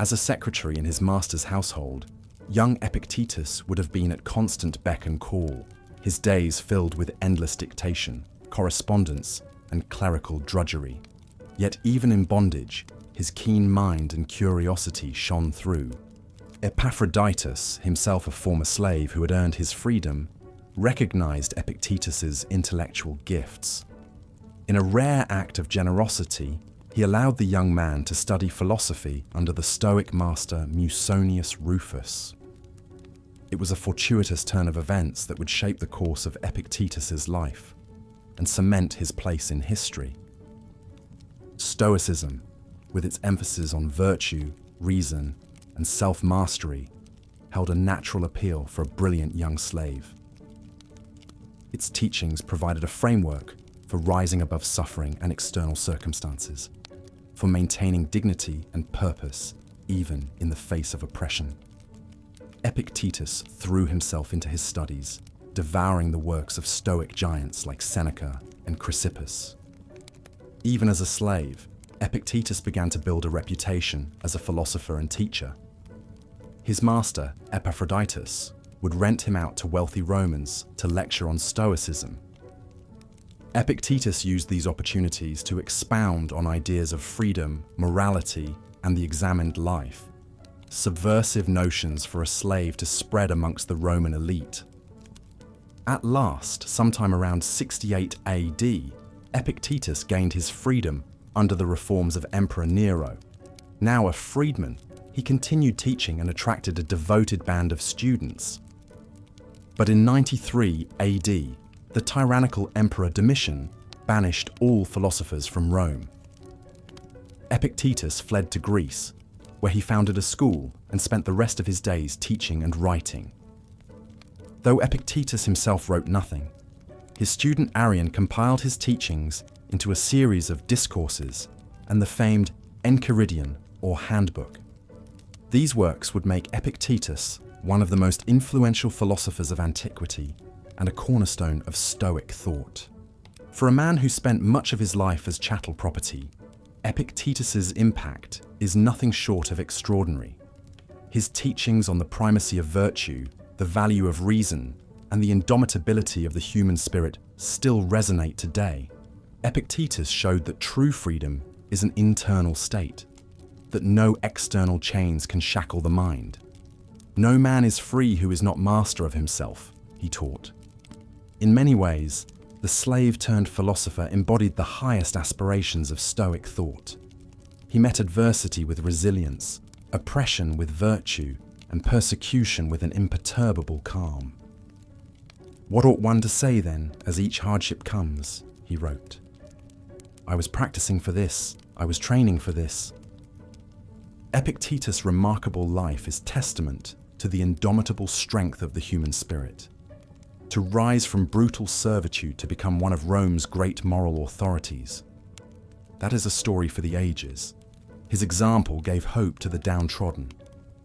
S1: As a secretary in his master's household, young Epictetus would have been at constant beck and call, his days filled with endless dictation, correspondence, and clerical drudgery. Yet even in bondage, his keen mind and curiosity shone through. Epaphroditus, himself a former slave who had earned his freedom, recognized Epictetus's intellectual gifts. In a rare act of generosity, he allowed the young man to study philosophy under the Stoic master Musonius Rufus. It was a fortuitous turn of events that would shape the course of Epictetus's life and cement his place in history. Stoicism, with its emphasis on virtue, reason, and self-mastery, held a natural appeal for a brilliant young slave. Its teachings provided a framework for rising above suffering and external circumstances, for maintaining dignity and purpose even in the face of oppression. Epictetus threw himself into his studies, devouring the works of Stoic giants like Seneca and Chrysippus. Even as a slave, Epictetus began to build a reputation as a philosopher and teacher. His master, Epaphroditus, would rent him out to wealthy Romans to lecture on Stoicism. Epictetus used these opportunities to expound on ideas of freedom, morality, and the examined life, subversive notions for a slave to spread amongst the Roman elite. At last, sometime around 68 AD, Epictetus gained his freedom under the reforms of Emperor Nero. Now a freedman, he continued teaching and attracted a devoted band of students. But in 93 AD, the tyrannical Emperor Domitian banished all philosophers from Rome. Epictetus fled to Greece, where he founded a school and spent the rest of his days teaching and writing. Though Epictetus himself wrote nothing, his student Arian compiled his teachings into a series of discourses and the famed Enchiridion, or Handbook. These works would make Epictetus one of the most influential philosophers of antiquity and a cornerstone of Stoic thought. For a man who spent much of his life as chattel property, Epictetus's impact is nothing short of extraordinary. His teachings on the primacy of virtue, the value of reason, and the indomitability of the human spirit still resonate today. Epictetus showed that true freedom is an internal state, that no external chains can shackle the mind. No man is free who is not master of himself, he taught. In many ways, the slave-turned-philosopher embodied the highest aspirations of Stoic thought. He met adversity with resilience, oppression with virtue, and persecution with an imperturbable calm. "What ought one to say, then, as each hardship comes?" he wrote. "I was practicing for this, I was training for this." Epictetus' remarkable life is testament to the indomitable strength of the human spirit. To rise from brutal servitude to become one of Rome's great moral authorities. That is a story for the ages. His example gave hope to the downtrodden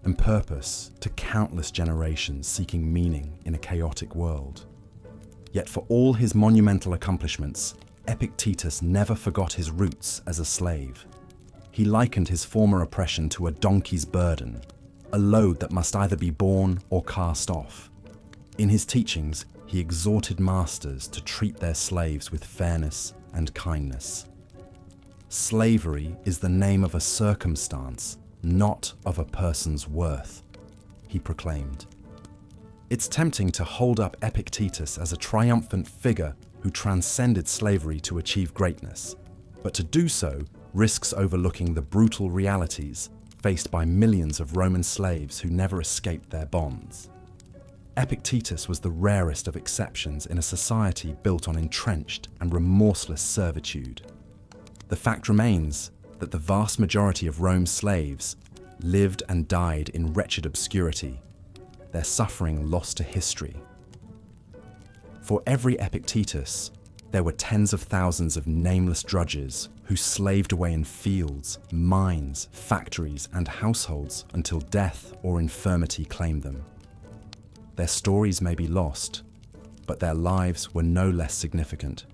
S1: and purpose to countless generations seeking meaning in a chaotic world. Yet for all his monumental accomplishments, Epictetus never forgot his roots as a slave. He likened his former oppression to a donkey's burden, a load that must either be borne or cast off. In his teachings, he exhorted masters to treat their slaves with fairness and kindness. Slavery is the name of a circumstance, not of a person's worth, he proclaimed. It's tempting to hold up Epictetus as a triumphant figure who transcended slavery to achieve greatness, but to do so risks overlooking the brutal realities faced by millions of Roman slaves who never escaped their bonds. Epictetus was the rarest of exceptions in a society built on entrenched and remorseless servitude. The fact remains that the vast majority of Rome's slaves lived and died in wretched obscurity, their suffering lost to history. For every Epictetus, there were tens of thousands of nameless drudges who slaved away in fields, mines, factories, and households until death or infirmity claimed them. Their stories may be lost, but their lives were no less significant.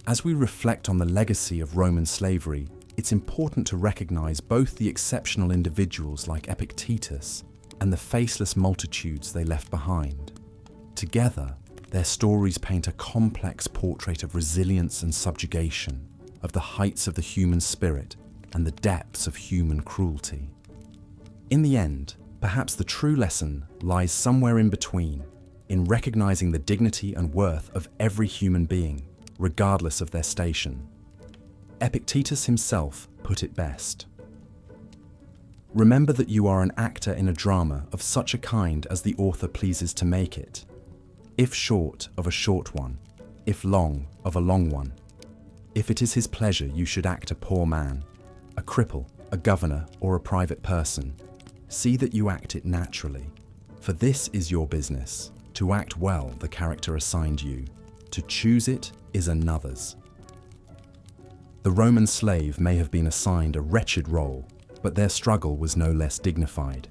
S1: As we reflect on the legacy of Roman slavery, it's important to recognize both the exceptional individuals like Epictetus and the faceless multitudes they left behind. Together, their stories paint a complex portrait of resilience and subjugation, of the heights of the human spirit and the depths of human cruelty. In the end, perhaps the true lesson lies somewhere in between, in recognizing the dignity and worth of every human being, regardless of their station. Epictetus himself put it best. Remember that you are an actor in a drama of such a kind as the author pleases to make it. If short, of a short one, if long, of a long one. If it is his pleasure, you should act a poor man, a cripple, a governor, or a private person. See that you act it naturally, for this is your business, to act well the character assigned you. To choose it is another's. The Roman slave may have been assigned a wretched role, but their struggle was no less dignified.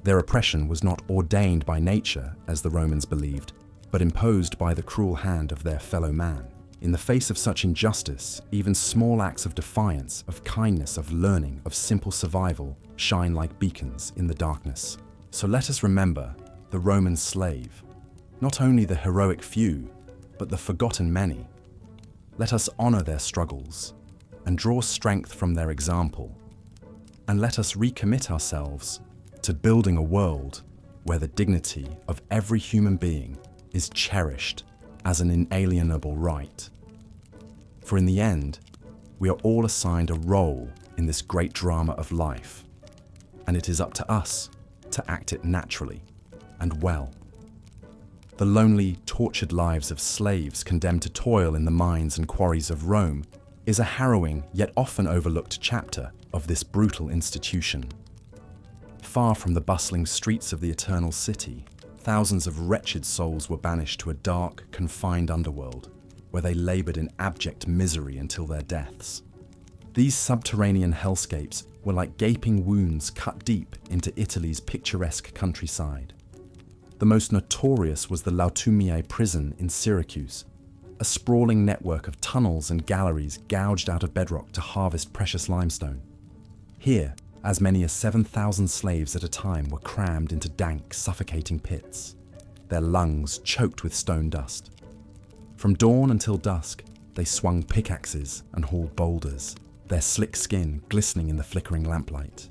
S1: Their oppression was not ordained by nature, as the Romans believed, but imposed by the cruel hand of their fellow man. In the face of such injustice, even small acts of defiance, of kindness, of learning, of simple survival shine like beacons in the darkness. So let us remember the Roman slave, not only the heroic few, but the forgotten many. Let us honor their struggles and draw strength from their example. And let us recommit ourselves to building a world where the dignity of every human being is cherished as an inalienable right. For in the end, we are all assigned a role in this great drama of life, and it is up to us to act it naturally and well. The lonely, tortured lives of slaves condemned to toil in the mines and quarries of Rome is a harrowing yet often overlooked chapter of this brutal institution. Far from the bustling streets of the Eternal City, thousands of wretched souls were banished to a dark, confined underworld, where they labored in abject misery until their deaths. These subterranean hellscapes were like gaping wounds cut deep into Italy's picturesque countryside. The most notorious was the Lautumiae prison in Syracuse, a sprawling network of tunnels and galleries gouged out of bedrock to harvest precious limestone. Here, as many as 7,000 slaves at a time were crammed into dank, suffocating pits, their lungs choked with stone dust. From dawn until dusk, they swung pickaxes and hauled boulders, their slick skin glistening in the flickering lamplight.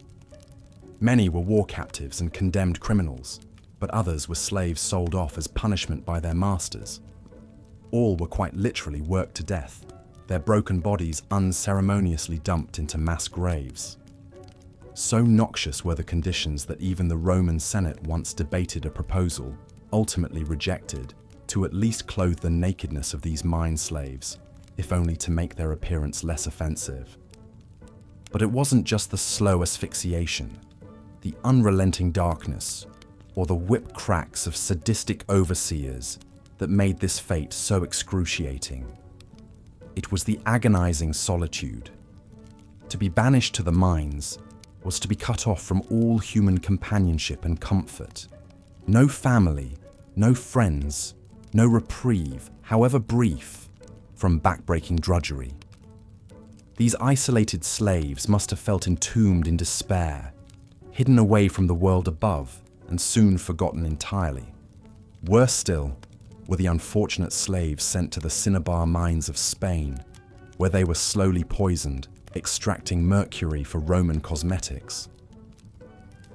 S1: Many were war captives and condemned criminals, but others were slaves sold off as punishment by their masters. All were quite literally worked to death, their broken bodies unceremoniously dumped into mass graves. So noxious were the conditions that even the Roman Senate once debated a proposal, ultimately rejected, to at least clothe the nakedness of these mine slaves, if only to make their appearance less offensive. But it wasn't just the slow asphyxiation, the unrelenting darkness, or the whip cracks of sadistic overseers that made this fate so excruciating. It was the agonizing solitude. To be banished to the mines was to be cut off from all human companionship and comfort. No family, no friends, no reprieve, however brief, from backbreaking drudgery. These isolated slaves must have felt entombed in despair, hidden away from the world above and soon forgotten entirely. Worse still were the unfortunate slaves sent to the cinnabar mines of Spain, where they were slowly poisoned, extracting mercury for Roman cosmetics.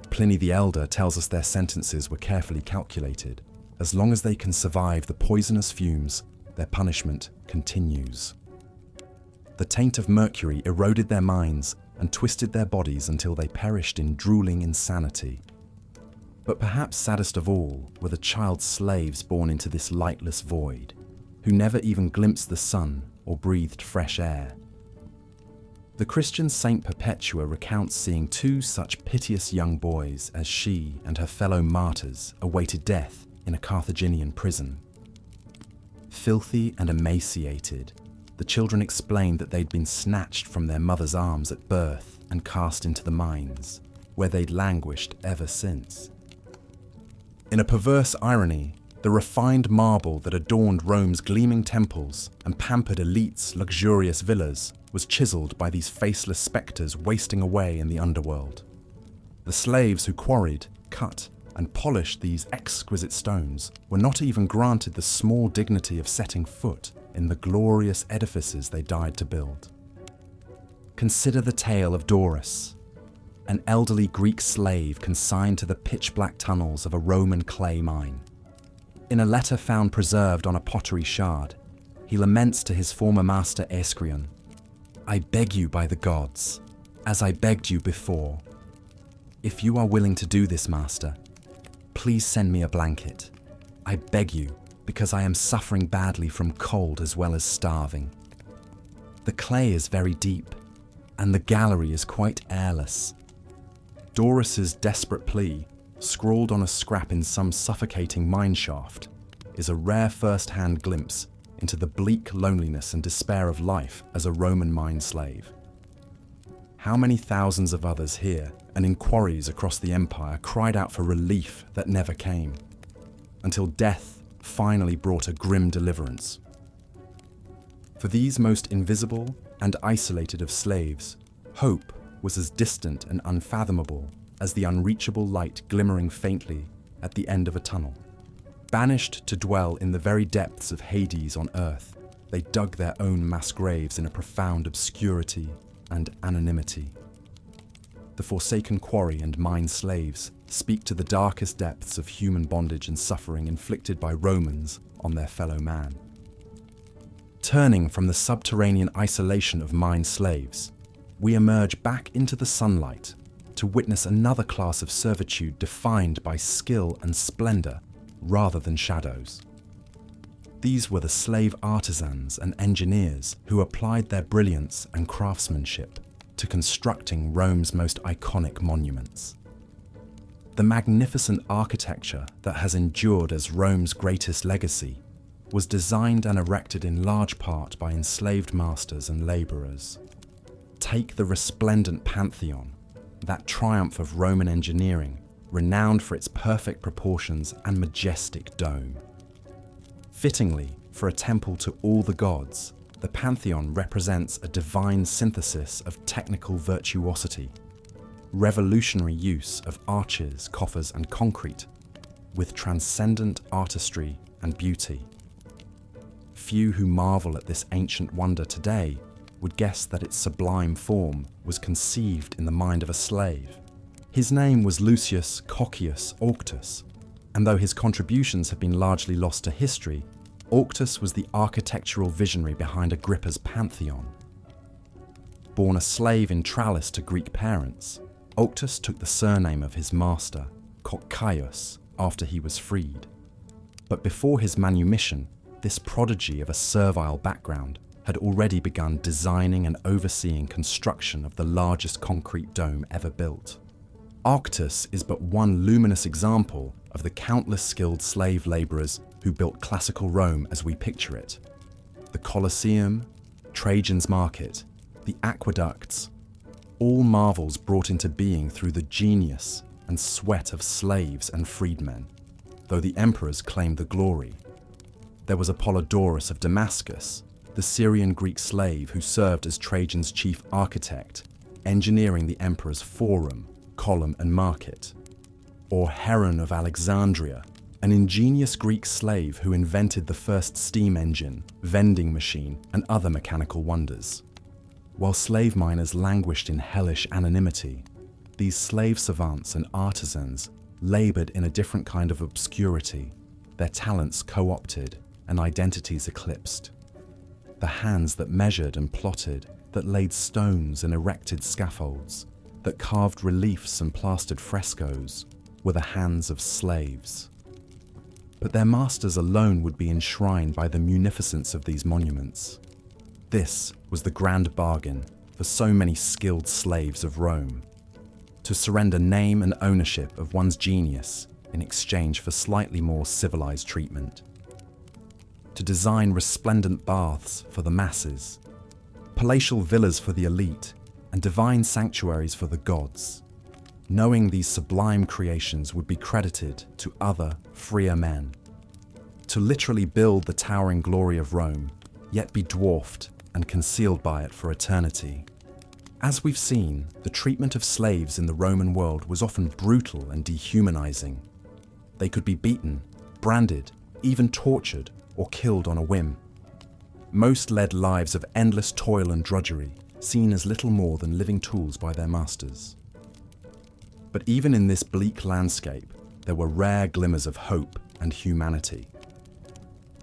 S1: Pliny the Elder tells us their sentences were carefully calculated. As long as they can survive the poisonous fumes, their punishment continues. The taint of mercury eroded their minds and twisted their bodies until they perished in drooling insanity. But perhaps saddest of all were the child slaves born into this lightless void, who never even glimpsed the sun or breathed fresh air. The Christian Saint Perpetua recounts seeing two such piteous young boys as she and her fellow martyrs awaited death in a Carthaginian prison. Filthy and emaciated, the children explained that they'd been snatched from their mother's arms at birth and cast into the mines, where they'd languished ever since. In a perverse irony, the refined marble that adorned Rome's gleaming temples and pampered elites' luxurious villas was chiseled by these faceless spectres wasting away in the underworld. The slaves who quarried, cut, and polished these exquisite stones were not even granted the small dignity of setting foot in the glorious edifices they died to build. Consider the tale of Doris, an elderly Greek slave consigned to the pitch-black tunnels of a Roman clay mine. In a letter found preserved on a pottery shard, he laments to his former master Aeschrion, "I beg you by the gods, as I begged you before. If you are willing to do this, master, please send me a blanket. I beg you, because I am suffering badly from cold as well as starving. The clay is very deep, and the gallery is quite airless." Doris's desperate plea, scrawled on a scrap in some suffocating mine shaft, is a rare first-hand glimpse into the bleak loneliness and despair of life as a Roman mine slave. How many thousands of others here and in quarries across the empire cried out for relief that never came, until death finally brought a grim deliverance. For these most invisible and isolated of slaves, hope was as distant and unfathomable as the unreachable light glimmering faintly at the end of a tunnel. Banished to dwell in the very depths of Hades on earth, they dug their own mass graves in a profound obscurity and anonymity. The forsaken quarry and mine slaves speak to the darkest depths of human bondage and suffering inflicted by Romans on their fellow man. Turning from the subterranean isolation of mine slaves, we emerge back into the sunlight to witness another class of servitude defined by skill and splendor rather than shadows. These were the slave artisans and engineers who applied their brilliance and craftsmanship to constructing Rome's most iconic monuments. The magnificent architecture that has endured as Rome's greatest legacy was designed and erected in large part by enslaved masters and laborers. Take the resplendent Pantheon, that triumph of Roman engineering, renowned for its perfect proportions and majestic dome. Fittingly, for a temple to all the gods, the Pantheon represents a divine synthesis of technical virtuosity, revolutionary use of arches, coffers, and concrete, with transcendent artistry and beauty. Few who marvel at this ancient wonder today would guess that its sublime form was conceived in the mind of a slave. His name was Lucius Coccius Auctus, and though his contributions have been largely lost to history, Auctus was the architectural visionary behind Agrippa's Pantheon. Born a slave in Tralles to Greek parents, Auctus took the surname of his master, Coccaius, after he was freed. But before his manumission, this prodigy of a servile background had already begun designing and overseeing construction of the largest concrete dome ever built. Auctus is but one luminous example of the countless skilled slave laborers who built classical Rome as we picture it. The Colosseum, Trajan's Market, the aqueducts, all marvels brought into being through the genius and sweat of slaves and freedmen, though the emperors claimed the glory. There was Apollodorus of Damascus, the Syrian Greek slave who served as Trajan's chief architect, engineering the emperor's forum, column, and market. Or Heron of Alexandria, an ingenious Greek slave who invented the first steam engine, vending machine, and other mechanical wonders. While slave miners languished in hellish anonymity, these slave savants and artisans labored in a different kind of obscurity, their talents co-opted and identities eclipsed. The hands that measured and plotted, that laid stones and erected scaffolds, that carved reliefs and plastered frescoes, were the hands of slaves. But their masters alone would be enshrined by the munificence of these monuments. This was the grand bargain for so many skilled slaves of Rome, to surrender name and ownership of one's genius in exchange for slightly more civilized treatment. To design resplendent baths for the masses, palatial villas for the elite, and divine sanctuaries for the gods, knowing these sublime creations would be credited to other, freer men. To literally build the towering glory of Rome, yet be dwarfed and concealed by it for eternity. As we've seen, the treatment of slaves in the Roman world was often brutal and dehumanizing. They could be beaten, branded, even tortured, or killed on a whim. Most led lives of endless toil and drudgery, seen as little more than living tools by their masters. But even in this bleak landscape, there were rare glimmers of hope and humanity.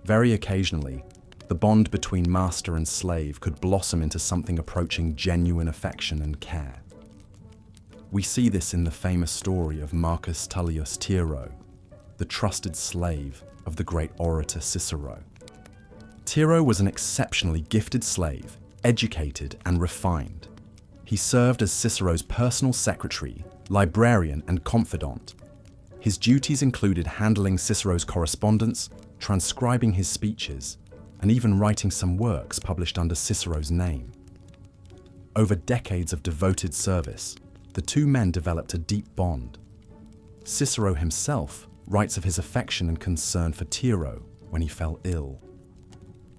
S1: Very occasionally, the bond between master and slave could blossom into something approaching genuine affection and care. We see this in the famous story of Marcus Tullius Tiro, the trusted slave of the great orator Cicero. Tiro was an exceptionally gifted slave, educated and refined. He served as Cicero's personal secretary, librarian and confidant. His duties included handling Cicero's correspondence, transcribing his speeches, and even writing some works published under Cicero's name. Over decades of devoted service, the two men developed a deep bond. Cicero himself writes of his affection and concern for Tiro when he fell ill.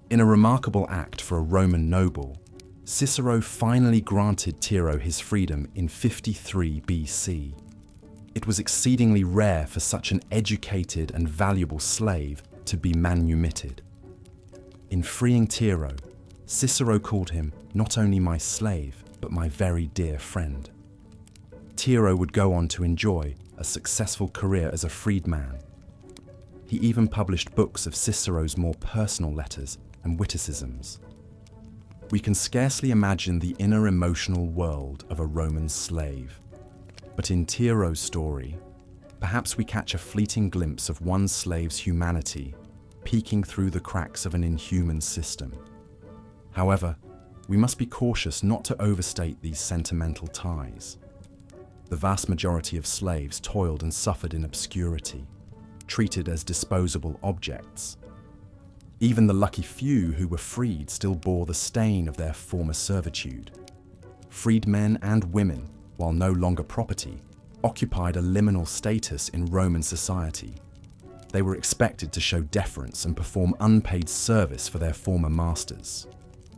S1: In a remarkable act for a Roman noble, Cicero finally granted Tiro his freedom in 53 BC. It was exceedingly rare for such an educated and valuable slave to be manumitted. In freeing Tiro, Cicero called him not only my slave, but my very dear friend. Tiro would go on to enjoy a successful career as a freedman. He even published books of Cicero's more personal letters and witticisms. We can scarcely imagine the inner emotional world of a Roman slave. But in Tiro's story, perhaps we catch a fleeting glimpse of one slave's humanity peeking through the cracks of an inhuman system. However, we must be cautious not to overstate these sentimental ties. The vast majority of slaves toiled and suffered in obscurity, treated as disposable objects. Even the lucky few who were freed still bore the stain of their former servitude. Freed men and women, while no longer property, occupied a liminal status in Roman society. They were expected to show deference and perform unpaid service for their former masters.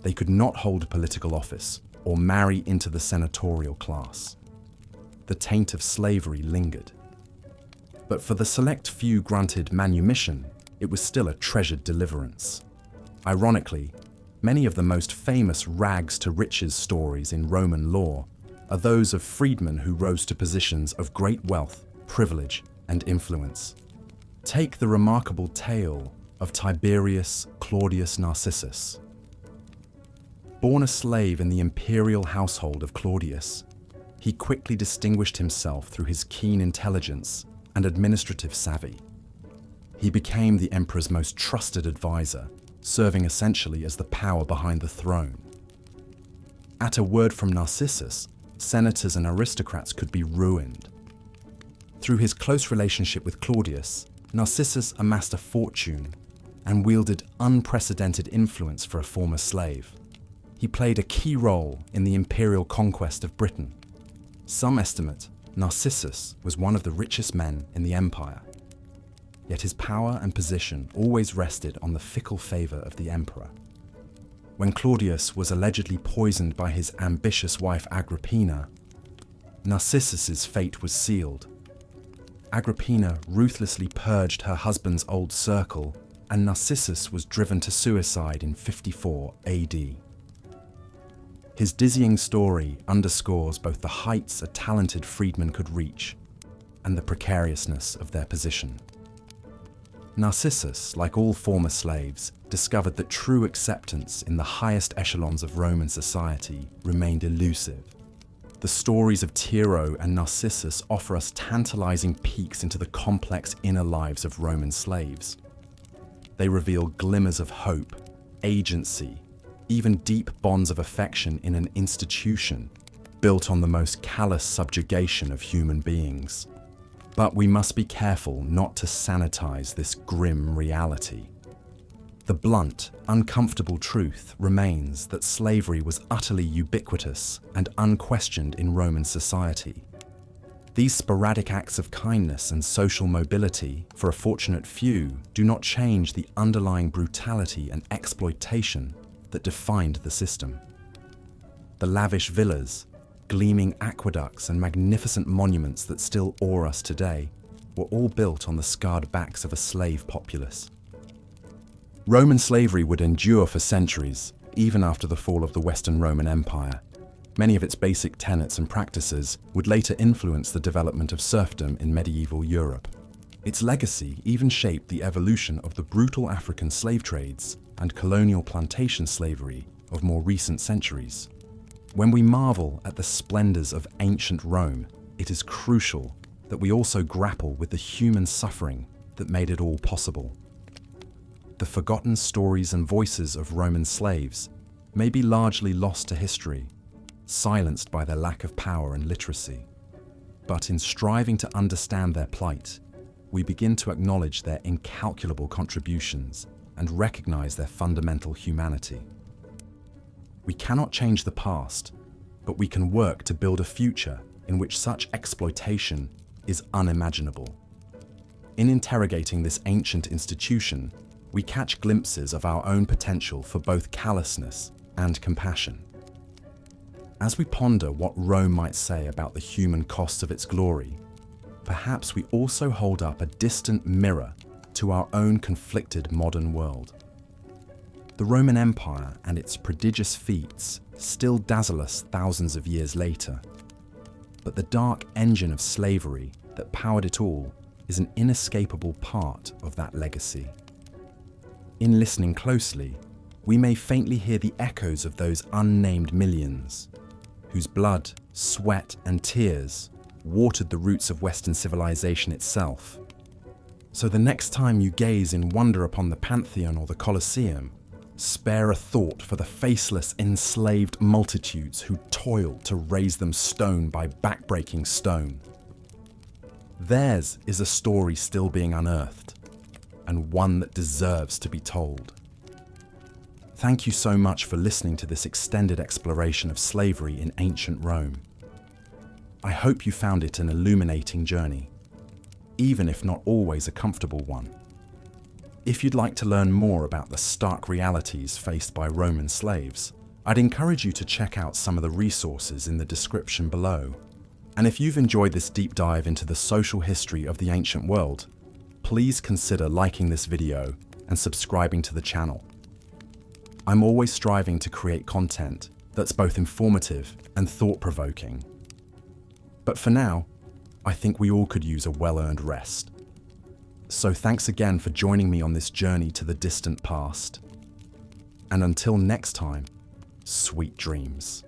S1: They could not hold political office or marry into the senatorial class. The taint of slavery lingered. But for the select few granted manumission, it was still a treasured deliverance. Ironically, many of the most famous rags to riches stories in Roman lore are those of freedmen who rose to positions of great wealth, privilege, and influence. Take the remarkable tale of Tiberius Claudius Narcissus. Born a slave in the imperial household of Claudius, he quickly distinguished himself through his keen intelligence and administrative savvy. He became the emperor's most trusted advisor, serving essentially as the power behind the throne. At a word from Narcissus, senators and aristocrats could be ruined. Through his close relationship with Claudius, Narcissus amassed a fortune and wielded unprecedented influence for a former slave. He played a key role in the imperial conquest of Britain. Some estimate Narcissus was one of the richest men in the empire. Yet his power and position always rested on the fickle favor of the emperor. When Claudius was allegedly poisoned by his ambitious wife Agrippina, Narcissus's fate was sealed. Agrippina ruthlessly purged her husband's old circle, and Narcissus was driven to suicide in 54 AD. His dizzying story underscores both the heights a talented freedman could reach and the precariousness of their position. Narcissus, like all former slaves, discovered that true acceptance in the highest echelons of Roman society remained elusive. The stories of Tiro and Narcissus offer us tantalizing peeks into the complex inner lives of Roman slaves. They reveal glimmers of hope, agency, even deep bonds of affection in an institution built on the most callous subjugation of human beings. But we must be careful not to sanitize this grim reality. The blunt, uncomfortable truth remains that slavery was utterly ubiquitous and unquestioned in Roman society. These sporadic acts of kindness and social mobility for a fortunate few do not change the underlying brutality and exploitation that defined the system. The lavish villas, gleaming aqueducts, and magnificent monuments that still awe us today were all built on the scarred backs of a slave populace. Roman slavery would endure for centuries, even after the fall of the Western Roman Empire. Many of its basic tenets and practices would later influence the development of serfdom in medieval Europe. Its legacy even shaped the evolution of the brutal African slave trades and colonial plantation slavery of more recent centuries. When we marvel at the splendors of ancient Rome, it is crucial that we also grapple with the human suffering that made it all possible. The forgotten stories and voices of Roman slaves may be largely lost to history, silenced by their lack of power and literacy. But in striving to understand their plight, we begin to acknowledge their incalculable contributions and recognize their fundamental humanity. We cannot change the past, but we can work to build a future in which such exploitation is unimaginable. In interrogating this ancient institution, we catch glimpses of our own potential for both callousness and compassion. As we ponder what Rome might say about the human cost of its glory, perhaps we also hold up a distant mirror to our own conflicted modern world. The Roman Empire and its prodigious feats still dazzle us thousands of years later, but the dark engine of slavery that powered it all is an inescapable part of that legacy. In listening closely, we may faintly hear the echoes of those unnamed millions, whose blood, sweat, and tears watered the roots of Western civilization itself. So the next time you gaze in wonder upon the Pantheon or the Colosseum, spare a thought for the faceless, enslaved multitudes who toiled to raise them stone by backbreaking stone. Theirs is a story still being unearthed, and one that deserves to be told. Thank you so much for listening to this extended exploration of slavery in ancient Rome. I hope you found it an illuminating journey, even if not always a comfortable one. If you'd like to learn more about the stark realities faced by Roman slaves, I'd encourage you to check out some of the resources in the description below. And if you've enjoyed this deep dive into the social history of the ancient world, please consider liking this video and subscribing to the channel. I'm always striving to create content that's both informative and thought-provoking. But for now, I think we all could use a well-earned rest. So thanks again for joining me on this journey to the distant past. And until next time, sweet dreams.